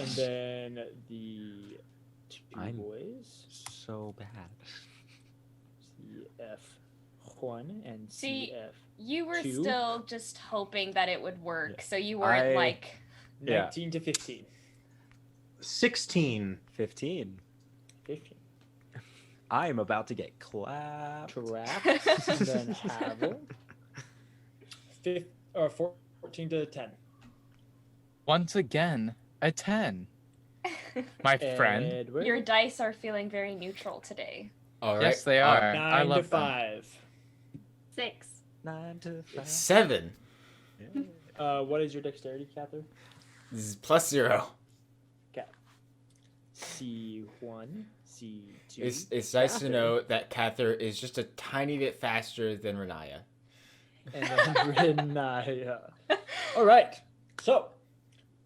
And then the two I'm- boys. So bad. CF1 and See, CF You were Two. still just hoping that it would work, Yeah. so you weren't I- like. Yeah. 19 to 15. 16. 15. 15. I am about to get clapped. Trapped. And then Havel. 14 to 10. Once again, a 10. My friend. Edward. Your dice are feeling very neutral today. All right. Yes, they are. 9 I love to 5. 6. 9 to 5. 7. What is your dexterity, Cather? This is +0. Okay. C1, C2. It's nice to Cather. know that Cather is just a tiny bit faster than Renaya. And then Renaya. All right. So,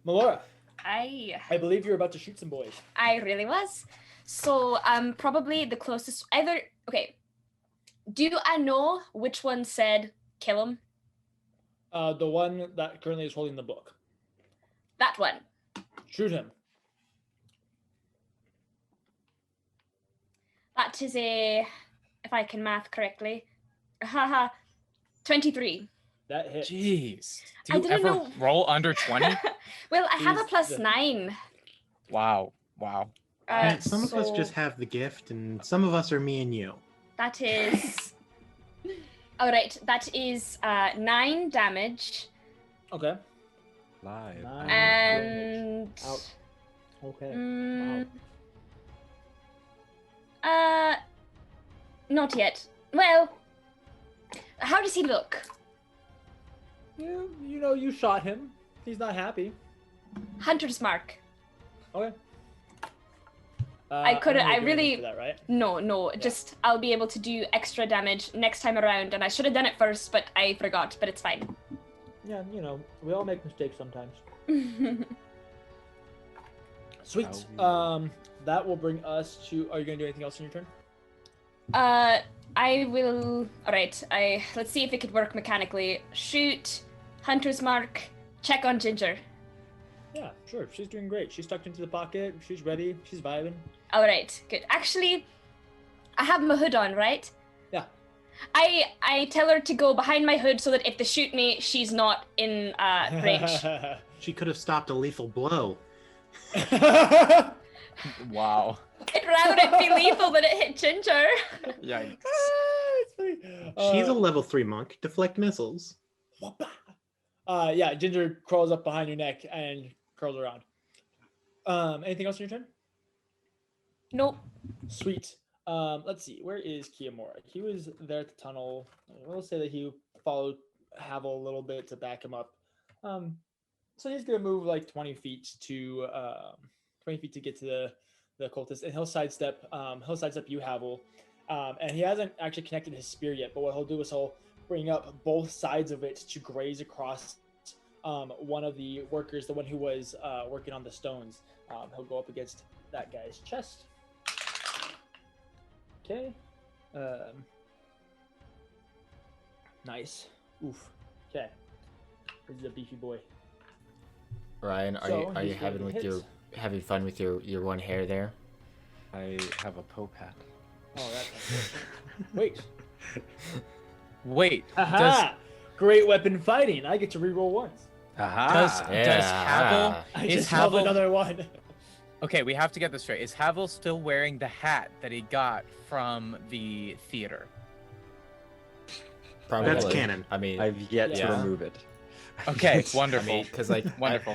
Melora, I believe you're about to shoot some boys. I really was. So probably the closest either. Okay. Do I know which one said kill him? The one that currently is holding the book. That one. Shoot him. That is a, if I can math correctly, haha, 23. That hits. Jeez. Do I you didn't ever know- roll under 20? Well, I have a Is the- +9. Wow. Some of us so just have the gift, and some of us are me and you. That is. All right. That is 9 damage Okay. Live. 9 and. Out. Okay. Mm, not yet. Well, how does he look? You know, you shot him. He's not happy. Hunter's mark. Okay. I couldn't- don't I think you're really- for that, right? No. Just I'll be able to do extra damage next time around, and I should have done it first, but I forgot. But it's fine. Yeah, you know, we all make mistakes sometimes. Sweet. That will bring us to. Are you gonna do anything else in your turn? I will. All right. Let's see if it could work mechanically. Shoot, hunter's mark. Check on Ginger. Yeah, sure. She's doing great. She's tucked into the pocket. She's ready. She's vibing. All right, good. Actually, I have my hood on, right? Yeah. I tell her to go behind my hood so that if they shoot me, she's not in range. She could have stopped a lethal blow. Wow. I'd rather it be lethal than it hit Ginger. Yikes. It's funny. She's a level 3 monk. Deflect missiles. Yeah, Ginger crawls up behind your neck and curls around. Anything else in your turn? Nope. Sweet. Let's see. Where is Kiyomura? He was there at the tunnel. We'll say that he followed Havel a little bit to back him up. So he's gonna move like 20 feet to get to the cultist, and he'll sidestep you, Havel. And he hasn't actually connected his spear yet. But what he'll do is he'll bring up both sides of it to graze across one of the workers, the one who was working on the stones. He'll go up against that guy's chest. Okay. Nice. Oof. Okay. This is a beefy boy. Ryan, are So, you he's having going with to your hit. having fun with your one hair there? I have a Pope hat. Oh, that's unfortunate. Wait. Wait. Aha! Great weapon fighting. I get to reroll once. Aha! Does Havel? I Is just rolled Havel? another one. Okay, we have to get this straight. Is Havel still wearing the hat that he got from the theater? Probably. That's canon. I mean, I've yet to Yeah. remove it. Okay, I wonderful. mean, because like, Wonderful.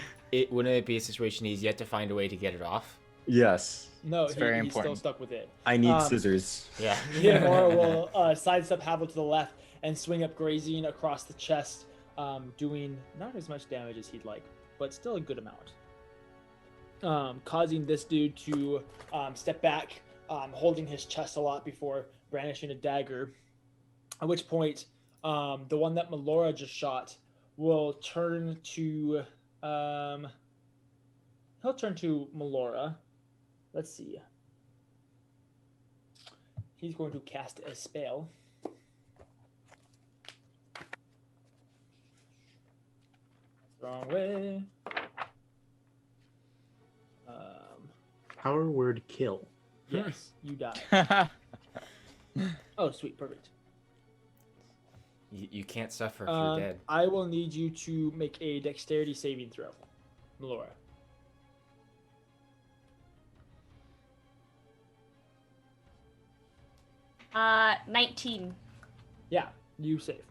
wouldn't it be a situation he's yet to find a way to get it off? Yes. No, It's very he's still important. stuck with it. I need Um, scissors. Yeah. Kiyomura will sidestep Havel to the left and swing up, grazing across the chest, doing not as much damage as he'd like, but still a good amount. Causing this dude to step back, holding his chest a lot before brandishing a dagger. At which point, the one that Melora just shot will turn to. He'll turn to Melora. Let's see. He's going to cast a spell. Wrong way. Power word kill. Yes, you die. Oh, sweet, perfect. You can't suffer if you're dead. I will need you to make a dexterity saving throw, Melora. 19. Yeah, you save.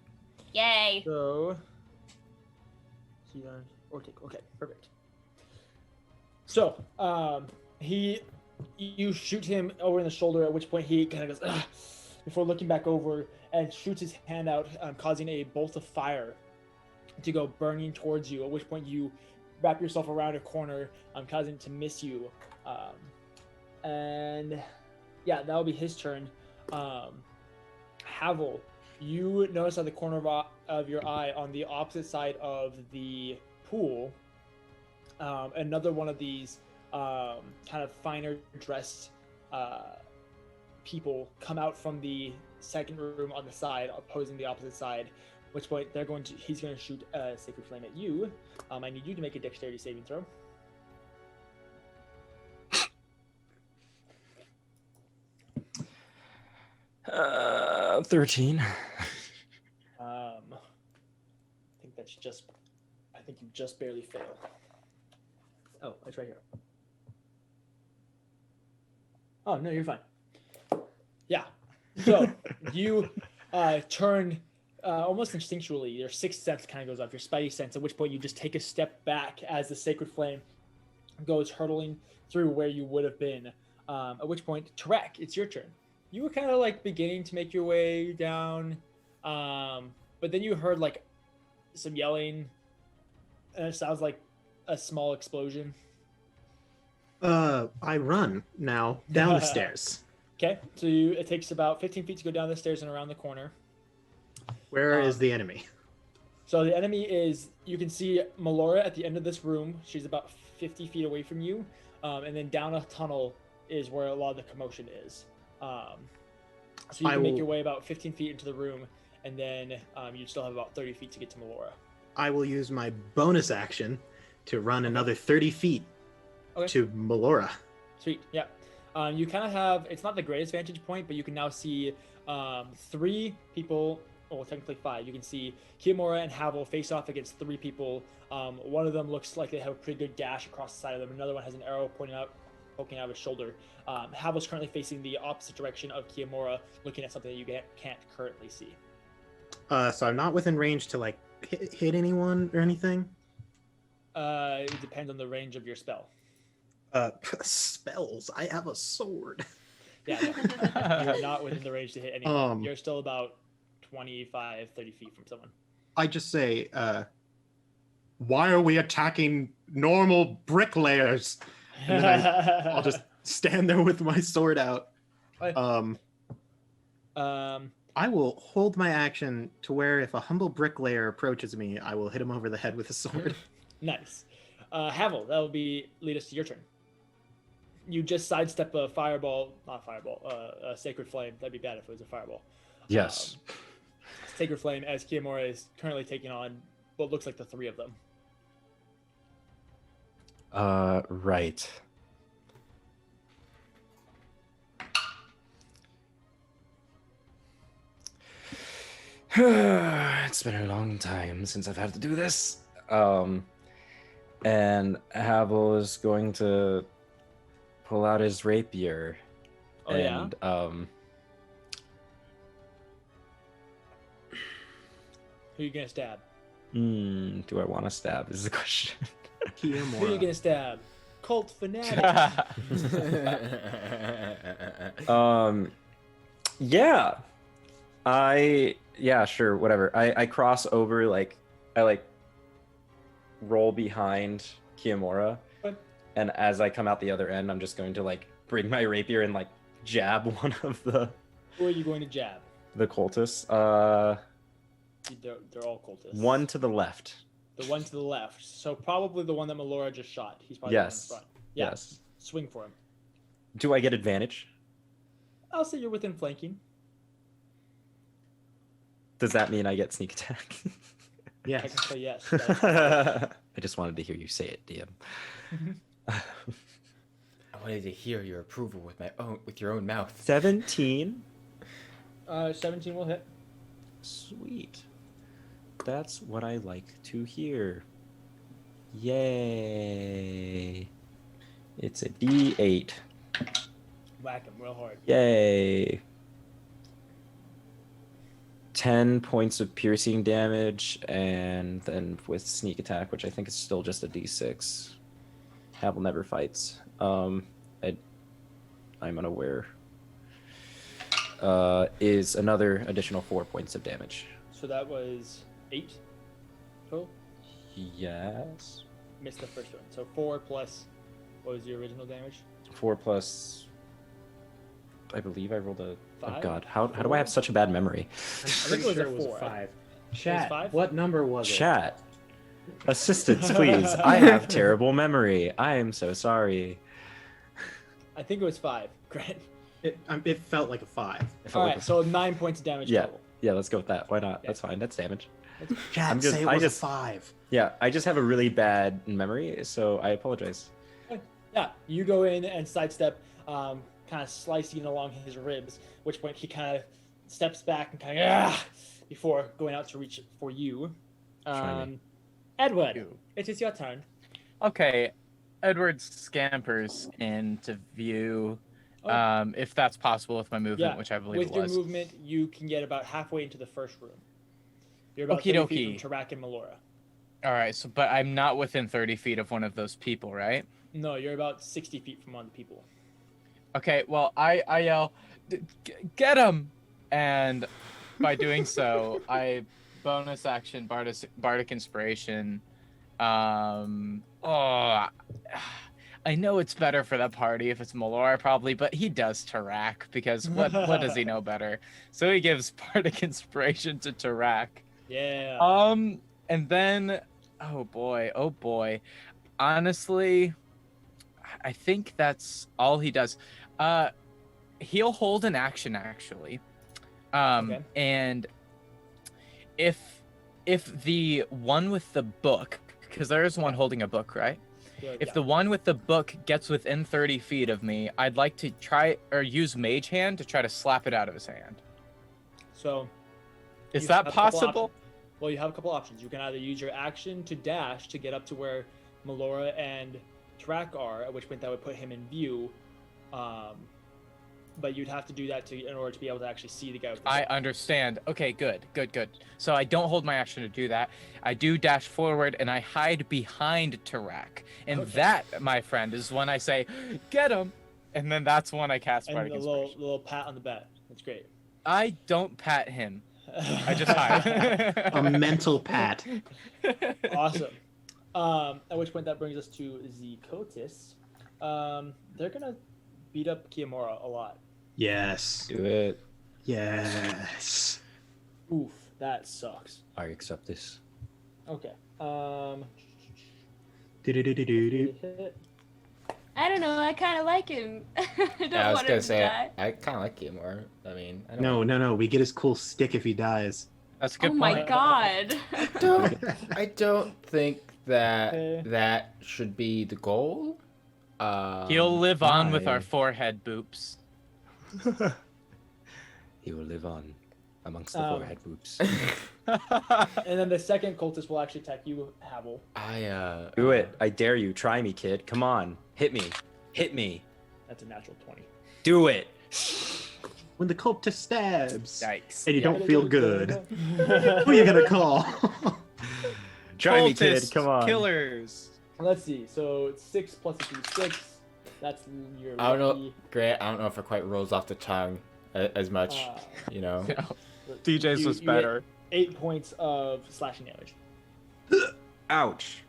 Yay. So, or take. Okay, perfect. So, you shoot him over in the shoulder. At which point he kind of goes, "Ugh," before looking back over and shoots his hand out, causing a bolt of fire to go burning towards you. At which point you wrap yourself around a corner, causing it to miss you. And yeah, that'll be his turn. Havel, you notice at the corner of your eye on the opposite side of the pool, another one of these kind of finer dressed people come out from the second room on the side, opposing the opposite side. At which point he's going to shoot a sacred flame at you. I need you to make a dexterity saving throw. 13. I think you just barely fail. Oh, it's right here. Oh, no, you're fine. Yeah. So you turn almost instinctually. Your sixth sense kind of goes off, your spidey sense, at which point you just take a step back as the sacred flame goes hurtling through where you would have been. At which point, Tarek, it's your turn. You were kind of like beginning to make your way down, but then you heard like some yelling, and it sounds like a small explosion. I run now down the stairs. Okay, so it takes about 15 feet to go down the stairs and around the corner. Where is the enemy? So the enemy is, you can see Melora at the end of this room. She's about 50 feet away from you, and then down a tunnel is where a lot of the commotion is. So you can make your way about 15 feet into the room, and then you still have about 30 feet to get to Melora. I will use my bonus action to run another 30 feet to Melora. Sweet, yeah. You kind of have, it's not the greatest vantage point, but you can now see 3 people, well, technically 5. You can see Kiyomura and Havel face off against 3 people. One of them looks like they have a pretty good gash across the side of them. Another one has an arrow poking out of his shoulder. Havel's currently facing the opposite direction of Kiyomura, looking at something that you can't currently see. So I'm not within range to like hit anyone or anything? It depends on the range of your spell. Spells. I have a sword. Yeah, no. You're not within the range to hit anyone. You're still about 25, 30 feet from someone. I just say, why are we attacking normal bricklayers? And then I'll just stand there with my sword out. I will hold my action to where if a humble bricklayer approaches me, I will hit him over the head with a sword. Nice. Havel, that will lead us to your turn. You just sidestep a a sacred flame. That'd be bad if it was a fireball. Yes. Sacred flame, as Kiyomura is currently taking on what looks like the 3 of them. Right. It's been a long time since I've had to do this. And Havel is going to pull out his rapier. Oh, and, Who are you gonna stab? do I want to stab? Is the question. Who are you gonna stab? Cult fanatic. Yeah, sure, whatever. I cross over, I roll behind Kiyomura, and as I come out the other end, I'm just going to bring my rapier and jab one of the. Who are you going to jab? The cultists. They're all cultists. One to the left. The one to the left. So probably the one that Melora just shot. He's probably the one in front. Yeah. Yes. Swing for him. Do I get advantage? I'll say you're within flanking. Does that mean I get sneak attack? Yes. Technically, yes. I just wanted to hear you say it, DM. I wanted to hear your approval with your own mouth. 17. 17 will hit. Sweet. That's what I like to hear. Yay. It's a D8. Whack him real hard. Yay. 10 points of piercing damage, and then with sneak attack, which I think is still just a d6. Havel never fights. I'm unaware. Is another additional 4 points of damage. So that was 8 total? Yes. Missed the first one. So 4 plus, what was the original damage? 4 plus. I believe I rolled a. Oh 5? God, how do I have such a bad memory? I'm think pretty it was sure a it was a 4. 5. was Chat, 5? what number was it? Chat. Assistance, please. I have terrible memory. I am so sorry. I think it was 5. Grant. It felt like a 5. If All I right, look- so 9 points of damage Yeah. total. Yeah, let's go with that. Why not? Yeah. That's fine. That's damage. Chat, I'm just- say it I was just- a 5. Yeah, I just have a really bad memory, so I apologize. Yeah, you go in and sidestep, kind of slicing along his ribs, which point he kind of steps back and kind of before going out to reach for you. Try me. Edward, it is your turn. Okay, Edward scampers into view, if that's possible with my movement, Yeah, which I believe with it your was. movement, you can get about halfway into the first room. You're about Okie 30 feet dokie. from Tarak and Melora. All right, so but I'm not within 30 feet of one of those people, right? No, you're about 60 feet from one of the people. Okay, well, I yell, get him! And by doing so, I bonus action Bardic Inspiration. I know it's better for the party if it's Melora probably, but he does Tarak because what does he know better? So he gives Bardic Inspiration to Tarak. Yeah. And then, oh boy. Honestly, I think that's all he does. He'll hold an action actually. Okay. And if the one with the book, because there is one holding a book, right? If the one with the book gets within 30 feet of me, I'd like to try or use Mage Hand to try to slap it out of his hand. So, Is you that have a couple possible? options. Well, you have a couple options. You can either use your action to dash to get up to where Melora and Tarak are, at which point that would put him in view. But you'd have to do that in order to be able to actually see the guy with the I sword. understand. Okay, good. So I don't hold my action to do that. I do dash forward and I hide behind Tarak. And Okay. that, my friend, is when I say, get him! And then that's when I cast And Bardic a Inspiration. little pat on the back. That's great. I don't pat him. I just hide. A mental pat. Awesome. At which point that brings us to Zikotis. They're gonna beat up Kiamura a lot. Yes. Do it. Yes. Oof, that sucks. I accept this. Okay. Do-do-do-do-do-do. Hit. I don't know. I kind of like him. I don't Yeah, I was want gonna him to say die. I kind of like it more. I mean, I don't No. We get his cool stick if he dies. That's a good Oh my point. god. I don't think that Okay. that should be the goal. He'll live on with why? our forehead boops. He will live on amongst the Um, forehead whoops. And then the second cultist will actually attack you, Havel. Do it. I dare you. Try me, kid. Come on. Hit me. Hit me. That's a natural 20. Do it. When the cultist stabs Yikes. and you don't feel good, who are you gonna call? Try me, kid. Cultists, Come on. Killers. Let's see. So 6 plus a d6. That's your. I don't know, lucky, Grant. I don't know if it quite rolls off the tongue as much. You know. DJ's was you better. get 8 points of slashing damage. Ouch.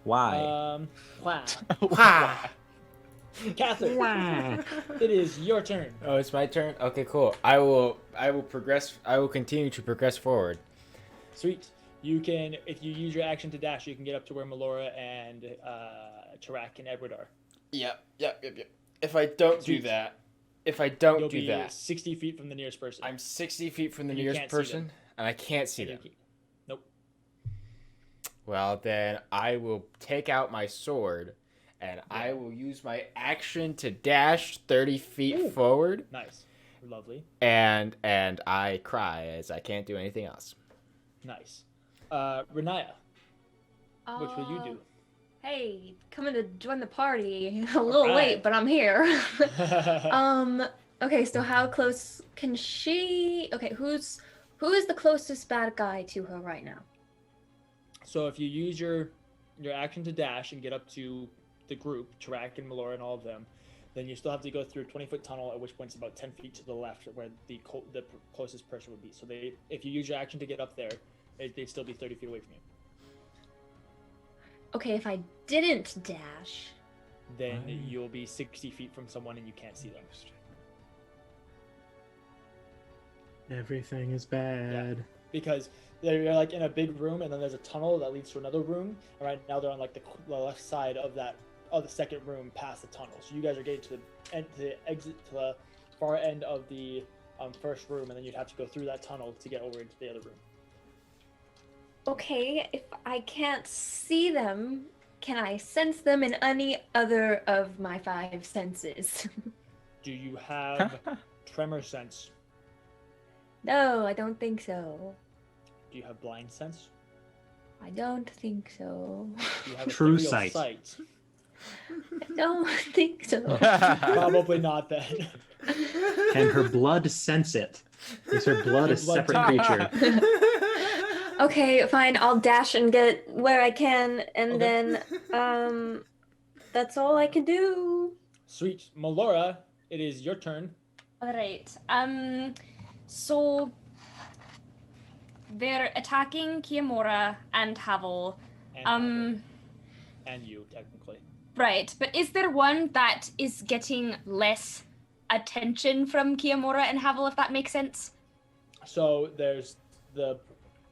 Why? Wow. Catherine, it is your turn. Oh, it's my turn. Okay, cool. I will progress. I will continue to progress forward. Sweet. You can, if you use your action to dash, you can get up to where Melora and Tarak and Edward are. Yep. If I don't Sweet. do that, if I don't You'll do be that, 60 feet from the nearest person. I'm 60 feet from the And you nearest can't see person, them. and I can't see And you them. can't- Nope. Well, then I will take out my sword, and I will use my action to dash 30 feet Ooh. forward, Nice. Lovely. and I cry as I can't do anything else. Nice. Renaya, what will you do? Hey, coming to join the party. A little Alright. late, but I'm here. Okay, so how close can she? Okay, who is the closest bad guy to her right now? So if you use your action to dash and get up to the group, Tarak and Melora and all of them, then you still have to go through a 20-foot tunnel, at which point it's about 10 feet to the left where the closest person would be. So if you use your action to get up there, they'd still be 30 feet away from you. Okay, if I didn't dash, Then you'll be 60 feet from someone and you can't see them. Everything is bad. Because they're like in a big room and then there's a tunnel that leads to another room. And right now they're on like the left side of the second room past the tunnel. So you guys are getting to the exit to the far end of the first room, and then you'd have to go through that tunnel to get over into the other room. okay, if I can't see them, can I sense them in any other of my 5 senses? Do you have tremor sense? No, I don't think so. Do you have blind sense? I don't think so. Do you have True ethereal sight. I don't think so. Probably not then. Can her blood sense it? Is her blood a separate creature? Okay, fine. I'll dash and get where I can, and Okay. then that's all I can do. Sweet. Melora, it is your turn. All right. So they're attacking Kiamora and Havel. And you, technically. Right, but is there one that is getting less attention from Kiamora and Havel, if that makes sense? So there's the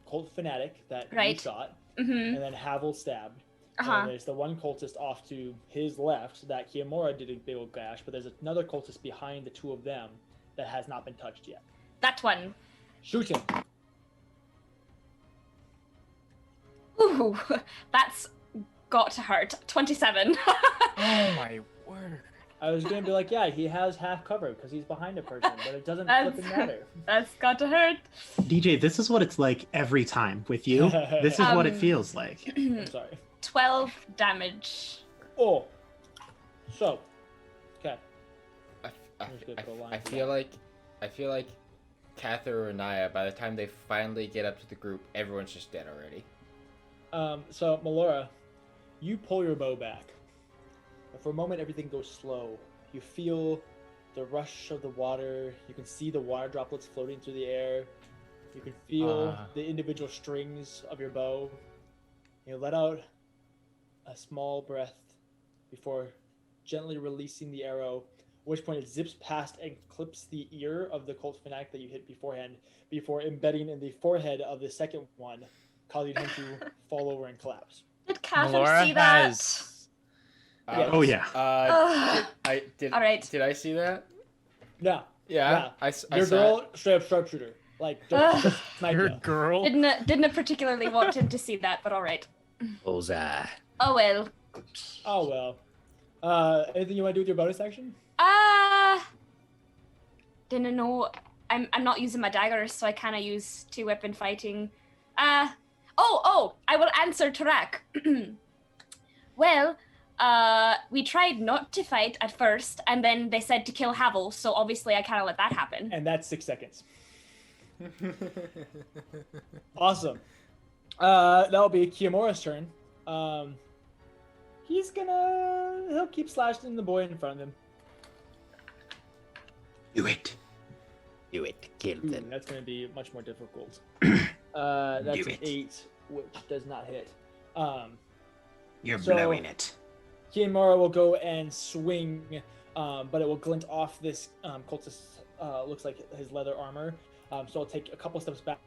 cult fanatic that you Right. shot, Mm-hmm. and then Havel stabbed. And Uh-huh. there's the one cultist off to his left that Kiamora did a big old gash, but there's another cultist behind the two of them that has not been touched yet. That one. Shoot him. Ooh, that's got to hurt. 27. Oh my word. I was gonna be like, yeah, he has half cover because he's behind a person, but it doesn't That's- flipping matter. That's got to hurt. DJ, this is what it's like every time with you. This is what it feels like. I'm sorry. 12 damage. Oh. So. Okay. I feel like Cather or Naya, by the time they finally get up to the group, everyone's just dead already. So Melora, you pull your bow back. But for a moment, everything goes slow. You feel the rush of the water. You can see the water droplets floating through the air. You can feel the individual strings of your bow. You let out a small breath before gently releasing the arrow, at which point it zips past and clips the ear of the cult fanatic that you hit beforehand, before embedding in the forehead of the second one, causing him to fall over and collapse. Did Cather Melora see that? has- Yeah. Oh yeah. Ugh. I did. All right. Did I see that? No, Yeah. I your saw girl, straight up sharpshooter. Like, just snipe Your ya. girl. Didn't particularly want him to see that, but all right. Bullseye. Oh well. Oh well. Anything you want to do with your bonus action? Didn't know. I'm not using my daggers, so I kind of use 2-weapon fighting. Oh, I will answer Tarak. Well, we tried not to fight at first, and then they said to kill Havel, so obviously I kind of let that happen. And that's 6 seconds. Awesome. That'll be Kiyamora's turn. He'll keep slashing the boy in front of him. Do it. Do it. Kill Ooh, them. that's going to be much more difficult. That's Do an it. 8, which does not hit. You're So- blowing it. Kiyomura will go and swing, but it will glint off this cultist, looks like his leather armor. So it'll take a couple steps back,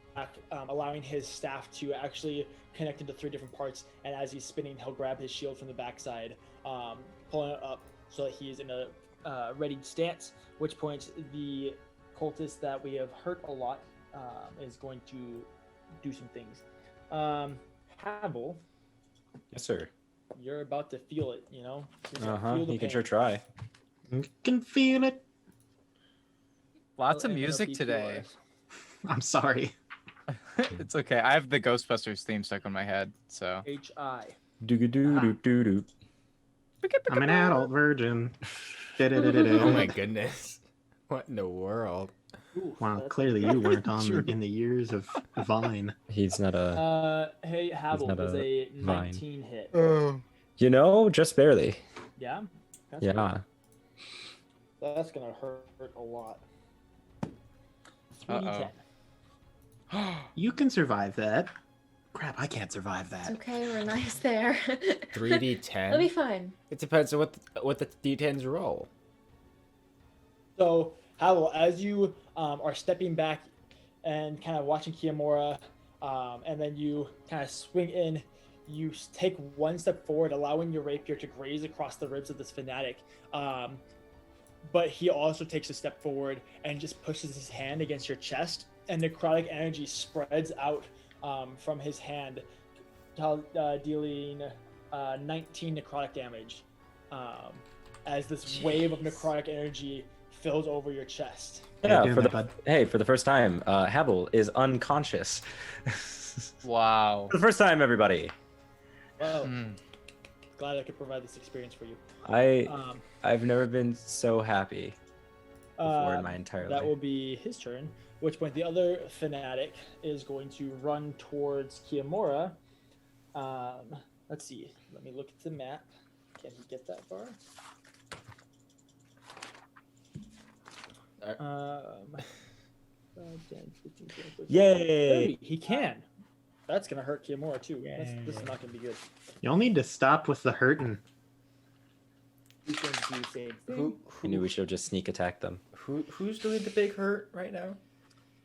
allowing his staff to actually connect into 3 different parts. And as he's spinning, he'll grab his shield from the backside, pulling it up so that he's in a readied stance, which point the cultist that we have hurt a lot is going to do some things. Havel, Yes, sir. you're about to feel it, you know? You're gonna feel the You can pain. sure try. Can feel it. Lots of And music NLP today. I'm sorry. It's okay. I have the Ghostbusters theme stuck in my head, so. HI. Doo doo doo doo doo. I'm an adult virgin. Oh my goodness. What in the world? Ooh, Wow, that's clearly good. you weren't on True. in the years of Vine. He's not a. Hey, Havel not is a a vine. 19 hit. You know, just barely. Yeah? That's Yeah. That's gonna hurt a lot. 3d10. You can survive that. Crap, I can't survive It's that. okay, we're nice there. 3d10. It'll be fine. It depends on what the d10s roll. So, Havel, as you are stepping back and kind of watching Kiamura, and then you kind of swing in, you take one step forward, allowing your rapier to graze across the ribs of this fanatic. But he also takes a step forward and just pushes his hand against your chest, and necrotic energy spreads out from his hand, dealing 19 necrotic damage as this wave of necrotic energy fills over your chest. Yeah, doing for that, the bud? for the first time, Havel is unconscious. Wow. For the first time, everybody. Well, Hmm. glad I could provide this experience for you. I've never been so happy before in my Um, entire That life. will be his turn. At which point the other fanatic is going to run towards Kiamura. Let's see. Let me look at the map. Can he get that far? Uh, 5, 10, 15, 20, 30. Yay! He can. That's gonna hurt Kiamura too. This is not gonna be good. Y'all need to stop with the hurting. He's going to do the same thing. I knew we should have just sneak attacked them. Who's doing the big hurt right now?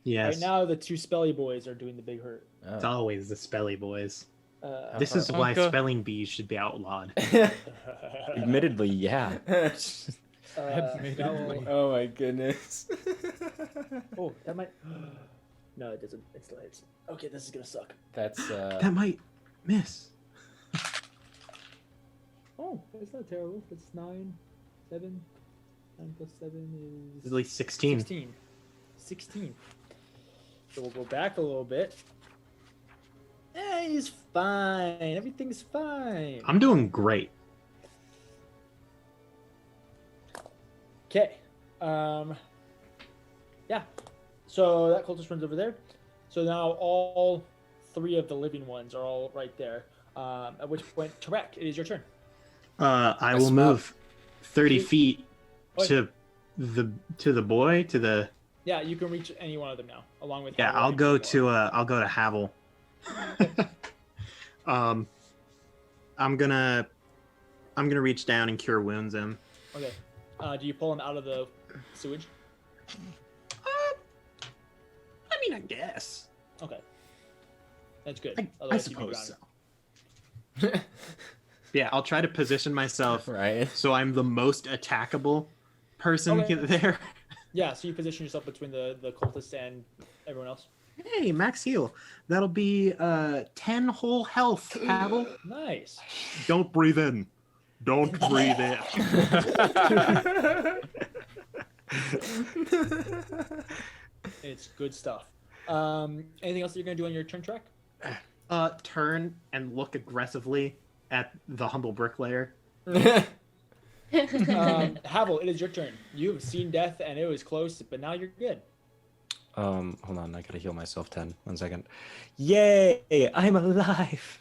Yes. Right now, the two Spelly boys are doing the big hurt. It's always the Spelly boys. Uh, This is why Honka. spelling bees should be outlawed. Admittedly, yeah. that will- Oh my goodness. oh, that might. No, it doesn't. It still hits. Okay, this is gonna suck. That's That might miss. Oh, that's not terrible. That's 9, 7. 9 plus 7 It's is at least 16. 16. 16. So we'll go back a little bit. He's fine. Everything's fine. I'm doing great. Okay. Yeah. So that cultist runs over there. So now all 3 of the living ones are all right there. At which point, Tarek, it is your turn. I will smell- move 30 feet Oh, to the boy to the. Yeah, you can reach any one of them now, along with. Yeah, Havel I'll and go Kiamura. to I'll go to Havel. I'm gonna reach down and cure wounds him. Okay. Do you pull him out of the sewage? I mean, I guess. Okay. That's good. I Otherwise you'd be suppose drowning. so. Yeah, I'll try to position myself right. so I'm the most attackable person Okay. there. Yeah, so you position yourself between the cultists and everyone else. Hey, max heal. That'll be 10 whole health, Havel. Nice. Don't breathe in. Don't breathe in. It's good stuff. Anything else that you're gonna do on your turn track? Turn and look aggressively at the humble bricklayer. Havel, it is your turn. You have seen death and it was close, but now you're good. Hold on, I gotta heal myself 10. 1 second. Yay! I'm alive!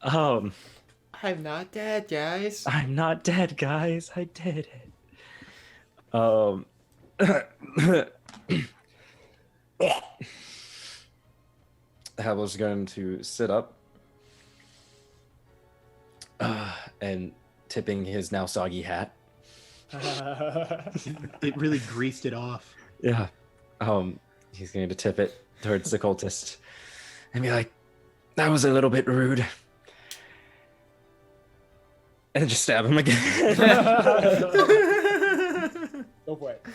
I'm not dead, guys. I'm not dead, guys. I did it. Havel's going to sit up and tipping his now soggy hat. It really greased it off. Yeah. He's going to tip it towards the cultist and be like, "That was a little bit rude." And just stab him again. Go for it.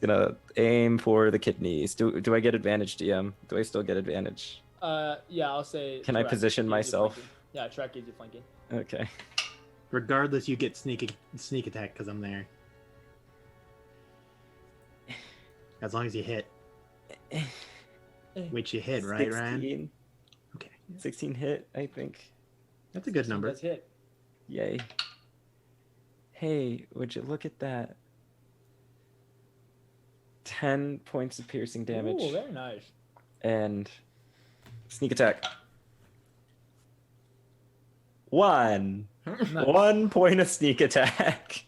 Gonna aim for the kidneys. Do I get advantage, DM? Do I still get advantage? Yeah, I'll say. Can I Track position gives you myself? flanking. Yeah, track gives you flanking. Okay. Regardless, you get sneak attack because I'm there. As long as you hit. Which you hit, right, Ryan? 16. Okay. 16 hit, I think. That's a good number. That's hit. Yay. Hey, would you look at that? 10 points of piercing damage. Ooh, very nice. And sneak attack. 1. Nice. 1 point of sneak attack.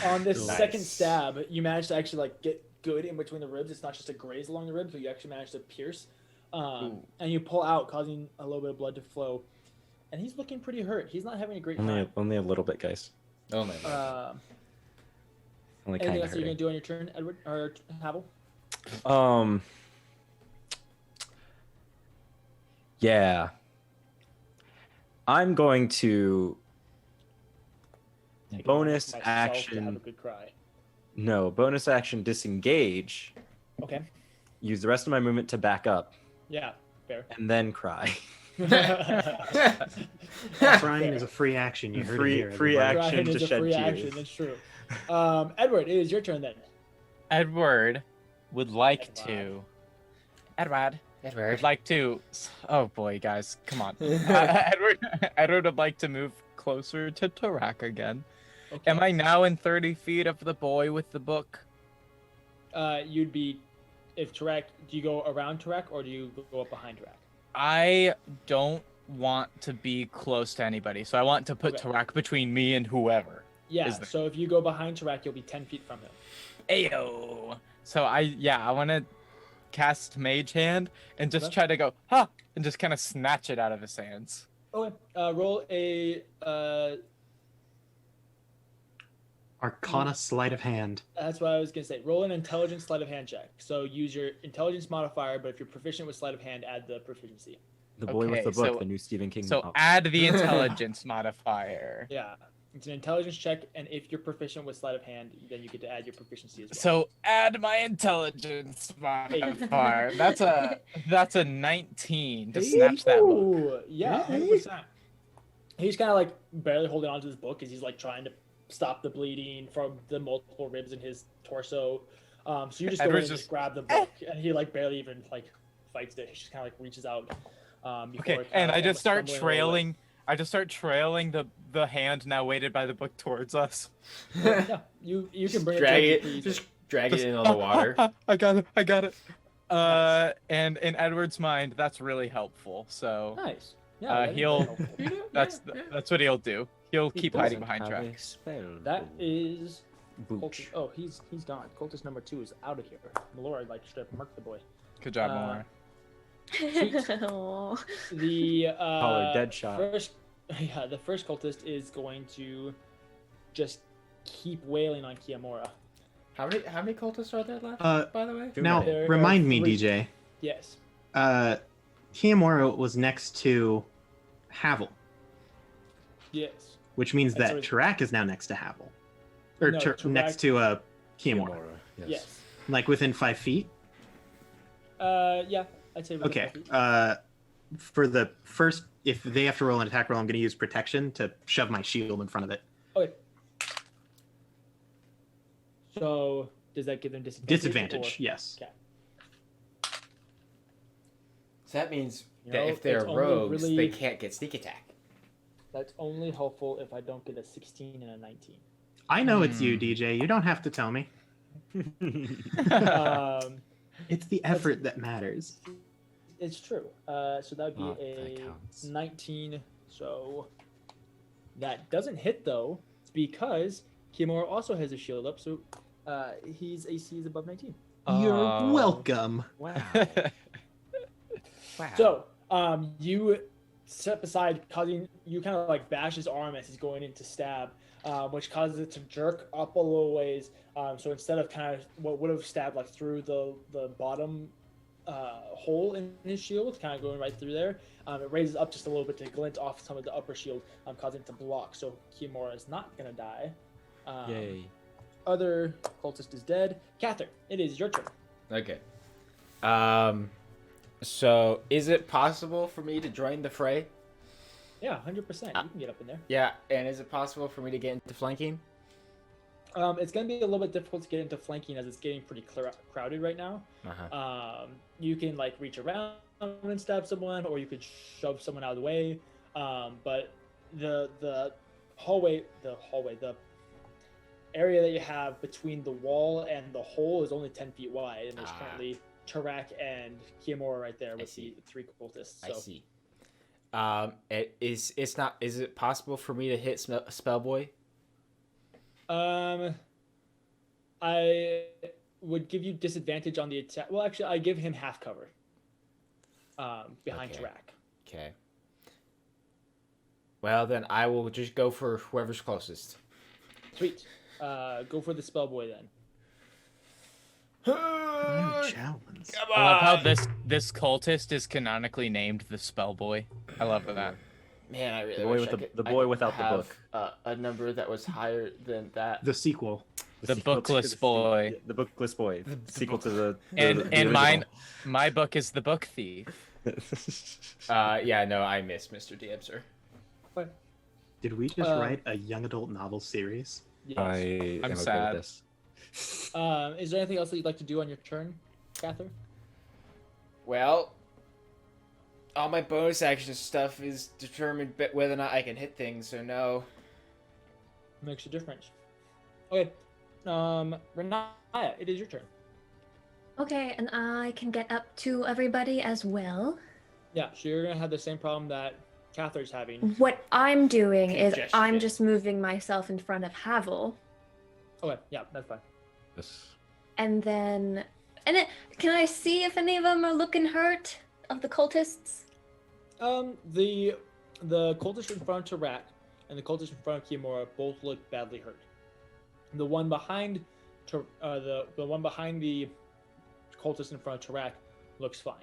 On this Nice. second stab, you manage to actually like get good in between the ribs. It's not just a graze along the ribs, but you actually manage to pierce. And you pull out, causing a little bit of blood to flow. And he's looking pretty hurt. He's not having a great time. Only a little bit, guys. Oh my god. Only Anything kind of else you're gonna hurting. do on your turn, Edward or Havel? Yeah. I'm going to bonus Myself to have a action. good cry. No, bonus action disengage. Okay. Use the rest of my movement to back up, Yeah. Fair. and then cry. Crying is a free action. You heard Free- it here. free everybody. action. Crying to is a shed free tears. action. That's true. Edward, it is your turn then. Edward would like Edward. to. Edward Edward. would like to. Oh boy, guys, come on. Edward would like to move closer to Tarak again. Okay. Am I now in 30 feet of the boy with the book? You'd be, if Tarak, do you go around Tarak or do you go up behind Tarak? I don't want to be close to anybody, so I want to put Okay. Tarak between me and whoever. Yeah. Is there- So if you go behind Tarak, you'll be 10 feet from him. Ayo. So I want to cast Mage Hand and just Okay. try to go, huh, and just kind of snatch it out of his hands. Okay. Roll a. Arcana sleight of hand. That's what I was gonna say. Roll an intelligence sleight of hand check. So use your intelligence modifier, but if you're proficient with sleight of hand, add the proficiency. The boy with Okay, the book, so- the new Stephen King. So novel. add the intelligence modifier. Yeah. It's an intelligence check, and if you're proficient with sleight of hand, then you get to add your proficiency as well. So add my intelligence modifier. That's a 19 to snatch that book. Ooh, yeah, 100%. He's kind of like barely holding on to his book as he's like trying to stop the bleeding from the multiple ribs in his torso. So you just go in Edward's and just just- grab the book, and he like barely even like fights it. He just kind of like reaches out. Before Okay, it and kinda, I just start stumbling a little trailing. I just start trailing the hand now weighted by the book towards us. bit. Yeah, you can bring Drag it. it. towards you, Just drag it in on the water. I got it. I got it. And in Edward's mind, that's really helpful. So Nice. Yeah, that is he'll- very helpful. that's what he'll do. He'll He keep hiding doesn't behind have a track. spell That is. book. Cultist, oh, he's gone. Cultist number 2 is out of here. Melora like straight up murked the boy. Good job, Uh, Melora. Aw. The Call her Deadshot. the first cultist is going to just keep wailing on Kiamura. How many cultists are there left? By the way. Now, There are remind me, 3. DJ. Yes. Kiamura was next to Havel, Yes. which means And that so is- Tarak is now next to Havel. Or No, next Tarak- to Kiamura. Yes. Like within 5 feet? Yeah, I'd say. within Okay. 5 feet. For the first, if they have to roll an attack roll, I'm going to use protection to shove my shield in front of it. Okay. So does that give them disadvantage? Disadvantage, or- yes. Okay. So that means You that know, if they're it's only rogues, really- they can't get sneak attack. That's only helpful if I don't get a 16 and a 19. I know it's you, DJ. You don't have to tell me. It's the effort that matters. It's true. So that would be Oh, that a counts. 19. So that doesn't hit though, because Kimura also has a shield up. So his AC is above 19. You're Oh. welcome. Wow. Wow. So you step aside, causing you kind of like bash his arm as he's going in to stab, which causes it to jerk up a little ways. So instead of kind of what would have stabbed like through the bottom hole in his shield, kind of going right through there, it raises up just a little bit to glint off some of the upper shield, causing it to block. So Kimura is not gonna die. Yay. Other cultist is dead. Catherine, it is your turn. Okay. So is it possible for me to join the fray? Yeah, 100%. You can get up in there. Yeah, and is it possible for me to get into flanking? It's going to be a little bit difficult to get into flanking as it's getting pretty crowded right now. Uh-huh. You can like reach around and stab someone, or you could shove someone out of the way. But the area that you have between the wall and the hole is only 10 feet wide, and there's Ah. currently Tarak and Kiamora right there with see. the 3 cultists. I So see. Is it possible for me to hit Spellboy? I would give you disadvantage on the attack. Well, actually, I give him half cover. Behind Okay. Tarak. Okay. Well, then I will just go for whoever's closest. Sweet. Go for the spellboy then. Challenge. I love how this cultist is canonically named the Spellboy. I love that. Man, I really The boy wish with I the- could, the I boy could without the have, book. A number that was higher than that. The sequel. The sequel to bookless the- boy. The bookless boy. The sequel to the. And the and mine, original. my book is the Book Thief. Yeah, no, I miss Mr. Diebser. Did we just write a young adult novel series? Yes. I am I'm okay sad. with this. Is there anything else that you'd like to do on your turn, Catherine? Well, all my bonus action stuff is determined whether or not I can hit things, so no. Makes a difference. Okay. Renaya, it is your turn. Okay, and I can get up to everybody as well. Yeah, so you're gonna have the same problem that Catherine's having. What I'm doing is Congestion. I'm just moving myself in front of Havel, Okay, yeah, that's fine. This. and then can I see if any of them are looking hurt of the cultists? The cultist in front of Tarak and the cultist in front of Kiamora both look badly hurt. The one behind the one behind the cultist in front of Tarak looks fine.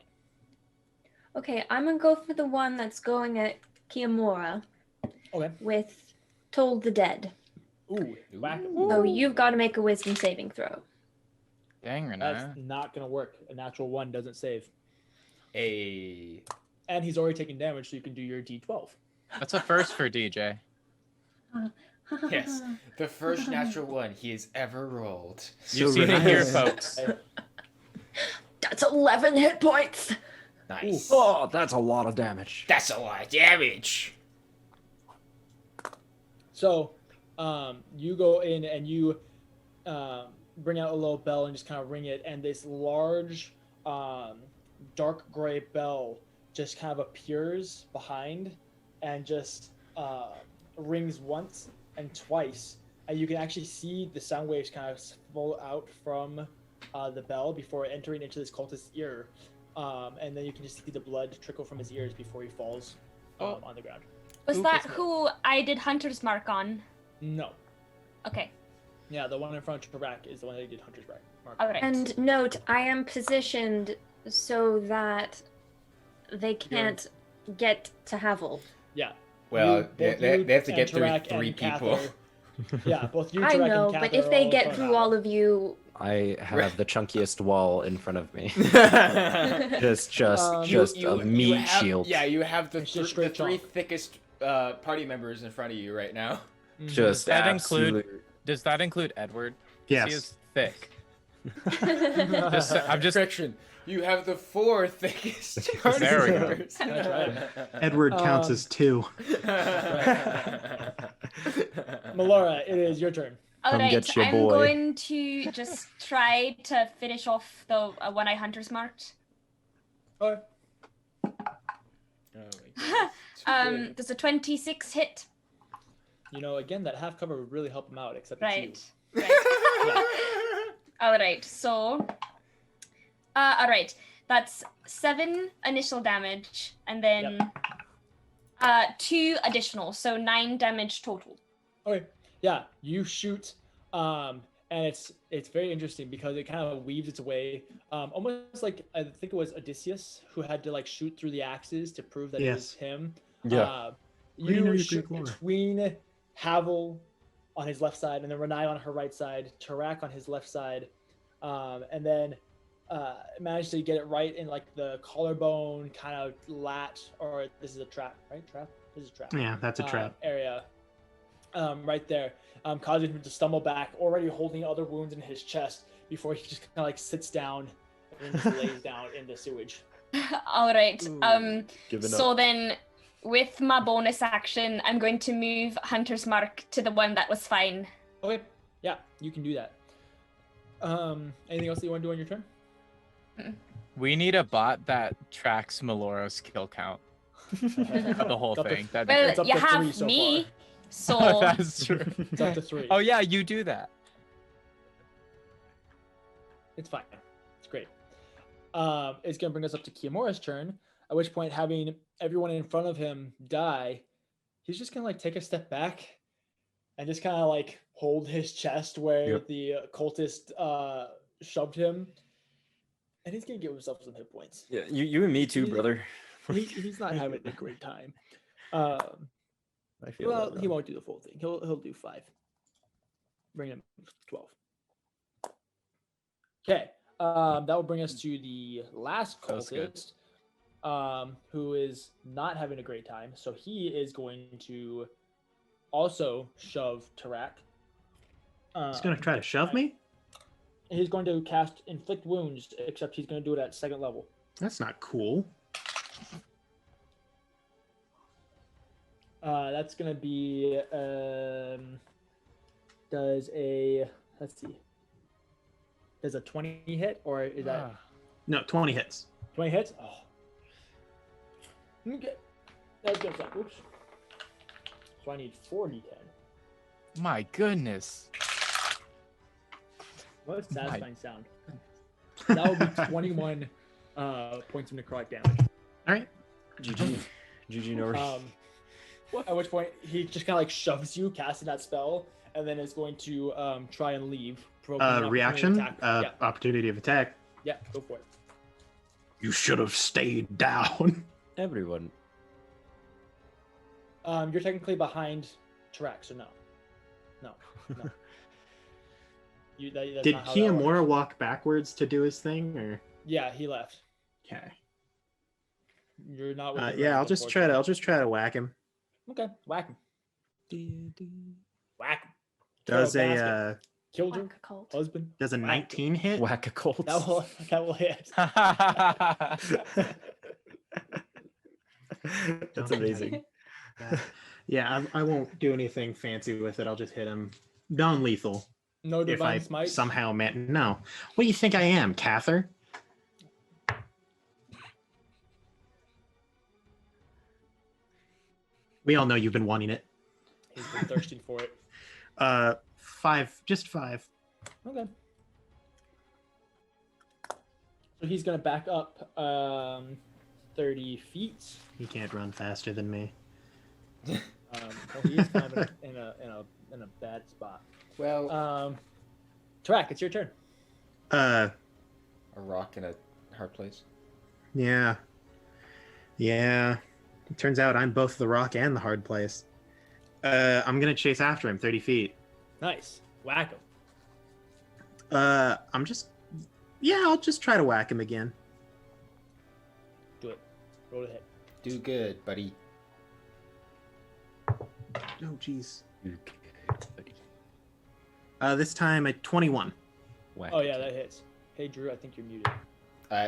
Okay, I'm gonna go for the one that's going at Kiamora Okay. with Told the Dead. Ooh, whack. So you've got to make a wisdom saving throw. Dang, That's Renaya. not gonna work. A natural 1 doesn't save. A And he's already taken damage, so you can do your D12. That's a first for DJ. yes, the first natural one he has ever rolled. You've seen it here, folks. That's 11 hit points. Nice. Oh, that's a lot of damage. That's a lot of damage. So, you go in and you bring out a little bell and just kind of ring it, and this large, dark gray bell just kind of appears behind and just rings once and twice, and you can actually see the sound waves kind of flow out from the bell before entering into this cultist's ear, and then you can just see the blood trickle from his ears before he falls on the ground. Was that who I did Hunter's Mark on? No. Okay. Yeah, the one in front of Tarak is the one that you did Hunter's Mark. All right. And note, I am positioned so that they can't get to Havel. Yeah. Well, both they have to and get through Tarak 3 and people. Cather- Yeah, both you, I Tarak, know, and Cather but if are they all get in through front all of you, I have the chunkiest wall in front of me. Um, just a meat have, shield. Yeah, you have the, It's just the straight 3 chalk. thickest party members in front of you right now. Mhm. Just Does that include- absolute- Does that include Edward? Yes. He is thick. I'm just Correction. You have the 4 thickest party There we go. members. That's right. Edward counts as 2. Melora, it is your turn. All Come right, get your I'm boy. going to just try to finish off the one I Hunter's marked. Okay. Does a 26 hit? You know, again, that half cover would really help him out, except it's Right. you. Right. All right. So, all right. That's 7 initial damage, and then 2 additional, so 9 damage total. Okay. Yeah, you shoot, and it's very interesting because it kind of weaves its way, almost like I think it was Odysseus who had to like shoot through the axes to prove that it was him. Yeah. do you know You your shoot Greek lore? between Havel on his left side, and then Renai on her right side, Tarak on his left side, and then managed to get it right in like the collarbone, kind of lat, or this is a trap, right? Trap. This is a trap. Yeah, that's a trap. Area. Right there, causing him to stumble back, already holding other wounds in his chest before he just kind of like sits down and then just lays down in the sewage. All right. Giving So up. then, with my bonus action, I'm going to move Hunter's Mark to the one that was fine. Okay. Yeah, you can do that. Anything else that you want to do on your turn? We need a bot that tracks Maloro's kill count of the whole It's up to- thing. That'd be Well, great. It's up you to 3 have so me, far. so Oh, that's true. It's up to 3. Oh yeah, you do that. It's fine. It's great. It's going to bring us up to Kiyomora's turn, at which point, having everyone in front of him die, he's just going to like take a step back and just kind of like hold his chest where the cultist shoved him. And he's going to give himself some hit points. Yeah, you and me too, brother. He's not having a great time. I feel Well, that, he bro. won't do the full thing. He'll do 5. Bring him 12. Okay. That will bring us to the last That's good. cultist, who is not having a great time. So he is going to also shove Tarak. He's gonna try to shove me. He's going to cast Inflict Wounds, except he's going to do it at 2nd level. That's not cool. That's going to be does a let's see. Does a 20 hit, or is that No, 20 hits. 20 hits? Oh. Okay. That's good. Oops. So I need 4d10. My goodness. What a satisfying sound. That would be 21 points of necrotic damage. All right. GG Nori. At which point he just kind of like shoves you, casting that spell, and then is going to try and leave. provoking an opportunity Reaction. attack. Yeah, Opportunity of attack. yeah, go for it. You should have stayed down. Everyone. You're technically behind Tarak, so no. That's Did not how that works. Kiyomura walk backwards to do his thing, or? Yeah, he left. Okay. You're not. within Yeah, range, I'll just try to whack him. Okay, whack him. Whack him. Does Throw a a basket. Killed her Whack a cult. husband. does a Whack. 19 hit? Whack a colt. That will hit. That's Okay. amazing. Yeah, I won't do anything fancy with it. I'll just hit him non-lethal No if divine I smite. somehow met. No, what do you think I am, Cather? We all know you've been wanting it. He's been thirsting for it. 5, just 5. Okay. So he's gonna back up 30 feet. He can't run faster than me. Well, he is kind of in a bad spot. Well, Tarak, it's your turn. Uh, a rock in a hard place. yeah. It turns out I'm both the rock and the hard place. I'm gonna chase after him 30 feet. Nice. Whack him. I'll just try to whack him again. Do it. Roll to hit. Do good, buddy. Oh, jeez. This time at 21. Whack Oh it. yeah, that hits. Hey Drew, I think you're muted.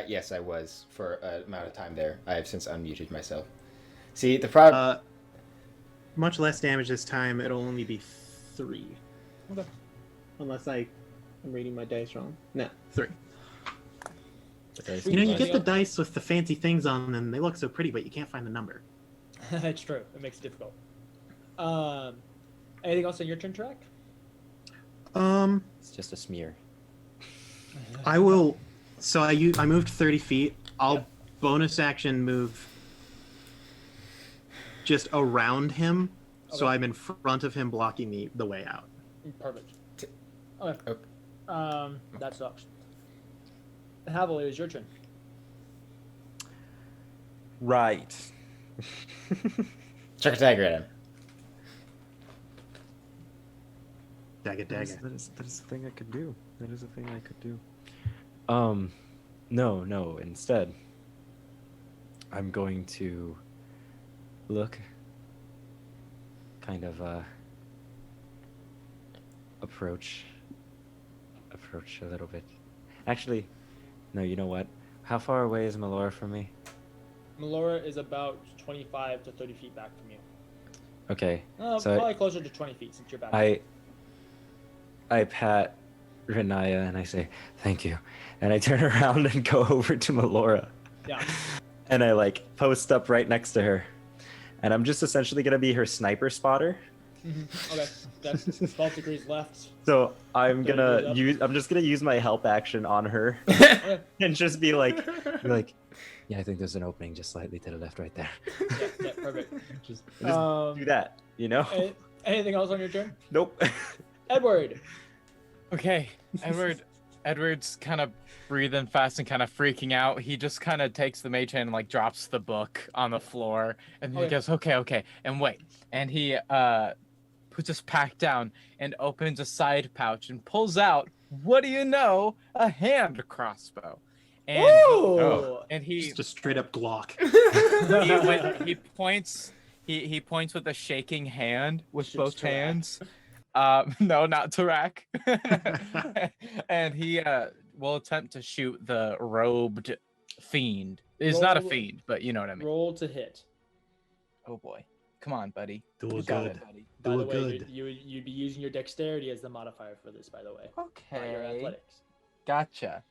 Yes, I was for an amount of time there. I have since unmuted myself. See, the problem. Much less damage this time. It'll only be 3. Okay. Unless I'm reading my dice wrong. No, 3. Sweet. You know, you Anything get the else? dice with the fancy things on them. They look so pretty, but you can't find the number. It's true. It makes it difficult. Anything else on your turn, Tarak? It's just a smear. I will. So I moved 30 feet. I'll Yep. bonus action move just around him, so Okay. I'm in front of him, blocking the way out. Perfect. T- Okay. Okay. That sucks. Havel, it is your turn. Right. Chuck a dagger at him. Dagger, dagger. That is the thing I could do. That is the thing I could do. No. Instead, I'm going to look, kind of approach a little bit. Actually, no. You know what? How far away is Melora from me? Melora is about 25 to 30 feet back from you. Okay. So So probably closer to 20 feet since you're back. I pat Renaya and I say, thank you. And I turn around and go over to Melora. Yeah. And I like post up right next to her. And I'm just essentially going to be her sniper spotter. Okay. That's 12 degrees left. So I'm Thirty gonna degrees use. I'm just gonna use my help action on her, Okay. and just be like, yeah, I think there's an opening just slightly to the left, right there. Yeah, perfect. Just do that, you know? Anything else on your turn? Nope. Edward. Okay, Edward's kind of breathing fast and kind of freaking out. He just kind of takes the mage hand and like drops the book on the floor, and he goes, okay, and wait, and he puts his pack down and opens a side pouch and pulls out, what do you know, a hand crossbow. And Just a straight up Glock. he points with a shaking hand with both hands. No, not Tarak. And he will attempt to shoot the robed fiend. It's not a fiend, but you know what I mean. Roll to hit. Oh boy. Come on, buddy. Do You it got good. it, buddy. By Do the it way, good. you'd be using your dexterity as the modifier for this, by the way. Not your Okay. athletics. Gotcha.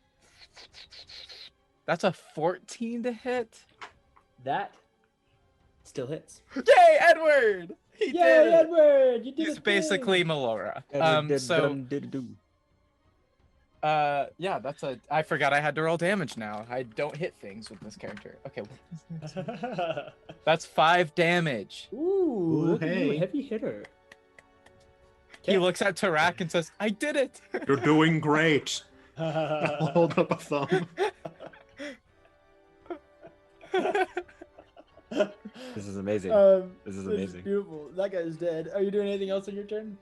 That's a 14 to hit. That still hits. Yay, Edward! He Yay, did it! Edward! You did He's it. basically Melora. Yeah, that's a. I forgot I had to roll damage now. I don't hit things with this character. Okay, that's 5 damage. Ooh, look at you, hey. heavy hitter. He looks at Tarak and says, "I did it." You're doing great. Hold up a thumb. This is amazing. This is amazing. Beautiful. That guy's dead. Are you doing anything else on your turn?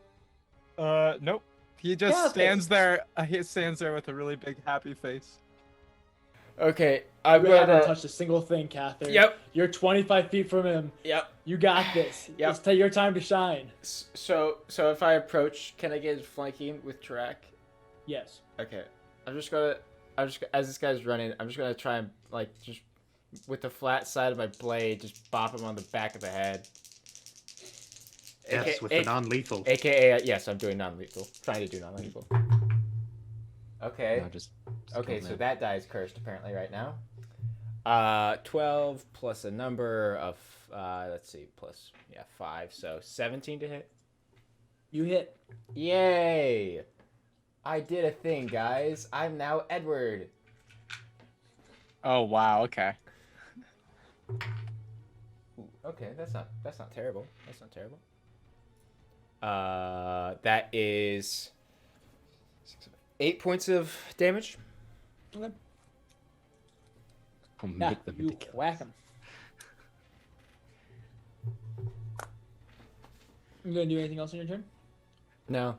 Nope. He just Yeah, stands there. He stands there with a really big happy face. Okay, I I'm haven't gonna. touched a single thing, Catherine. Yep. You're 25 feet from him. Yep. You got this. Yep. It's your time to shine. So if I approach, can I get flanking with Tarak? Yes. Okay. As this guy's running, I'm just gonna try and like just with the flat side of my blade, just bop him on the back of the head. Yes, with the non-lethal. AKA, yes, I'm doing non-lethal. Trying to do non-lethal. Okay. No, just Okay, kill so him. that die is cursed apparently right now. 12 plus a number of let's see, plus 5, so 17 to hit. You hit. Yay! I did a thing, guys. I'm now Edward. Oh wow. Okay. Ooh, okay, that's not terrible. That's not terrible. That is 8 points of damage. Okay. I'll Yeah, make them you ridiculous. whack him. You gonna do anything else on your turn? No.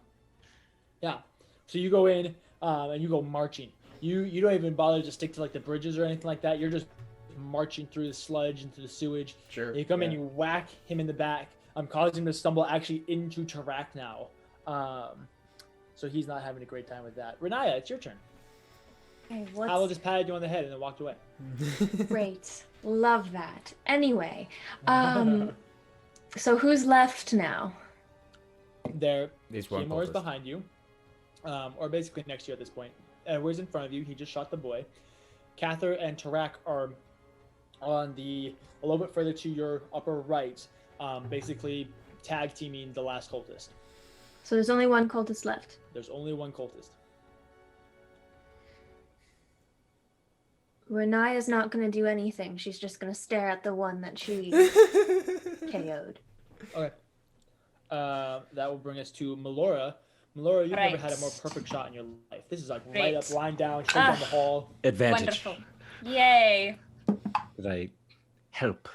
Yeah. So you go in and you go marching. You don't even bother to stick to like the bridges or anything like that. You're just marching through the sludge into the sewage. Sure. You come in, you whack him in the back. Causing him to stumble actually into Tarak now. So he's not having a great time with that. Renaya, it's your turn. Okay, I will just patted you on the head and then walked away. Great. Love that. Anyway, so who's left now? There, These one Seymour is cultists. behind you, or basically next to you at this point. Edward's in front of you. He just shot the boy. Cather and Tarak are on a little bit further to your upper right, basically tag teaming the last cultist. So there's only one cultist left. There's only one cultist. Renaya's not going to do anything. She's just going to stare at the one that she KO'd. Okay. That will bring us to Melora. Melora, you've never had a more perfect shot in your life. This is like right up, line down, straight down the hall. Advantage. Wonderful. Yay. Did I help?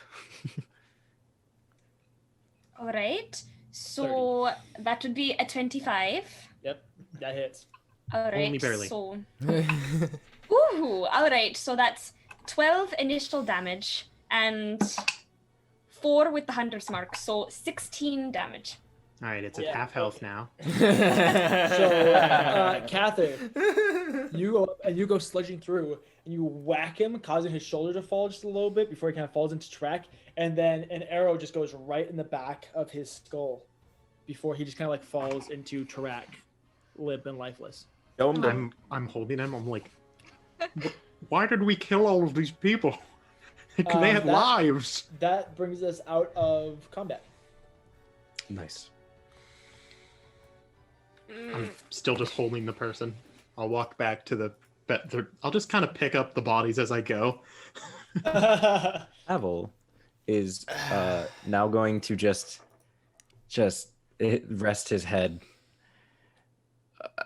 All right. So that would be a 25. Yep, that hits. All right. Only barely. So, ooh. All right. So that's 12 initial damage and 4 with the hunter's mark. So 16 damage. All right, it's at Yeah. half health now. So, Cather, you go up and you go sludging through and you whack him, causing his shoulder to fall just a little bit before he kind of falls into track. And then an arrow just goes right in the back of his skull before he just kind of like falls into Tarak. limp and lifeless. I'm holding him. I'm like, why did we kill all of these people? They had lives. That brings us out of combat. Nice. I'm still just holding the person. I'll walk back to the bed. I'll just kind of pick up the bodies as I go. Avel is now going to just rest his head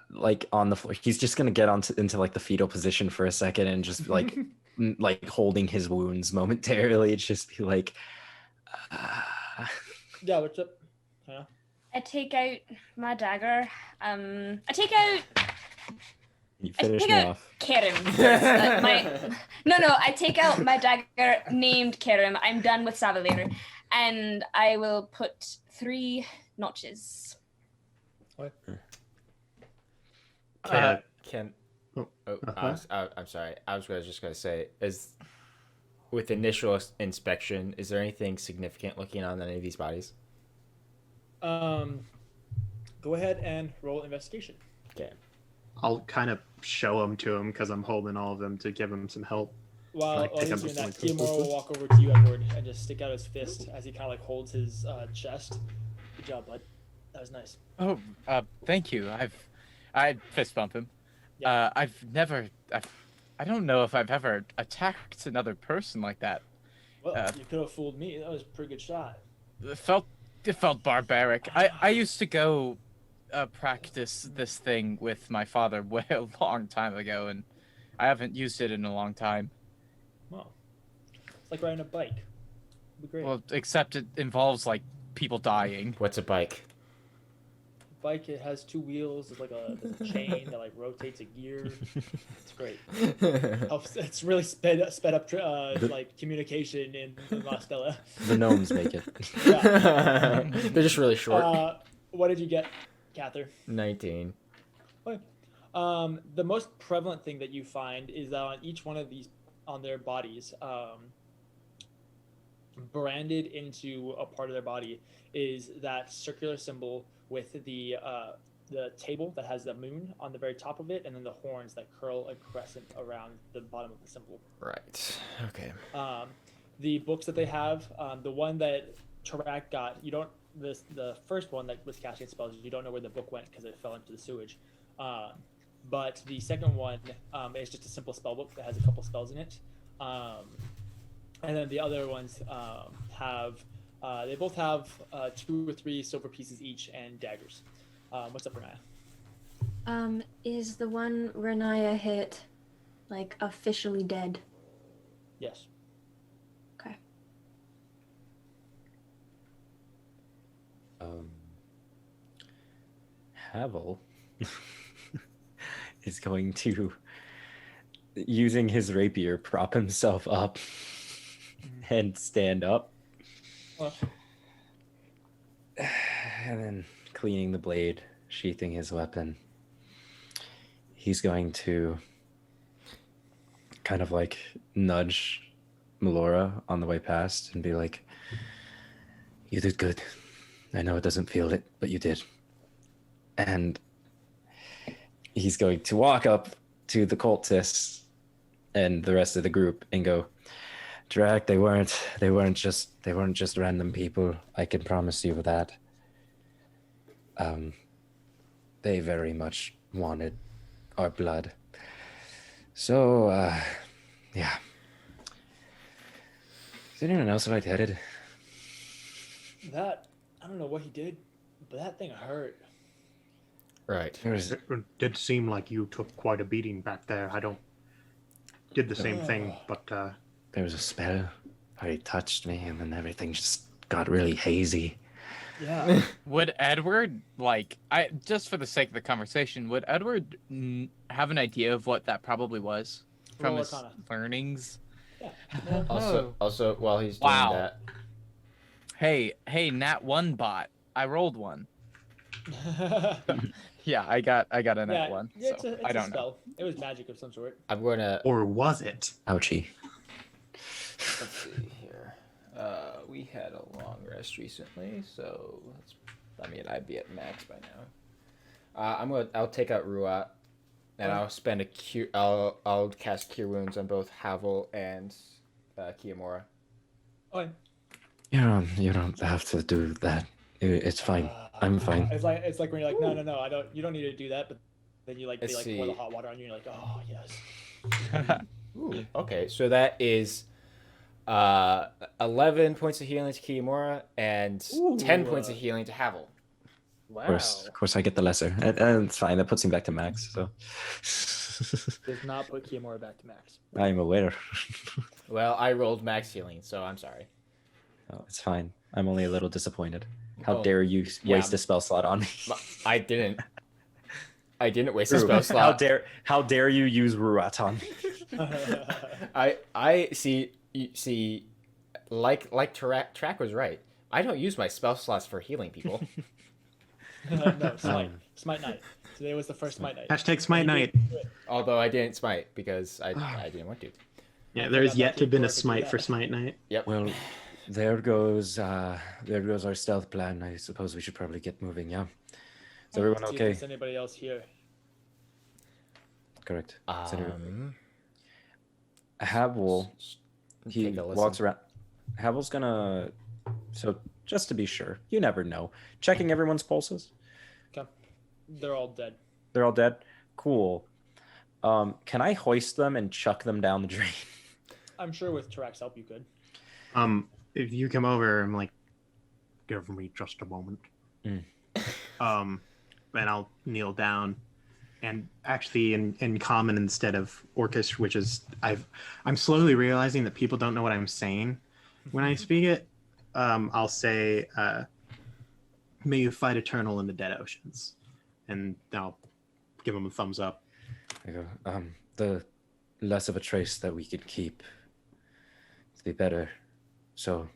like on the floor. He's just gonna get into like the fetal position for a second and just like like holding his wounds momentarily. Just be like, Yeah, what's up? Yeah. I take out my dagger. I take out you finish me off. Kerem. I take out my dagger named Kerem. I'm done with Savalier. And I will put 3 notches. What? I'm sorry. I was just going to say, with initial inspection, is there anything significant looking on any of these bodies? Go ahead and roll investigation. Okay. I'll kind of show them to him because I'm holding all of them to give him some help. While Like, he's pick up doing the that, flank. Theomore will walk over to you, Edward, and just stick out his fist as he kind of like holds his chest. Good job, bud. That was nice. Oh, thank you. I'd fist bump him. Yeah. I don't know if I've ever attacked another person like that. Well, you could have fooled me. That was a pretty good shot. It felt barbaric. I used to go practice this thing with my father way a long time ago, and I haven't used it in a long time. Well, it's like riding a bike. It'd be great. Well, except it involves like people dying. What's a bike? Bike, it has 2 wheels. It's like a chain that like rotates a gear. It's great. It's really sped up like communication in Mostella. The gnomes make it. Yeah. They're just really short. What did you get, Cather? 19. Okay. The most prevalent thing that you find is that on each one of these, on their bodies, branded into a part of their body is that circular symbol with the table that has the moon on the very top of it, and then the horns that curl a crescent around the bottom of the symbol. Right. Okay. The books that they have, the one that Tarak got, you don't. The first one that was casting spells, you don't know where the book went because it fell into the sewage. But the second one is just a simple spell book that has a couple spells in it. And then the other ones they both have 2 or 3 silver pieces each and daggers. What's up, Renaya? Is the one Renaya hit like officially dead? Yes. Okay. Havel is going to, using his rapier, prop himself up and stand up. Well, And then cleaning the blade, sheathing his weapon. He's going to kind of like nudge Melora on the way past and be like, "You did good. I know it doesn't feel it, but you did." And he's going to walk up to the cultists and the rest of the group and go, "Drac, they weren't just random people. I can promise you that. They very much wanted our blood. So, yeah. Is anyone else lightheaded?" that, I don't know what he did, but that thing hurt. Right. It did seem like you took quite a beating back there. I did the same thing, but There was a spell where he touched me, and then everything just got really hazy. Yeah. Would Edward, just for the sake of the conversation, would Edward have an idea of what that probably was from Roll his Arcana. learnings? Yeah. Also, while he's doing Wow. that, Hey, Nat 1 bot. I rolled one. Yeah, I got a Nat 1. Yeah, So it's I a don't know. spell. It was magic of some sort. I'm going to... or was it? Ouchie. Let's see here. We had a long rest recently, so I'd be at max by I'll take out Ruat, and I'll spend a cure. I'll cast Cure Wounds on both Havel and Kiyomura. Okay. You don't have to do that. It's fine. I'm fine. It's like when you're like, no, I don't. You don't need to do that. But then you like they Let's like pour the see. hot water on you. And you're like, oh yes. Ooh, okay, so that is 11 points of healing to Kiyomura and 10 points of healing to Havel. Wow. Of course, I get the lesser, and it's fine. That puts him back to max. So Does not put Kiyomura back to max. I'm aware. Well, I rolled max healing, so I'm sorry. Oh, it's fine. I'm only a little disappointed. How Oh, dare you waste a spell slot on me? I didn't. I didn't waste a spell slot. How dare you use Ruat on me? I see. Like Track was right. I don't use my spell slots for healing people. No, Smite Night. Today was the first Smite Night. Hashtag Smite Night. Although I didn't smite because I didn't want to. Yeah, there has yet to have been a smite for Smite Night. Yep. Well, there goes our stealth plan. I suppose we should probably get moving. Yeah. Is everyone See if okay? there's anybody else here? Correct. Take Havel, he a listen. walks around. Havel's gonna. So just to be sure, you never know. Checking everyone's pulses. Okay. They're all dead. They're all dead. Cool. Can I hoist them and chuck them down the drain? I'm sure with Tarak's help you could. If you come over, I'm like, give me just a moment. And I'll kneel down, and actually in common instead of Orcish, which is I'm slowly realizing that people don't know what I'm saying when I speak it. I'll say, "May you fight eternal in the dead oceans," and I'll give them a thumbs up. I go. The less of a trace that we could keep, the better. So,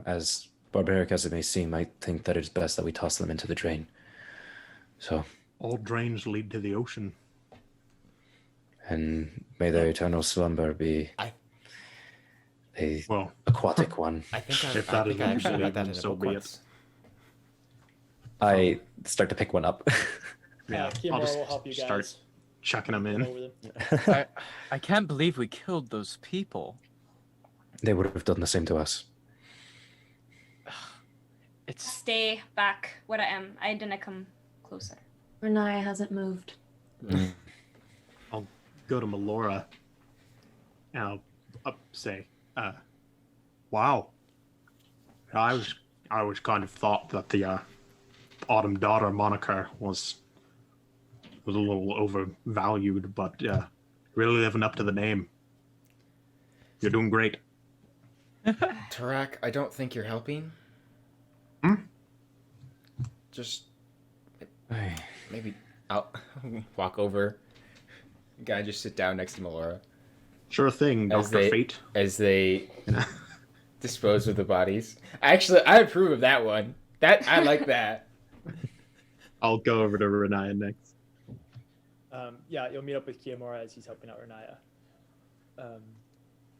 as barbaric as it may seem, I think that it's best that we toss them into the drain. So, All drains lead to the ocean. and may their eternal slumber be a Well, aquatic one. I think If I that is think I what actually you read that in believe, a so book be it. once. I start to pick one up. yeah, Kiyomura I'll just will help you guys. start chucking them in. Over them. I can't believe we killed those people. They would have done the same to us. It's Stay back where I am. I didn't come closer. Renaya hasn't moved. I'll go to Melora and I'll say, wow. I was kind of thought that the Autumn Daughter moniker was a little overvalued, but really living up to the name. You're doing great. Tarak, I don't think you're helping. Just maybe I'll walk over. Guy, just sit down next to Melora Sure thing, Dr. Fate. as they dispose of the bodies. Actually, I approve of that one. I like that. I'll go over to Renaya next. Yeah, you'll meet up with Kiyomura as he's helping out Renaya.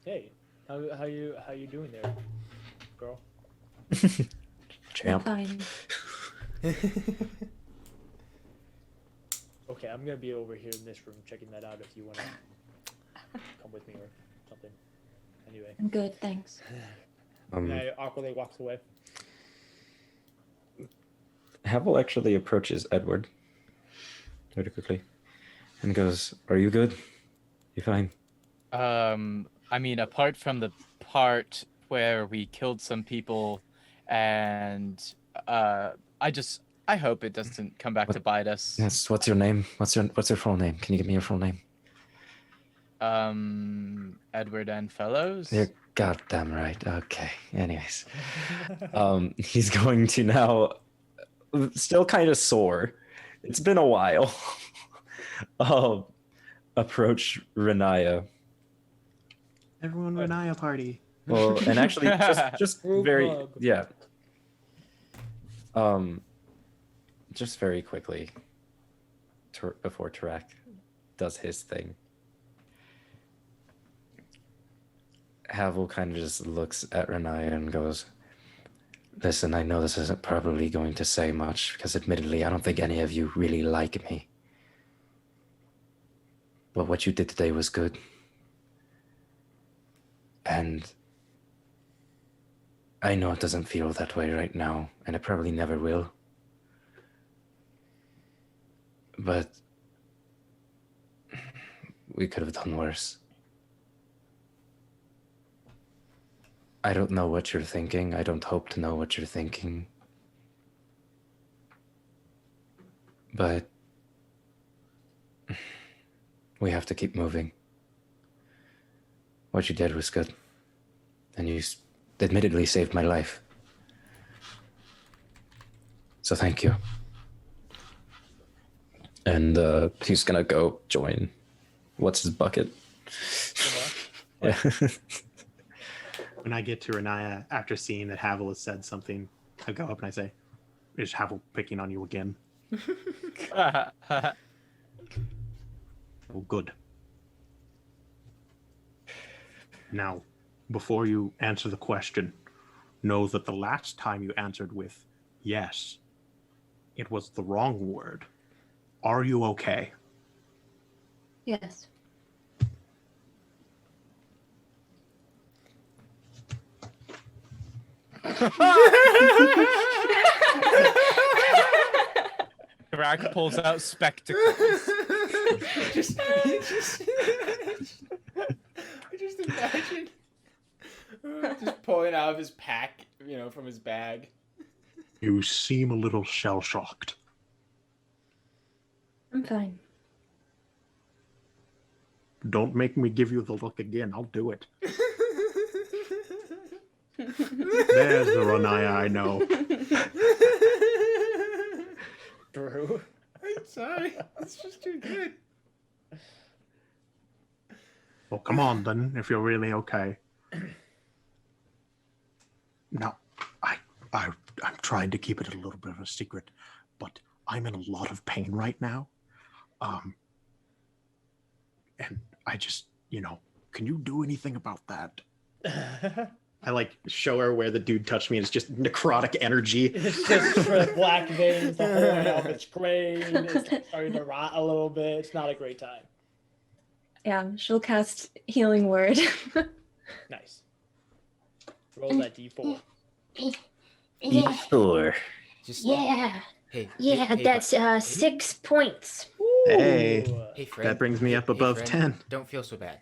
Hey, how you doing there, girl? Champ. Fine. Okay, I'm gonna be over here in this room checking that out if you wanna come with me or something. Anyway, I'm good, thanks. Renaya awkwardly walks away. Havel actually approaches Edward very quickly and goes, "Are you good? You fine?" I mean, apart from the part where we killed some people, and I hope it doesn't come back to bite us. Yes. What's your name? What's your full name? Can you give me your full name? Edward N. Fellows. You're goddamn right. Okay. Anyways, he's going to now, still kind of sore. It's been a while. Approach Renaya. Everyone, Renaya party. Well, and actually, just Group very, hug. yeah. Just very quickly, before Tarak does his thing, Havel kind of just looks at Renaya and goes, Listen, I know this isn't probably going to say much, because admittedly, I don't think any of you really like me. But what you did today was good. And I know it doesn't feel that way right now, and it probably never will. But we could have done worse. I don't know what you're thinking. I don't hope to know what you're thinking. But we have to keep moving. What you did was good. And you admittedly saved my life. So thank you. And he's gonna go join. What's his bucket? Yeah. When I get to Renaya, after seeing that Havel has said something, I go up and I say, "Is Havel picking on you again?" Oh, good. Now, before you answer the question, know that the last time you answered with yes, it was the wrong word. Are you okay? Yes. Rack pulls out spectacles. just imagine just pulling out of his pack, from his bag. You seem a little shell-shocked. I'm fine. Don't make me give you the look again. I'll do it. There's the Renaya I know. Drew. I'm sorry. It's just too good. Well, come on then, if you're really okay. Now, I'm trying to keep it a little bit of a secret, but I'm in a lot of pain right now. And I just, can you do anything about that? I show her where the dude touched me, and it's just necrotic energy. It's just for black veins, the whole helmet's gray, it's starting to rot a little bit. It's not a great time. Yeah, she'll cast Healing Word. Nice. Roll that d4. E4. Just Yeah. hey, Yeah, hey, that's 6 points. Hey. Ooh. Hey, friend. That brings me up above friend, 10. Don't feel so bad.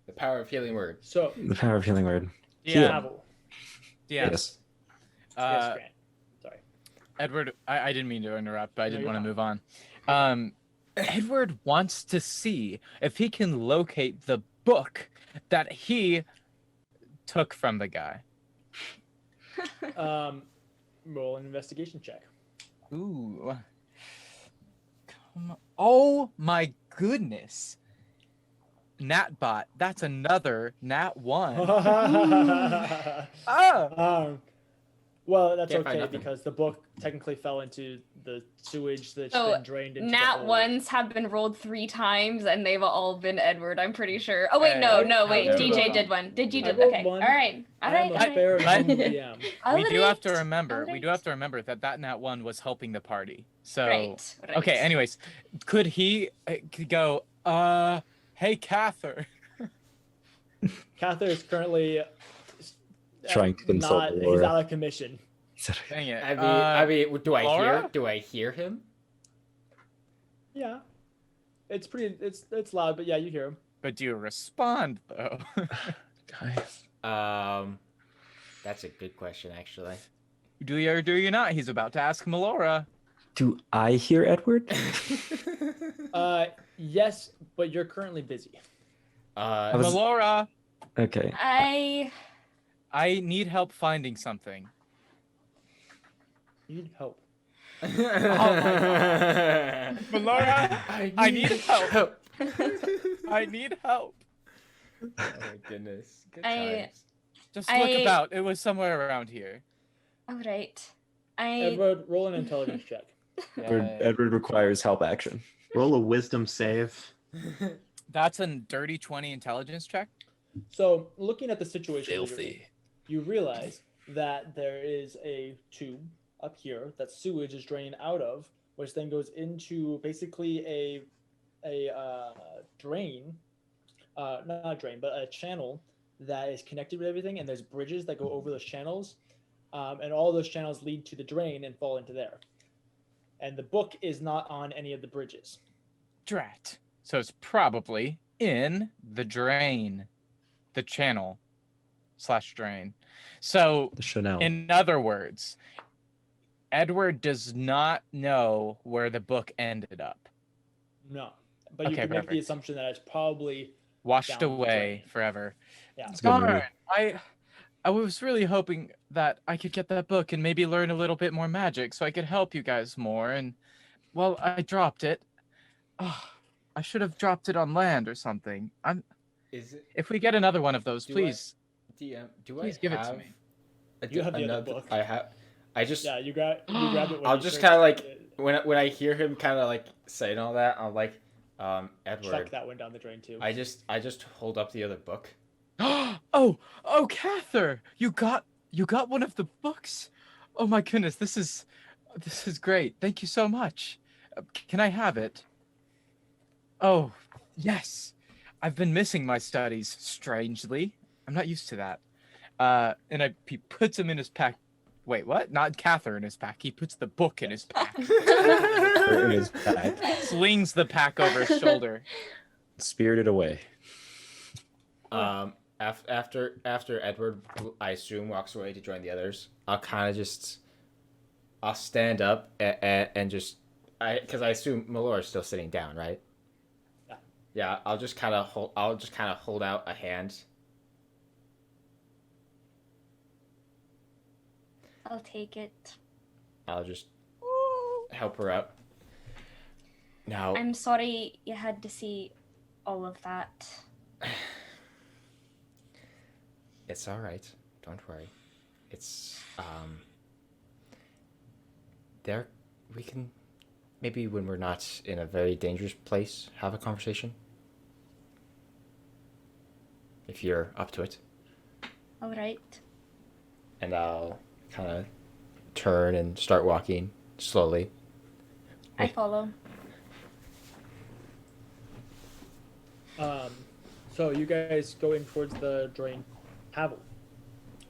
The power of healing word. So, The power of healing word. Yeah. Havel. Yeah. Yes. Yes, Grant. Sorry. Edward, I didn't mean to interrupt, but I No, didn't you're want to fine. move on. Edward wants to see if he can locate the book that he took from the guy. Roll an investigation check. Ooh. Come on. Oh my goodness. Natbot, that's another Nat 1. Ah! Well, that's Can't find okay nothing. because the book technically fell into the sewage that's So, been drained into the Nat hole. ones have been rolled 3 times and they've all been Edward, I'm pretty sure. Oh wait, Hey, no, no, wait, no, DJ no. did one. Did you I do rolled okay. one. All right. All I'm right. a fair and Let- humble DM. We do have to Alright, remember. We do have alright. to remember that Nat 1 was helping the party. So Right. okay. Anyways, could he could go? Hey, Cather. Cather is currently Trying to consult he's Laura. out of commission. Dang it. I mean, do I Laura? hear him? Yeah. It's pretty it's loud, but yeah, you hear him. But do you respond though? Guys. That's a good question, actually. Do you or do you not? He's about to ask Melora. Do I hear Edward? Yes, but you're currently busy. was- Melora, Okay. I need help finding something. You need help. Melora, I need help. I need help. Oh my goodness. Good I- times. Just look about. It was somewhere around here. All right. Edward, roll an intelligence check. Edward requires help action. Roll a wisdom save. That's a dirty 20 intelligence check. So, looking at the situation, you realize that there is a tube up here that sewage is draining out of, which then goes into basically a drain, not a drain, but a channel that is connected with everything, and there's bridges that go over those channels, and all those channels lead to the drain and fall into there. And the book is not on any of the bridges. Drat. So it's probably in the drain, the channel / drain. So The Chanel. in other words, Edward does not know where the book ended up. No, but you Okay, can make the perfect. assumption that it's probably Washed down the away drain. forever. Yeah. It's a good movie. Darn, I was really hoping that I could get that book and maybe learn a little bit more magic so I could help you guys more. And, well, I dropped it. Oh, I should have dropped it on land or something. Is it If we get another one of those, Do I- please. DM? Do Please I give it have to me. You have the other book. I have. I just Yeah, you grab it. When I'll you just search kinda like- it, when I hear him kind of like saying all that, I'm like, chuck Edward. that one down the drain too. I just hold up the other book. Oh, Cather, you got one of the books. Oh my goodness, this is great. Thank you so much. Can I have it? Oh, yes. I've been missing my studies, strangely. I'm not used to that. And he puts him in his pack. Wait, what? Not Cather in his pack. He puts the book in his pack. In his bag. Slings the pack over his shoulder. Spirited away. After Edward, I assume, walks away to join the others, I'll stand up and just because I assume Malor is still sitting down, right? Yeah. Yeah, I'll just kind of hold out a hand. I'll take it. I'll just help her out. Now, I'm sorry you had to see all of that. it's all right. Don't worry. It's there. We can maybe when we're not in a very dangerous place have a conversation. If you're up to it. All right. And I'll kind of turn and start walking slowly. I follow. So you guys go in towards the drain. Havel.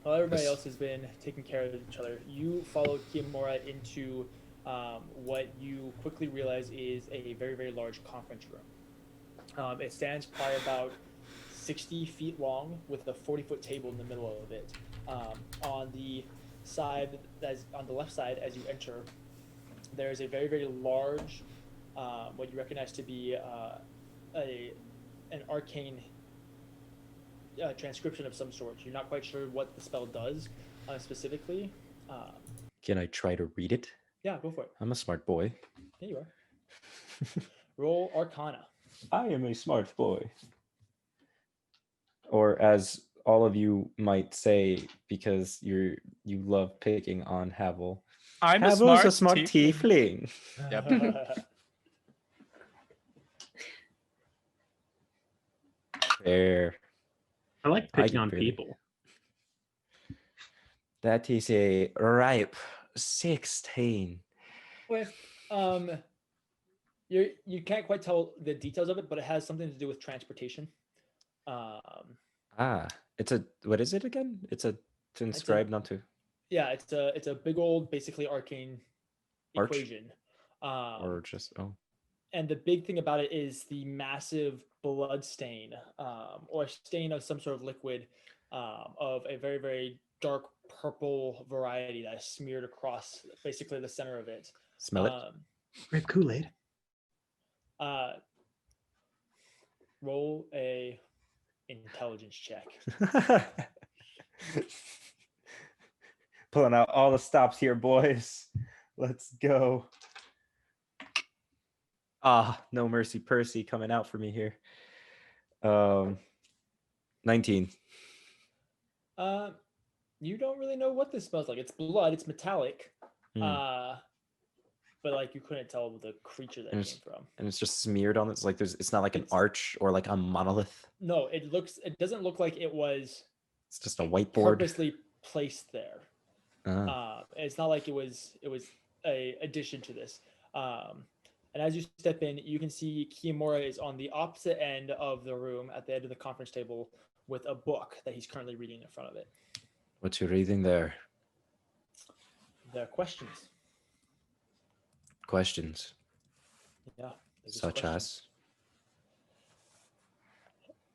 While everybody Yes. else has been taking care of each other, you follow Kimura into what you quickly realize is a very, very large conference room. It stands probably about 60 feet long with a 40-foot table in the middle of it. On the side, on the left side, as you enter, there is a very, very large, what you recognize to be an arcane transcription of some sort. You're not quite sure what the spell does specifically. Can I try to read it? Yeah, go for it. I'm a smart boy. There you are. Roll Arcana. I am a smart boy. Or as all of you might say, because you love picking on Havel. I'm Havel's a smart tiefling. Yep. Fair. I like I picking get on pretty. people. That is a ripe 16. With you can't quite tell the details of it, but it has something to do with transportation. It's a, what is it again? It's to inscribe, not to. Yeah, it's a big old, basically arcane Arch? equation. Or just, oh. And the big thing about it is the massive blood stain, or stain of some sort of liquid, of a very, very dark purple variety that is smeared across basically the center of it. Smell it? Grape Kool-Aid. Roll a intelligence check. Pulling out all the stops here, boys. Let's go. No mercy Percy coming out for me here. 19. You don't really know what this smells like. It's blood. It's metallic. But like you couldn't tell the creature that it came from. And it's just smeared on it. It's like it's not like an It's- arch or like a monolith. No, it doesn't look like it was It's just a whiteboard. purposely placed there. Ah. It's not like it was a addition to this. And as you step in, you can see Kiyomura is on the opposite end of the room at the end of the conference table with a book that he's currently reading in front of it. What you reading there? There are questions. Questions. Yeah. they're just Such questions. as?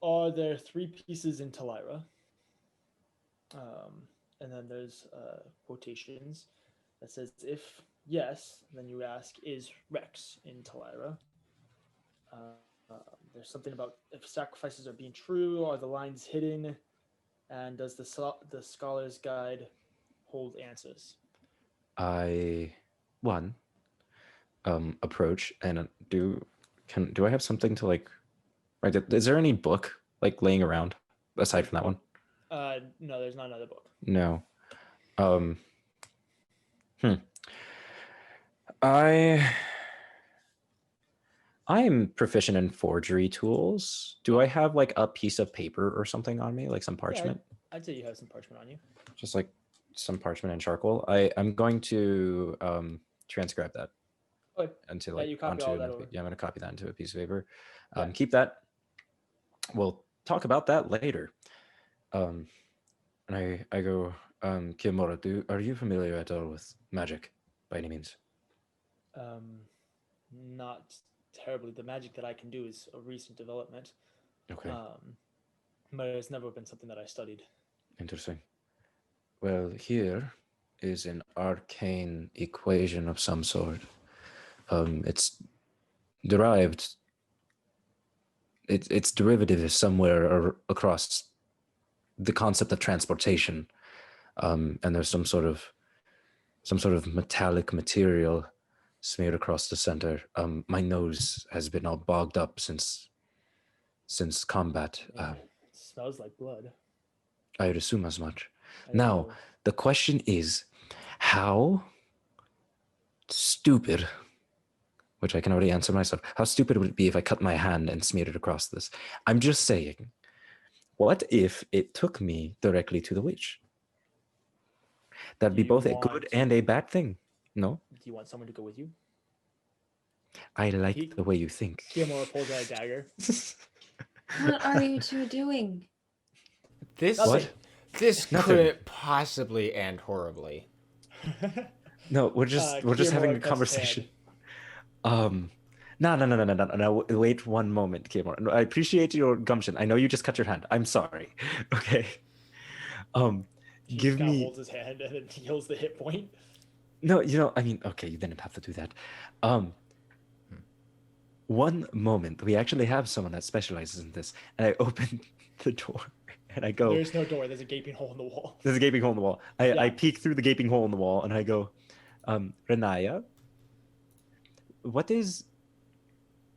Are there 3 pieces in Talira? And then there's quotations that says, if yes, then you ask, is Rex in Talira? There's something about if sacrifices are being true, are the lines hidden, and does the scholar's guide hold answers? I approach and do I have something to like write it? Is there any book like laying around aside from that one? No, there's not another book. No. I'm proficient in forgery tools. Do I have like a piece of paper or something on me, like some parchment? Yeah, I'd say you have some parchment on you. Just like some parchment and charcoal. I'm going to transcribe that Okay. into Yeah, like you copy onto all another, that over. yeah, I'm going to copy that into a piece of paper. Yeah. Keep that. We'll talk about that later. And I go, Kiyomura, are you familiar at all with magic by any means? Not terribly. The magic that I can do is a recent development. Okay. But it's never been something that I studied. Interesting. Well, here is an arcane equation of some sort. It's derived. Its derivative is somewhere across the concept of transportation, and there's some sort of metallic material smeared across the center. My nose has been all bogged up since combat. It smells like blood. I would assume as much. I Now, know. the question is, how stupid, which I can already answer myself, how stupid would it be if I cut my hand and smeared it across this? I'm just saying, what if it took me directly to the witch? That'd be Do you both a want- good and a bad thing. No? Do you want someone to go with you? I like the way you think. Kiyomura pulls out a dagger. What are you two doing? This What? This Nothing. couldn't possibly end horribly. No, we're just having a Kiyomura cuts conversation. No. Wait one moment, Kiyomura. No, I appreciate your gumption. I know you just cut your hand. I'm sorry. Okay. He Give kind of me. holds his hand and then heals the hit point. No, I mean, okay, you didn't have to do that. One moment. We actually have someone that specializes in this, and I open the door and I go. There's no door. There's a gaping hole in the wall. There's a gaping hole in the wall. I Yeah. peek through the gaping hole in the wall and I go, Renaya, what is...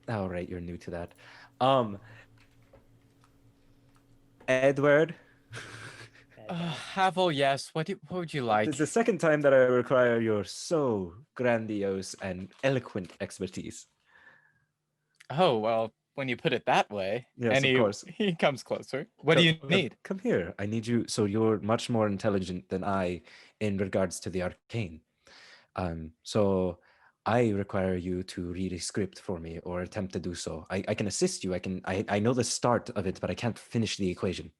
Oh, right, you're new to that. Edward. Havel, yes. What would you like? It's the second time that I require your so grandiose and eloquent expertise. Oh, well, when you put it that way. Yes, and of course. He comes closer. What do you need? Come here. I need you. So you're much more intelligent than I in regards to the arcane. So I require you to read a script for me or attempt to do so. I can assist you. I know the start of it, but I can't finish the equation.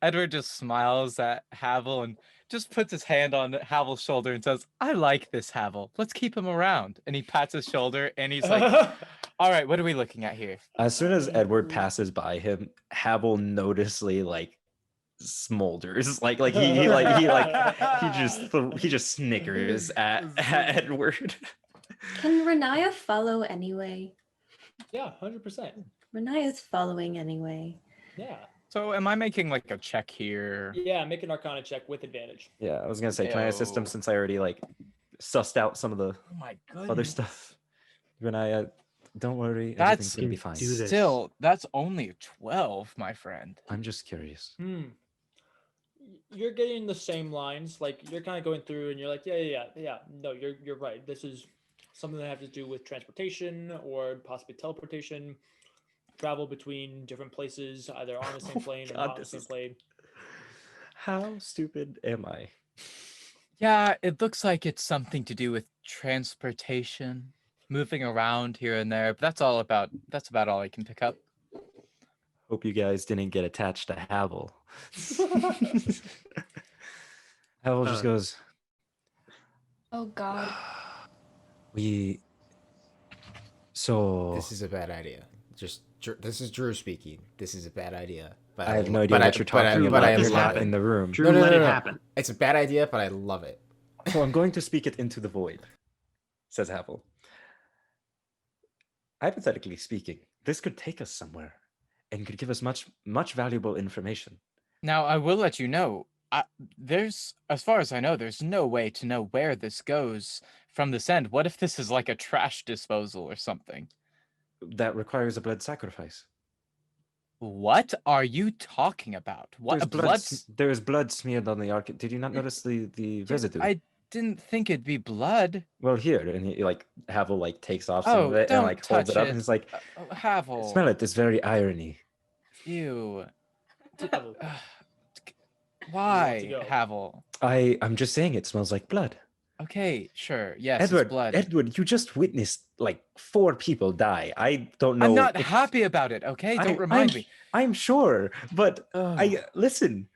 Edward just smiles at Havel and just puts his hand on Havel's shoulder and says, I like this Havel. Let's keep him around. And he pats his shoulder and he's like, all right, what are we looking at here? As soon as Edward passes by him, Havel noticeably like smolders. He just snickers at Edward. Can Renaya follow anyway? Yeah, 100%. Renaya's following anyway. Yeah. So am I making like a check here? Yeah, make an Arcana check with advantage. Yeah, I was gonna say, can I assist him Ew. since I already like sussed out some of the Oh my goodness. other stuff? Renaya, don't worry, That's everything's gonna be fine. do this. Still, that's only 12, my friend. I'm just curious. You're getting the same lines. Like you're kind of going through, and you're like, yeah. No, you're right. This is something that has to do with transportation or possibly teleportation, travel between different places, either on the same plane or God, not on the same plane. How stupid am I? Yeah, it looks like it's something to do with transportation, moving around here and there. But that's about all I can pick up. Hope you guys didn't get attached to Havel. Havel just goes, Oh God. So This is a bad idea. This is Drew speaking. This is a bad idea. But I have no idea what you're talking Drew, about. let this Not happen. in the room. Drew, let it happen. It's a bad idea, but I love it. So I'm going to speak it into the void, says Havel. Hypothetically speaking, this could take us somewhere and could give us much valuable information. Now, I will let you know, there's, as far as I know, there's no way to know where this goes from this end. What if this is like a trash disposal or something? That requires a blood sacrifice. What are you talking about? What There is blood smeared on the arc. Did you not notice the residue? I didn't think it'd be blood. Well, here, and he, like, Havel like takes off some of it and don't like holds touch it up, it. and it's like, Havel. smell it. It's very irony. Ew. Havel. Why, go. Havel? I'm just saying it smells like blood. Okay, sure. Yes, Edward, it's blood. Edward, you just witnessed like 4 people die. I don't know. I'm not happy about it. Okay, don't remind me. I'm sure, but Ugh. listen.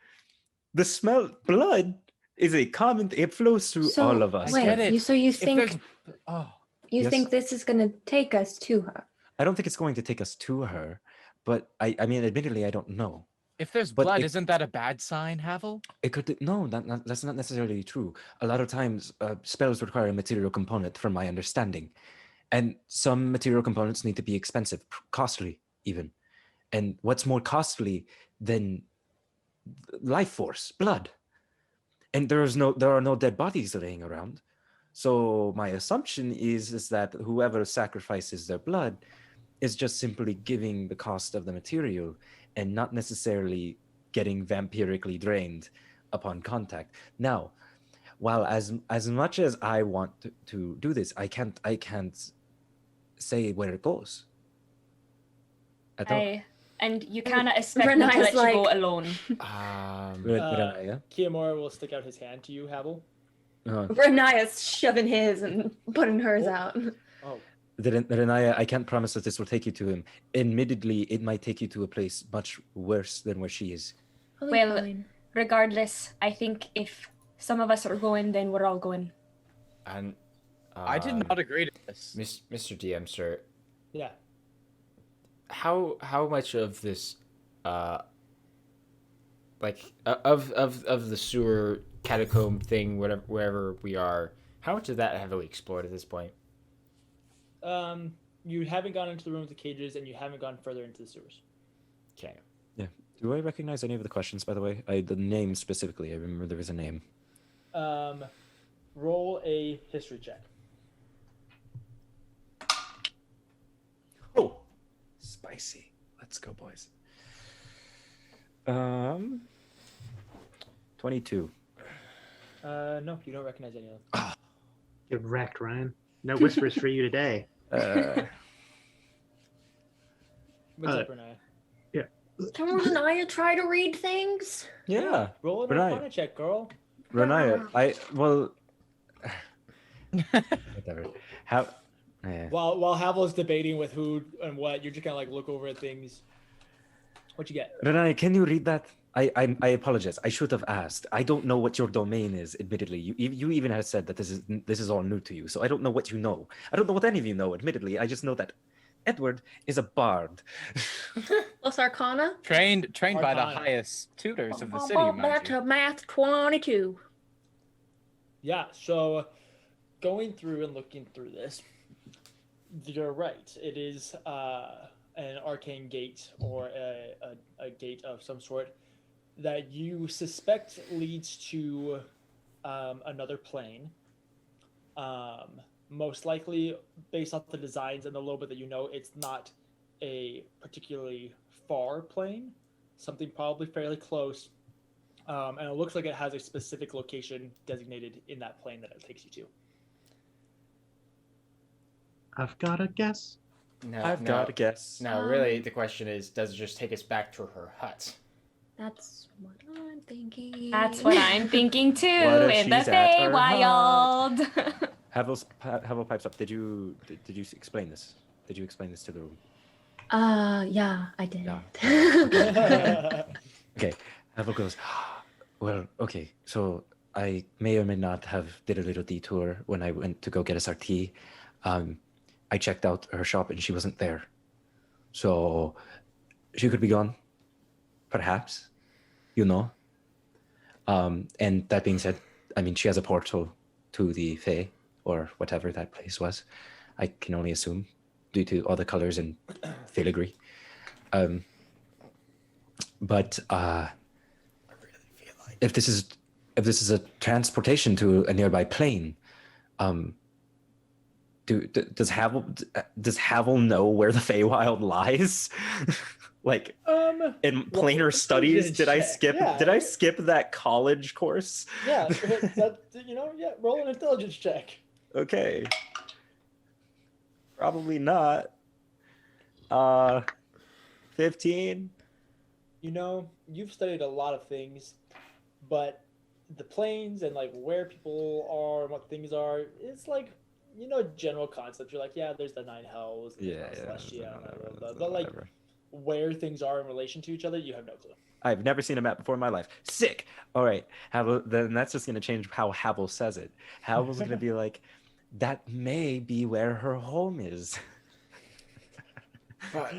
The smell, blood is a common. It flows through all of us. I get it. So you If think there's- oh, you Yes. think this is gonna take us to her? I don't think it's going to take us to her, but I mean, admittedly, I don't know. if there's But blood, if- isn't that a bad sign, Havel? It could no, that's not necessarily true. A lot of times, spells require a material component, from my understanding, and some material components need to be expensive, costly even. And what's more costly than life force, blood? And there are no dead bodies laying around. So my assumption is that whoever sacrifices their blood is just simply giving the cost of the material and not necessarily getting vampirically drained upon contact. Now, while as much as I want to do this, I can't say where it goes. I don't. And you cannot expect me to Renae's let you go like- alone. Renaya? Kiyomura will stick out his hand to you, Havel. Renaya's shoving his and putting hers out. Oh, Renaya, I can't promise that this will take you to him. Admittedly, it might take you to a place much worse than where she is. I'll be Well, fine. regardless, I think if some of us are going, then we're all going. And I did not agree to this. Mr. DM, sir, yeah. how much of this of the sewer catacomb thing, wherever we are, how much of that have we explored at this point? You haven't gone into the room with the cages, and you haven't gone further into the sewers. Okay. Yeah. Do I recognize any of the questions, by the way? The name specifically. I remember there was a name. Roll a history check. Oh, spicy. Let's go, boys. 22. No, you don't recognize any of them. Get wrecked, Ryan. No whispers for you today. What's up, Renaya? Can Renaya try to read things? Yeah. Roll an Renaya. Arcana check, girl. Renaya, whatever. How? Yeah. While Havel's debating with who and what, you're just gonna like look over at things. What you get? Renaya, can you read that? I apologize. I should have asked. I don't know what your domain is. Admittedly, you even have said that this is all new to you. So I don't know what you know. I don't know what any of you know. Admittedly, I just know that Edward is a bard. Plus Arcana? Trained by the Arcana. highest tutors of the I'll city, bump mind that you. to math 22. Yeah. So, going through and looking through this, you're right. It is an arcane gate or a gate of some sort that you suspect leads to another plane. Most likely, based off the designs and the little bit that you know, it's not a particularly far plane. Something probably fairly close. And it looks like it has a specific location designated in that plane that it takes you to. I've got a guess. I've got a guess. Now, really, the question is, does it just take us back to her hut? That's what I'm thinking. That's what I'm thinking too. What if In the she's at her Feywild. Havel pipes up. Did you explain this? Did you explain this to the room? Yeah, I did. Yeah. Okay. Havel goes, well, okay, so I may or may not have did a little detour when I went to go get us our tea. I checked out her shop and she wasn't there. So she could be gone, perhaps, you know. And that being said, I mean, she has a portal to the Fae, or whatever that place was. I can only assume, due to all the colors and filigree. But if this is a transportation to a nearby plane, does Havel know where the Feywild lies? Like in planar studies, did I skip that college course? Yeah, roll an intelligence check. Okay. Probably not. 15. You've studied a lot of things, but the planes and like where people are and what things are, it's like general concepts. You're like, yeah, there's the 9 hells, Celestia, but like where things are in relation to each other, you have no clue. I've never seen a map before in my life. Sick. All right. Then that's just going to change how Havel says it. Havel's going to be like, that may be where her home is. But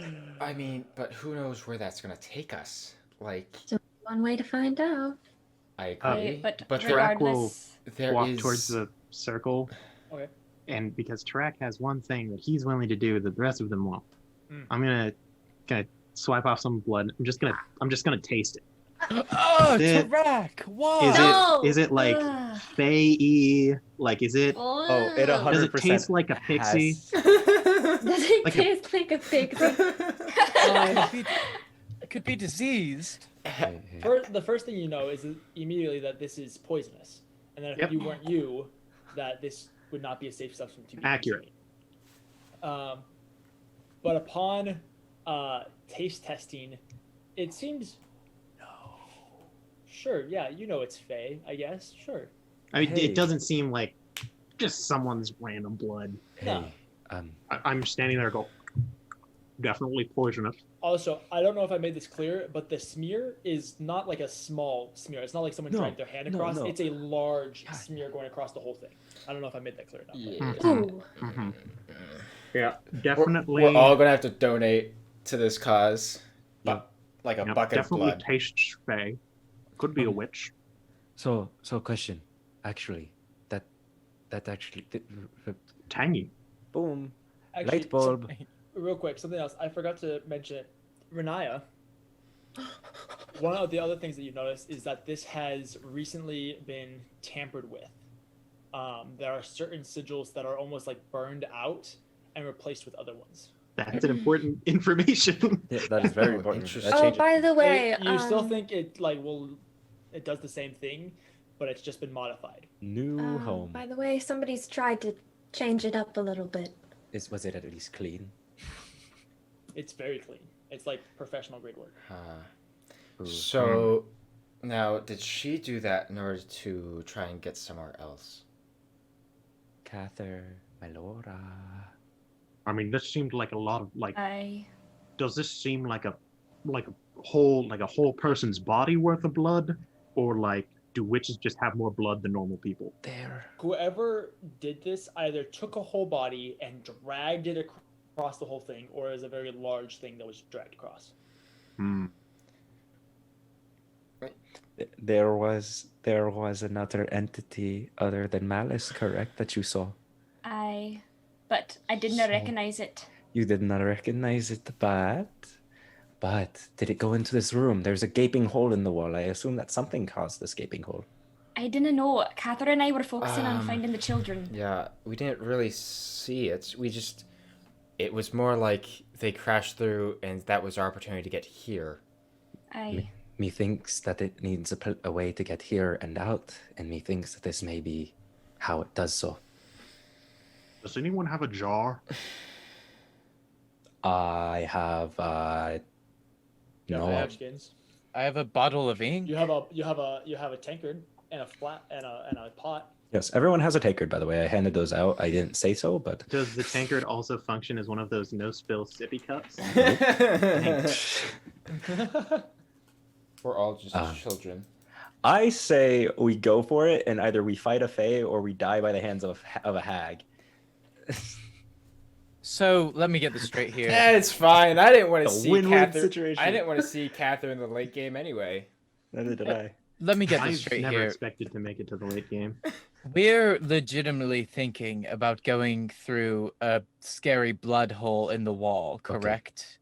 who knows where that's going to take us? Like, So one way to find out. I agree. But Tarak will regardless, walk towards the circle. Okay. And because Tarak has one thing that he's willing to do that the rest of them won't, I'm gonna swipe off some blood. I'm just gonna taste it. Oh, Tarak! Whoa! Is it like Fey-y? Like, is it? Oh, it 100% Does it taste like a pixie? Does it Like taste like a pixie? It could be diseased. The first thing you know is immediately that this is poisonous, and that if you weren't that this would not be a safe substance to be accurate. But upon taste testing, it seems. Sure, yeah, it's Fey, I guess. Sure. I mean, it doesn't seem like just someone's random blood. No. I'm standing there, go, definitely poisonous. Also, I don't know if I made this clear, but the smear is not like a small smear. It's not like someone dragged their hand across. No. It's a large smear going across the whole thing. I don't know if I made that clear enough. Mm-hmm. Yeah, definitely. We're all gonna have to donate to this cause, but like a bucket of definitely blood. tastes Fey. Could be a witch. So question. Actually, that actually Tangy. boom. Actually, Light bulb. Real quick, something else. I forgot to mention it. Renaya, one of the other things that you've noticed is that this has recently been tampered with. There are certain sigils that are almost like burned out and replaced with other ones. That's an important information. Yeah, that is very important. Interesting. That Oh, changes- by the way, You still think it it does the same thing, but it's just been modified. New home. by the way, somebody's tried to change it up a little bit. Was it at least clean? It's very clean. It's like professional grade work. Ooh. So, now, did she do that in order to try and get somewhere else? Cather, my Laura. I mean, this seemed like a lot of like. I Does this seem like a whole person's body worth of blood, or like do witches just have more blood than normal people? There. Whoever did this either took a whole body and dragged it across the whole thing, or is a very large thing that was dragged across. There was another entity other than Malice, correct? That you saw. but I did not recognize it. You did not recognize it, but did it go into this room? There's a gaping hole in the wall. I assume that something caused this gaping hole. I didn't know. Catherine and I were focusing on finding the children. Yeah, we didn't really see it. It was more like they crashed through and that was our opportunity to get here. Methinks that it needs a way to get here and out, and methinks that this may be how it does so. Does anyone have a jar? I have Yeah, no. I have skins. I have a bottle of ink. You have a tankard and a flat and a pot. Yes, everyone has a tankard, by the way. I handed those out. I didn't say so, but Does the tankard also function as one of those no spill sippy cups? We're all just children. I say we go for it, and either we fight a fae or we die by the hands of a hag. So let me get this straight here. Yeah, it's fine. I didn't want A to see win-win Catherine. situation. I didn't want to see Catherine in the late game anyway. Neither did I. Let me get this I've straight never here. expected to make it to the late game. We're legitimately thinking about going through a scary blood hole in the wall, correct?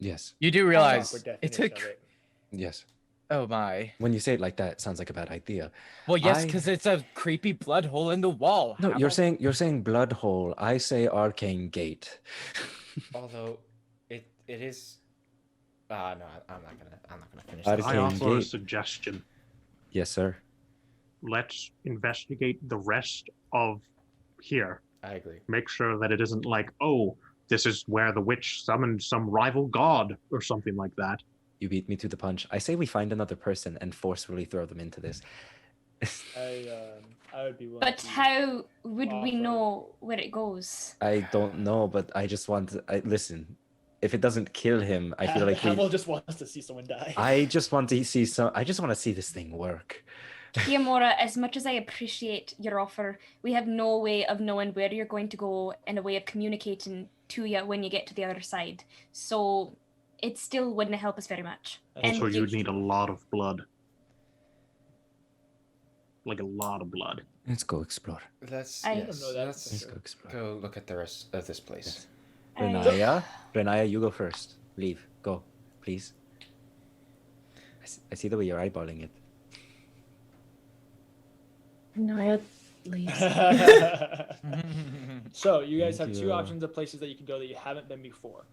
Yes. You do Proper realize it definition took. of it. Yes. Oh my. When you say it like that, it sounds like a bad idea. Well, yes, I- because it's a creepy blood hole in the wall. No, How you're about- saying blood hole. I say arcane gate. Although, it is. No, I'm not gonna finish. I This. I Arcane offer a gate. suggestion. Yes, sir. Let's investigate the rest of here. I agree. Make sure that it isn't like, oh, this is where the witch summoned some rival god or something like that. You beat me to the punch. I say we find another person and forcefully throw them into this. I would be willing. But to how would we offer- know where it goes? I don't know, but I just want to. Listen, if it doesn't kill him, I feel like Hamill just wants to see someone die. I just want to see some. I just want to see this thing work. Kiamora, as much as I appreciate your offer, we have no way of knowing where you're going to go and a way of communicating to you when you get to the other side. So it still wouldn't help us very much. Also, And you'd need a lot of blood. Like a lot of blood. Let's go explore. Let's I- I don't know that let's for Let's sure. go explore. go look at the rest of this place. Renaya, you go first. Leave. Go, please. I see the way you're eyeballing it. Naya leaves. So you guys Thank have you. two options of places that you can go that you haven't been before.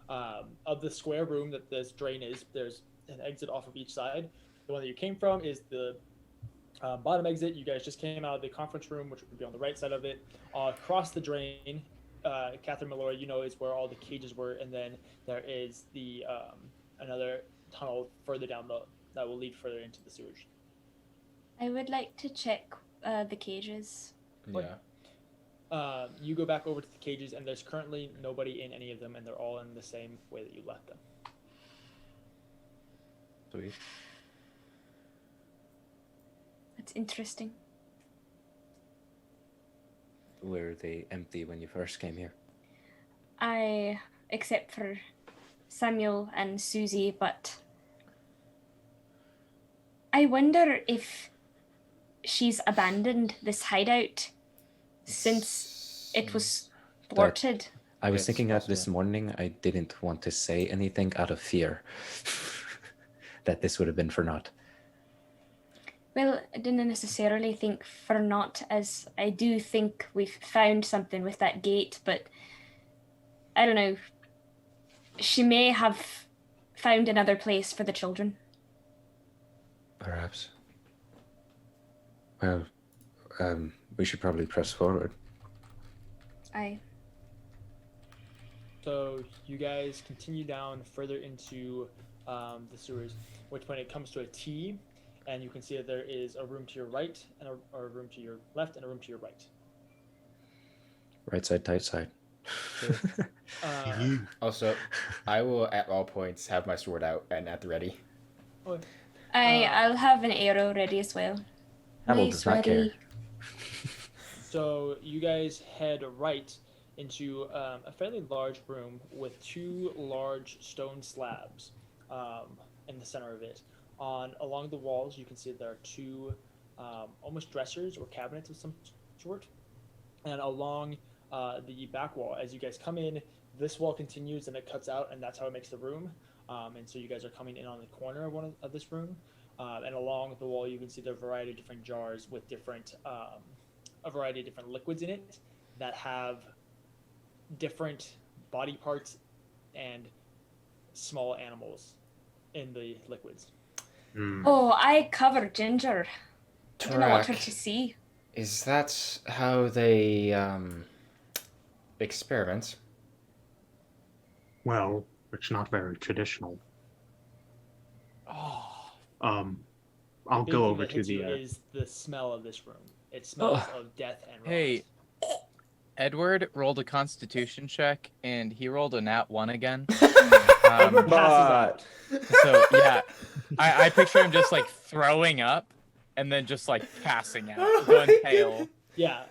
Of the square room that this drain is, there's an exit off of each side. The one that you came from is the bottom exit. You guys just came out of the conference room, which would be on the right side of it. Across the drain, Catherine Malloy, you know, is where all the cages were, and then there is the another tunnel further down that will lead further into the sewers. I would like to check the cages. Yeah. You go back over to the cages, and there's currently nobody in any of them, and they're all in the same way that you left them. Sweet. That's interesting. Were they empty when you first came here? Except for Samuel and Susie, but I wonder if she's abandoned this hideout since it was thwarted. I was Yes, thinking that this possible. morning. I didn't want to say anything out of fear that this would have been for naught. Well, I didn't necessarily think for naught, as I do think we've found something with that gate, but I don't know. She may have found another place for the children. Perhaps. Well, we should probably press forward. Aye. So you guys continue down further into the sewers, which when it comes to a T, and you can see that there is a room to your right, and a room to your left, and a room to your right. Right side, tight side. Also, I will at all points have my sword out and at the ready. I'll have an arrow ready as well. Hamill Nice, does not care. ready. So you guys head right into a fairly large room with two large stone slabs in the center of it. Along the walls, you can see there are two almost dressers or cabinets of some sort. And along the back wall, as you guys come in, this wall continues and it cuts out, and that's how it makes the room. And so you guys are coming in on the corner of one of this room. And along the wall, you can see there are a variety of different jars with a variety of different liquids in it that have different body parts and small animals in the liquids. Oh, I covered Ginger. I don't know what her Tarak, to see. is that how they experiment? Well, it's not very traditional. Oh, I'll Big go thing over that to hits you the. is the smell of this room. It smells of death and rot. hey, Edward rolled a Constitution check, and he rolled a nat 1 again. Edward passes out. So yeah, I picture him just like throwing up, and then just like passing out, going pale. Yeah.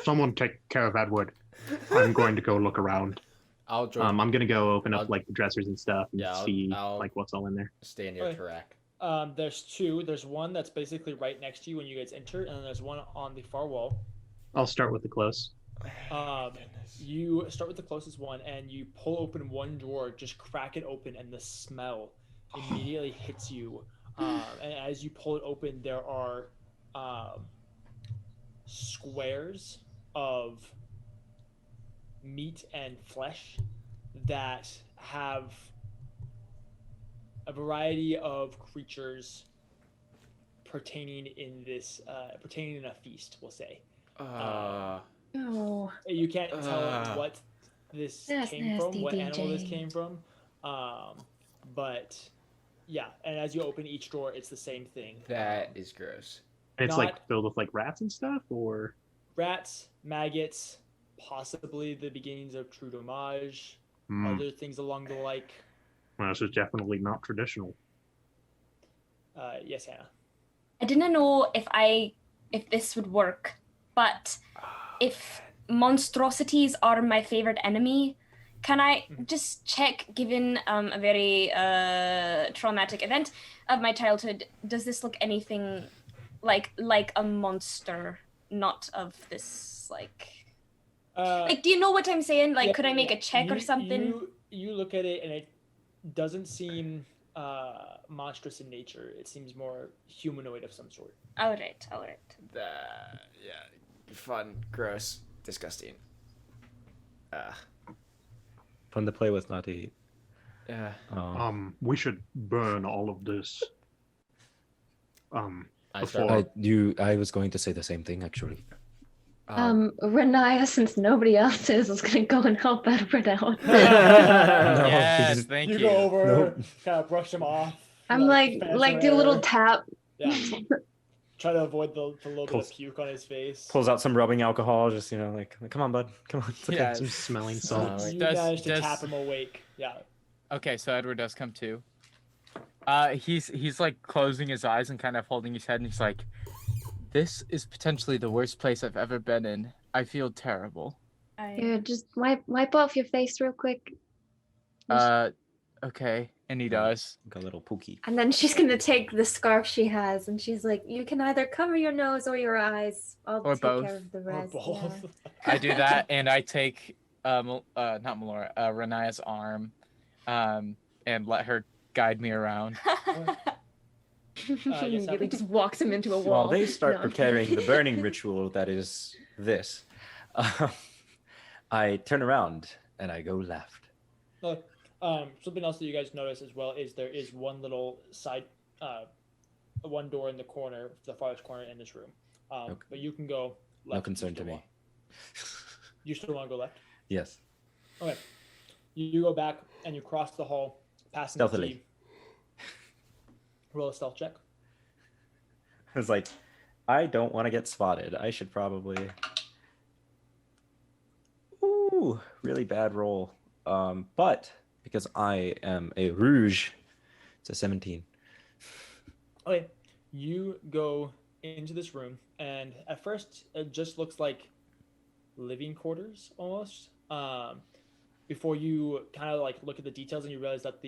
Someone take care of Edward. I'm going to go look around. I'll join. I'm gonna go open up I'll- like the dressers and stuff and Yeah, see I'll like what's all in there. stay in your Okay. track. There's two. There's one that's basically right next to you when you guys enter, and then there's one on the far wall. I'll start with the close. You start with the closest one, and you pull open one drawer, just crack it open, and the smell immediately hits you. And as you pull it open, there are squares of meat and flesh that have a variety of creatures pertaining in a feast, we'll say. No. You can't tell what this That's came from, nasty, what animal this DJ. came from. But yeah, and as you open each drawer, it's the same thing. That is gross. And it's Not- like filled with like rats and stuff, or Rats, maggots, possibly the beginnings of true domage, other things along the like. well, this is definitely not traditional. Yes, Hannah. I didn't know if this would work, but if monstrosities are my favorite enemy, can I just check, given a very traumatic event of my childhood, does this look anything like a monster, not of this like do you know what I'm saying? Like, Yeah, could I make yeah. a check or something? You look at it and it doesn't seem monstrous in nature. It seems more humanoid of some sort. All right. Yeah, fun, gross, disgusting. Fun to play with, not to eat. Yeah. We should burn all of this. I Before start. I was going to say the same thing actually. Renaya, since nobody else is gonna go and help Edward out. Yes, he's- thank You you. go over, Nope. kind of brush him off. I'm like pants do a little around. tap. Yeah. Try to avoid the little bit Pulls- of puke on his face. Pulls out some rubbing alcohol, just like, come on, bud, come on. It's okay. Yeah. some smelling You salts. managed to tap him awake. Yeah. Okay, so Edward does come too. He's like closing his eyes and kind of holding his head, and he's like, "This is potentially the worst place I've ever been in. I feel terrible." Here, just wipe off your face real quick. Okay, and he does. Like a little pookie. And then she's gonna take the scarf she has, and she's like, "You can either cover your nose or your eyes. I'll Or take both. care of the Or rest." both. I do that, and I take not Melora, Renaya's arm, and let her guide me around. yes, Immediately Evan? just walks him into a wall. While they start No. preparing the burning ritual that is this, I turn around and I go left. Look, something else that you guys notice as well is there is one little side, one door in the corner, the farthest corner in this room. Okay. But you can go left. No if you concern to still me. want. You still want to go left? Yes. Okay. You go back and you cross the hall, passing the Stealthily. key. Roll a stealth check. I was like, I don't want to get spotted. I should probably. Ooh, really bad roll. But because I am a rouge, it's a 17. Okay. You go into this room, and at first it just looks like living quarters almost. Before you kind of like look at the details and you realize that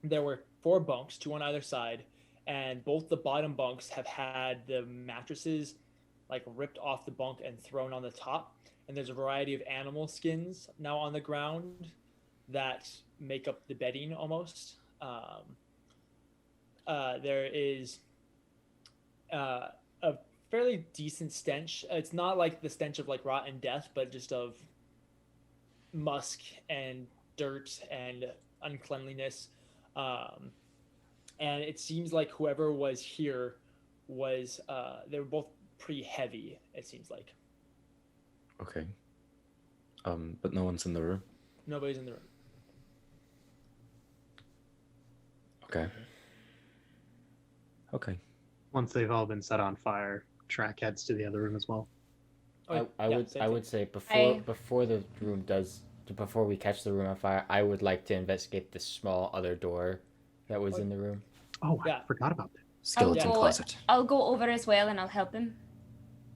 there were 4 bunks, 2 on either side, and both the bottom bunks have had the mattresses like ripped off the bunk and thrown on the top. And there's a variety of animal skins now on the ground that make up the bedding almost. There is a fairly decent stench. It's not like the stench of like rot and death, but just of musk and dirt and uncleanliness. And it seems like whoever was here was they were both pretty heavy, it seems like. Okay. But no one's in the room. Nobody's in the room. Okay. Okay. Once they've all been set on fire, Track heads to the other room as well. Oh, I yeah, would same I thing. would say I- before we catch the room on fire, I would like to investigate the small other door that was in the room. Oh, Yeah. I forgot about that. Skeleton go- closet. I'll go over as well and I'll help him.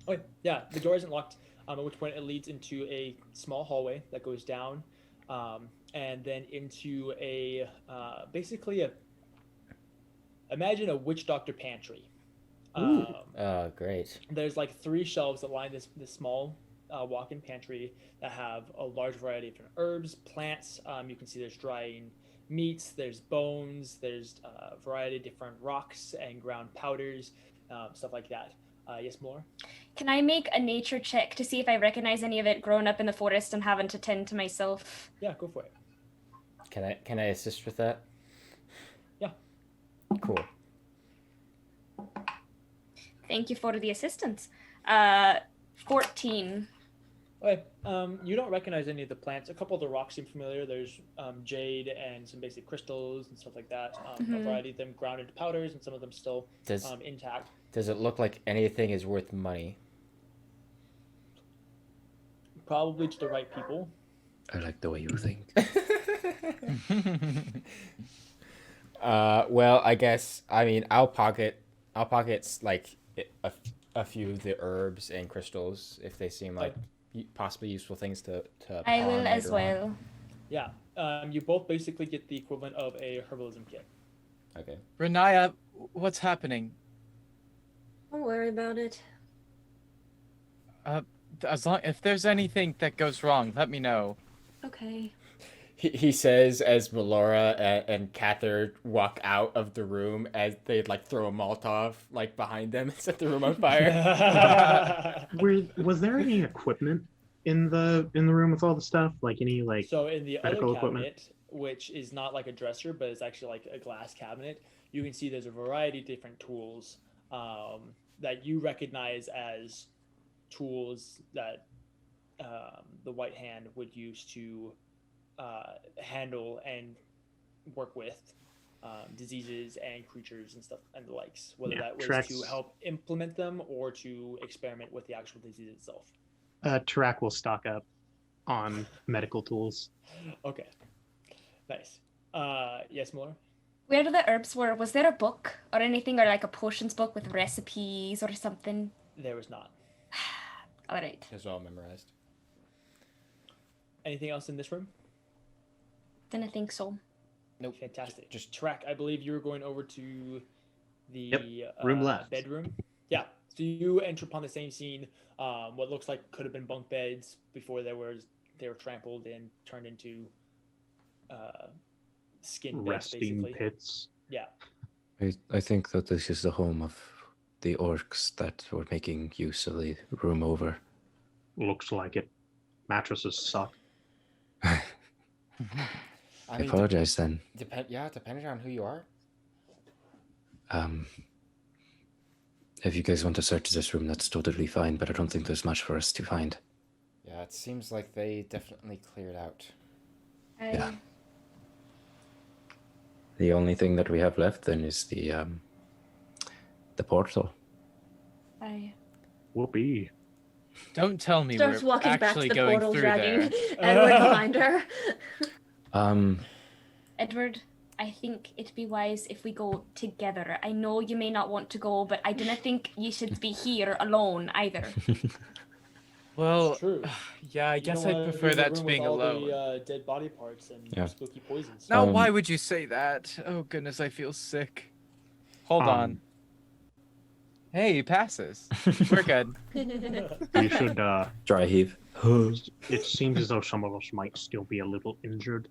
Okay, yeah, the door isn't locked. At which point it leads into a small hallway that goes down, and then into a basically imagine a witch doctor pantry. Great. There's like 3 shelves that line this small walk-in pantry that have a large variety of different herbs, plants. You can see there's drying meats, there's bones, there's a variety of different rocks and ground powders, stuff like that. Yes, more. Can I make a nature check to see if I recognize any of it growing up in the forest and having to tend to myself? Yeah, go for it. Can I assist with that? Yeah. Cool. Thank you for the assistance. 14. Okay, you don't recognize any of the plants. A couple of the rocks seem familiar. There's jade and some basic crystals and stuff like that. A variety of them ground into powders, and some of them still intact. Does it look like anything is worth money? Probably to the right people. I like the way you think. Well, I guess I'll pocket like a few of the herbs and crystals if they seem like possibly useful things to I pawn will later as on. well. Yeah, you both basically get the equivalent of a herbalism kit. Okay. Renaya, what's happening? Don't worry about it. If there's anything that goes wrong, let me know. Okay. He says as Melora and Cather walk out of the room as they like throw a Molotov like behind them and set the room on fire. Was there any equipment in the room with all the stuff? Like any like So in the other medical cabinet, equipment? which is not like a dresser, but it's actually like a glass cabinet, you can see there's a variety of different tools that you recognize as tools that the White Hand would use to handle and work with diseases and creatures and stuff and the likes, whether Yeah, that was Trex- to help implement them or to experiment with the actual disease itself. Tarak will stock up on medical tools. Okay, nice. Yes, Muller? Where the herbs were, was there a book or anything, or like a potions book with recipes or something? There was not. All right. It's all memorized. Anything else in this room? Didn't think so. Nope. Fantastic. Just Track, I believe you were going over to the Yep, room left. bedroom. Yeah. So you enter upon the same scene. What looks like could have been bunk beds before they were trampled and turned into skin beds, Resting basically. pits. Yeah. I think that this is the home of the orcs that were making use of the room over. Looks like it. Mattresses suck. I apologize then. Depending on who you are. If you guys want to search this room, that's totally fine, but I don't think there's much for us to find. Yeah, it seems like they definitely cleared out. Yeah. The only thing that we have left then is the portal. Whoopee. Don't tell me Starts we're walking back to actually the going portal, through dragging there. Edward behind her. Edward, I think it'd be wise if we go together. I know you may not want to go, but I didn't think you should be here alone either. Well, True. yeah, I You guess don't I'd wanna prefer be in the that to room being with all alone. The dead body parts and Yeah. spooky poisons. Now, why would you say that? Oh, goodness, I feel sick. Hold on. Hey, he passes. We're good. We should, Dry heave. it seems as though some of us might still be a little injured.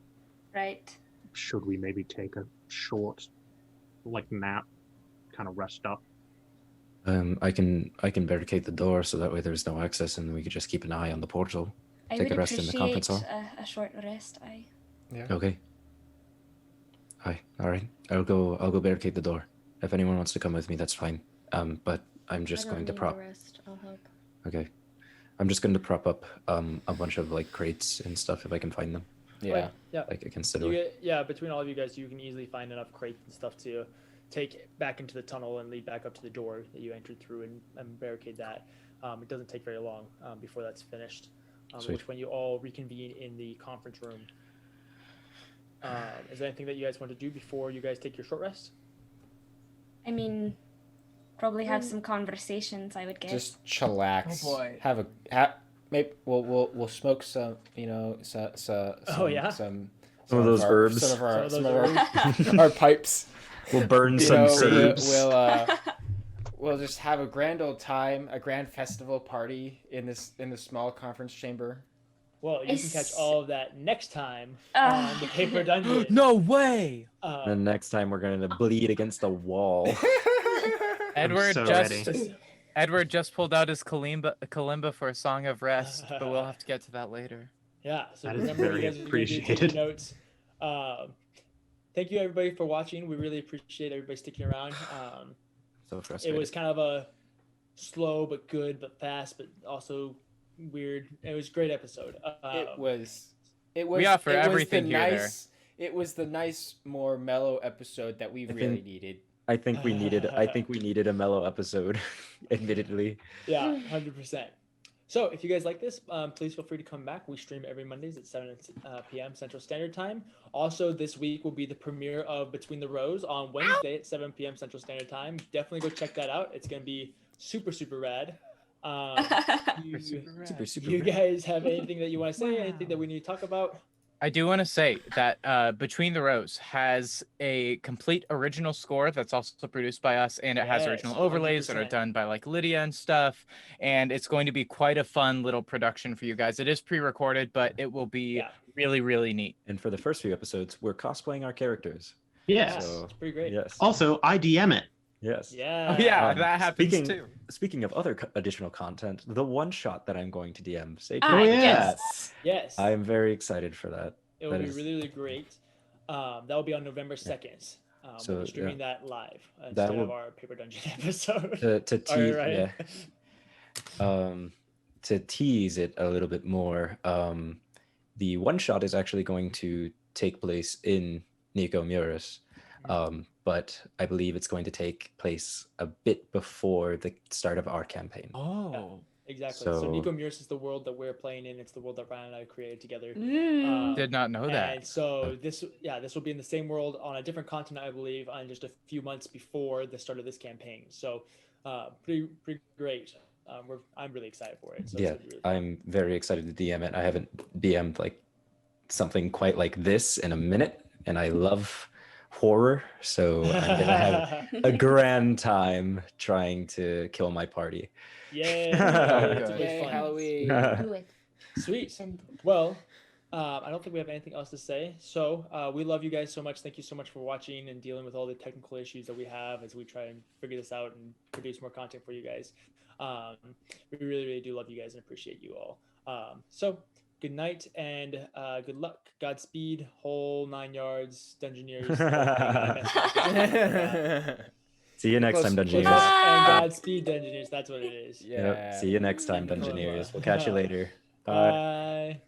Right. Should we maybe take a short, nap, kind of rest up? I can barricade the door so that way there's no access and we could just keep an eye on the portal. I Take would a rest in the conference hall. appreciate a short rest. Okay. Hi. All right. I'll go barricade the door. If anyone wants to come with me, that's fine. But I'm just going to prop. Rest. I'll help. Okay. I'm just going to prop up a bunch of crates and stuff if I can find them. Yeah. Yeah. like a considerable. Between all of you guys, you can easily find enough crates and stuff to take back into the tunnel and lead back up to the door that you entered through and barricade that. It doesn't take very long before that's finished. Which when you all reconvene in the conference room. Is there anything that you guys want to do before you guys take your short rest? I mean, probably have some conversations, I would guess. Just chillax. Oh boy. Maybe we'll smoke some, some Some of those herbs. Some of our our pipes. We'll burn some seeds. We'll just have a grand old time, a grand festival party in the small conference chamber. Well, you can catch all of that next time on the Paper Dungeon. No way! The next time we're going to bleed against the wall. Edward so Edward just pulled out his kalimba for a song of rest, but we'll have to get to that later. Yeah, so That is remember, very you guys are gonna appreciated. take notes. Thank you everybody for watching. We really appreciate everybody sticking around. So It frustrating. was kind of a slow but good but fast but also weird. It was a great episode. It was. We offer everything here. It was the nice, more mellow episode that we really needed. I think we needed a mellow episode, admittedly. Yeah, 100%. So if you guys like this, please feel free to come back. We stream every Mondays at 7 p.m. Central Standard Time. Also, this week will be the premiere of Between the Rows on Wednesday at 7 p.m. Central Standard Time. Definitely go check that out. It's going to be super, super rad. Super You guys have anything that you want to say? Anything that we need to talk about? I do want to say that Between the Rows has a complete original score that's also produced by us, and it has Yes, original overlays that are 100%. done by like Lydia and stuff, and it's going to be quite a fun little production for you guys. It is pre-recorded, but it will be really, really neat. And for the first few episodes, we're cosplaying our characters. Yeah. So, It's pretty great. yes. Also, I DM it. Yes. Yeah. Oh, yeah, Um, that happens too. Speaking of other additional content, the one shot that I'm going to DM. Stay Ah, tuned. yeah. yes. Yes. I am very excited for that. It will That be is- really, really great. That will be on November 2nd. So, we'll be streaming that live instead will- of our Paper Dungeon episode. To tease, Right. to tease it a little bit more, the one shot is actually going to take place in Nico Muris, but I believe it's going to take place a bit before the start of our campaign. Oh, Exactly. So, So- Nico Muris is the world that we're playing in. It's the world that Ryan and I created together. did not know that. And so this will be in the same world on a different continent, I believe, on just a few months before the start of this campaign. So pretty great. I'm really excited for it. So it's Yeah, gonna be really I'm very excited to DM it. I haven't DM'd like something quite like this in a minute, and I love horror, so I'm gonna have a grand time trying to kill my party. Yay! Oh, It's Yay, really fun. Halloween. Do it. Sweet. Well, I don't think we have anything else to say. So we love you guys so much. Thank you so much for watching and dealing with all the technical issues that we have as we try and figure this out and produce more content for you guys. We really, really do love you guys and appreciate you all. So good night and good luck. Godspeed, whole 9 yards, Dungeoneers. See you next time, Close Dungeoneers. up and Godspeed, Dungeoneers. That's what it is. Yep. See you next time, Dungeoneers. We'll catch you later. Bye. Bye.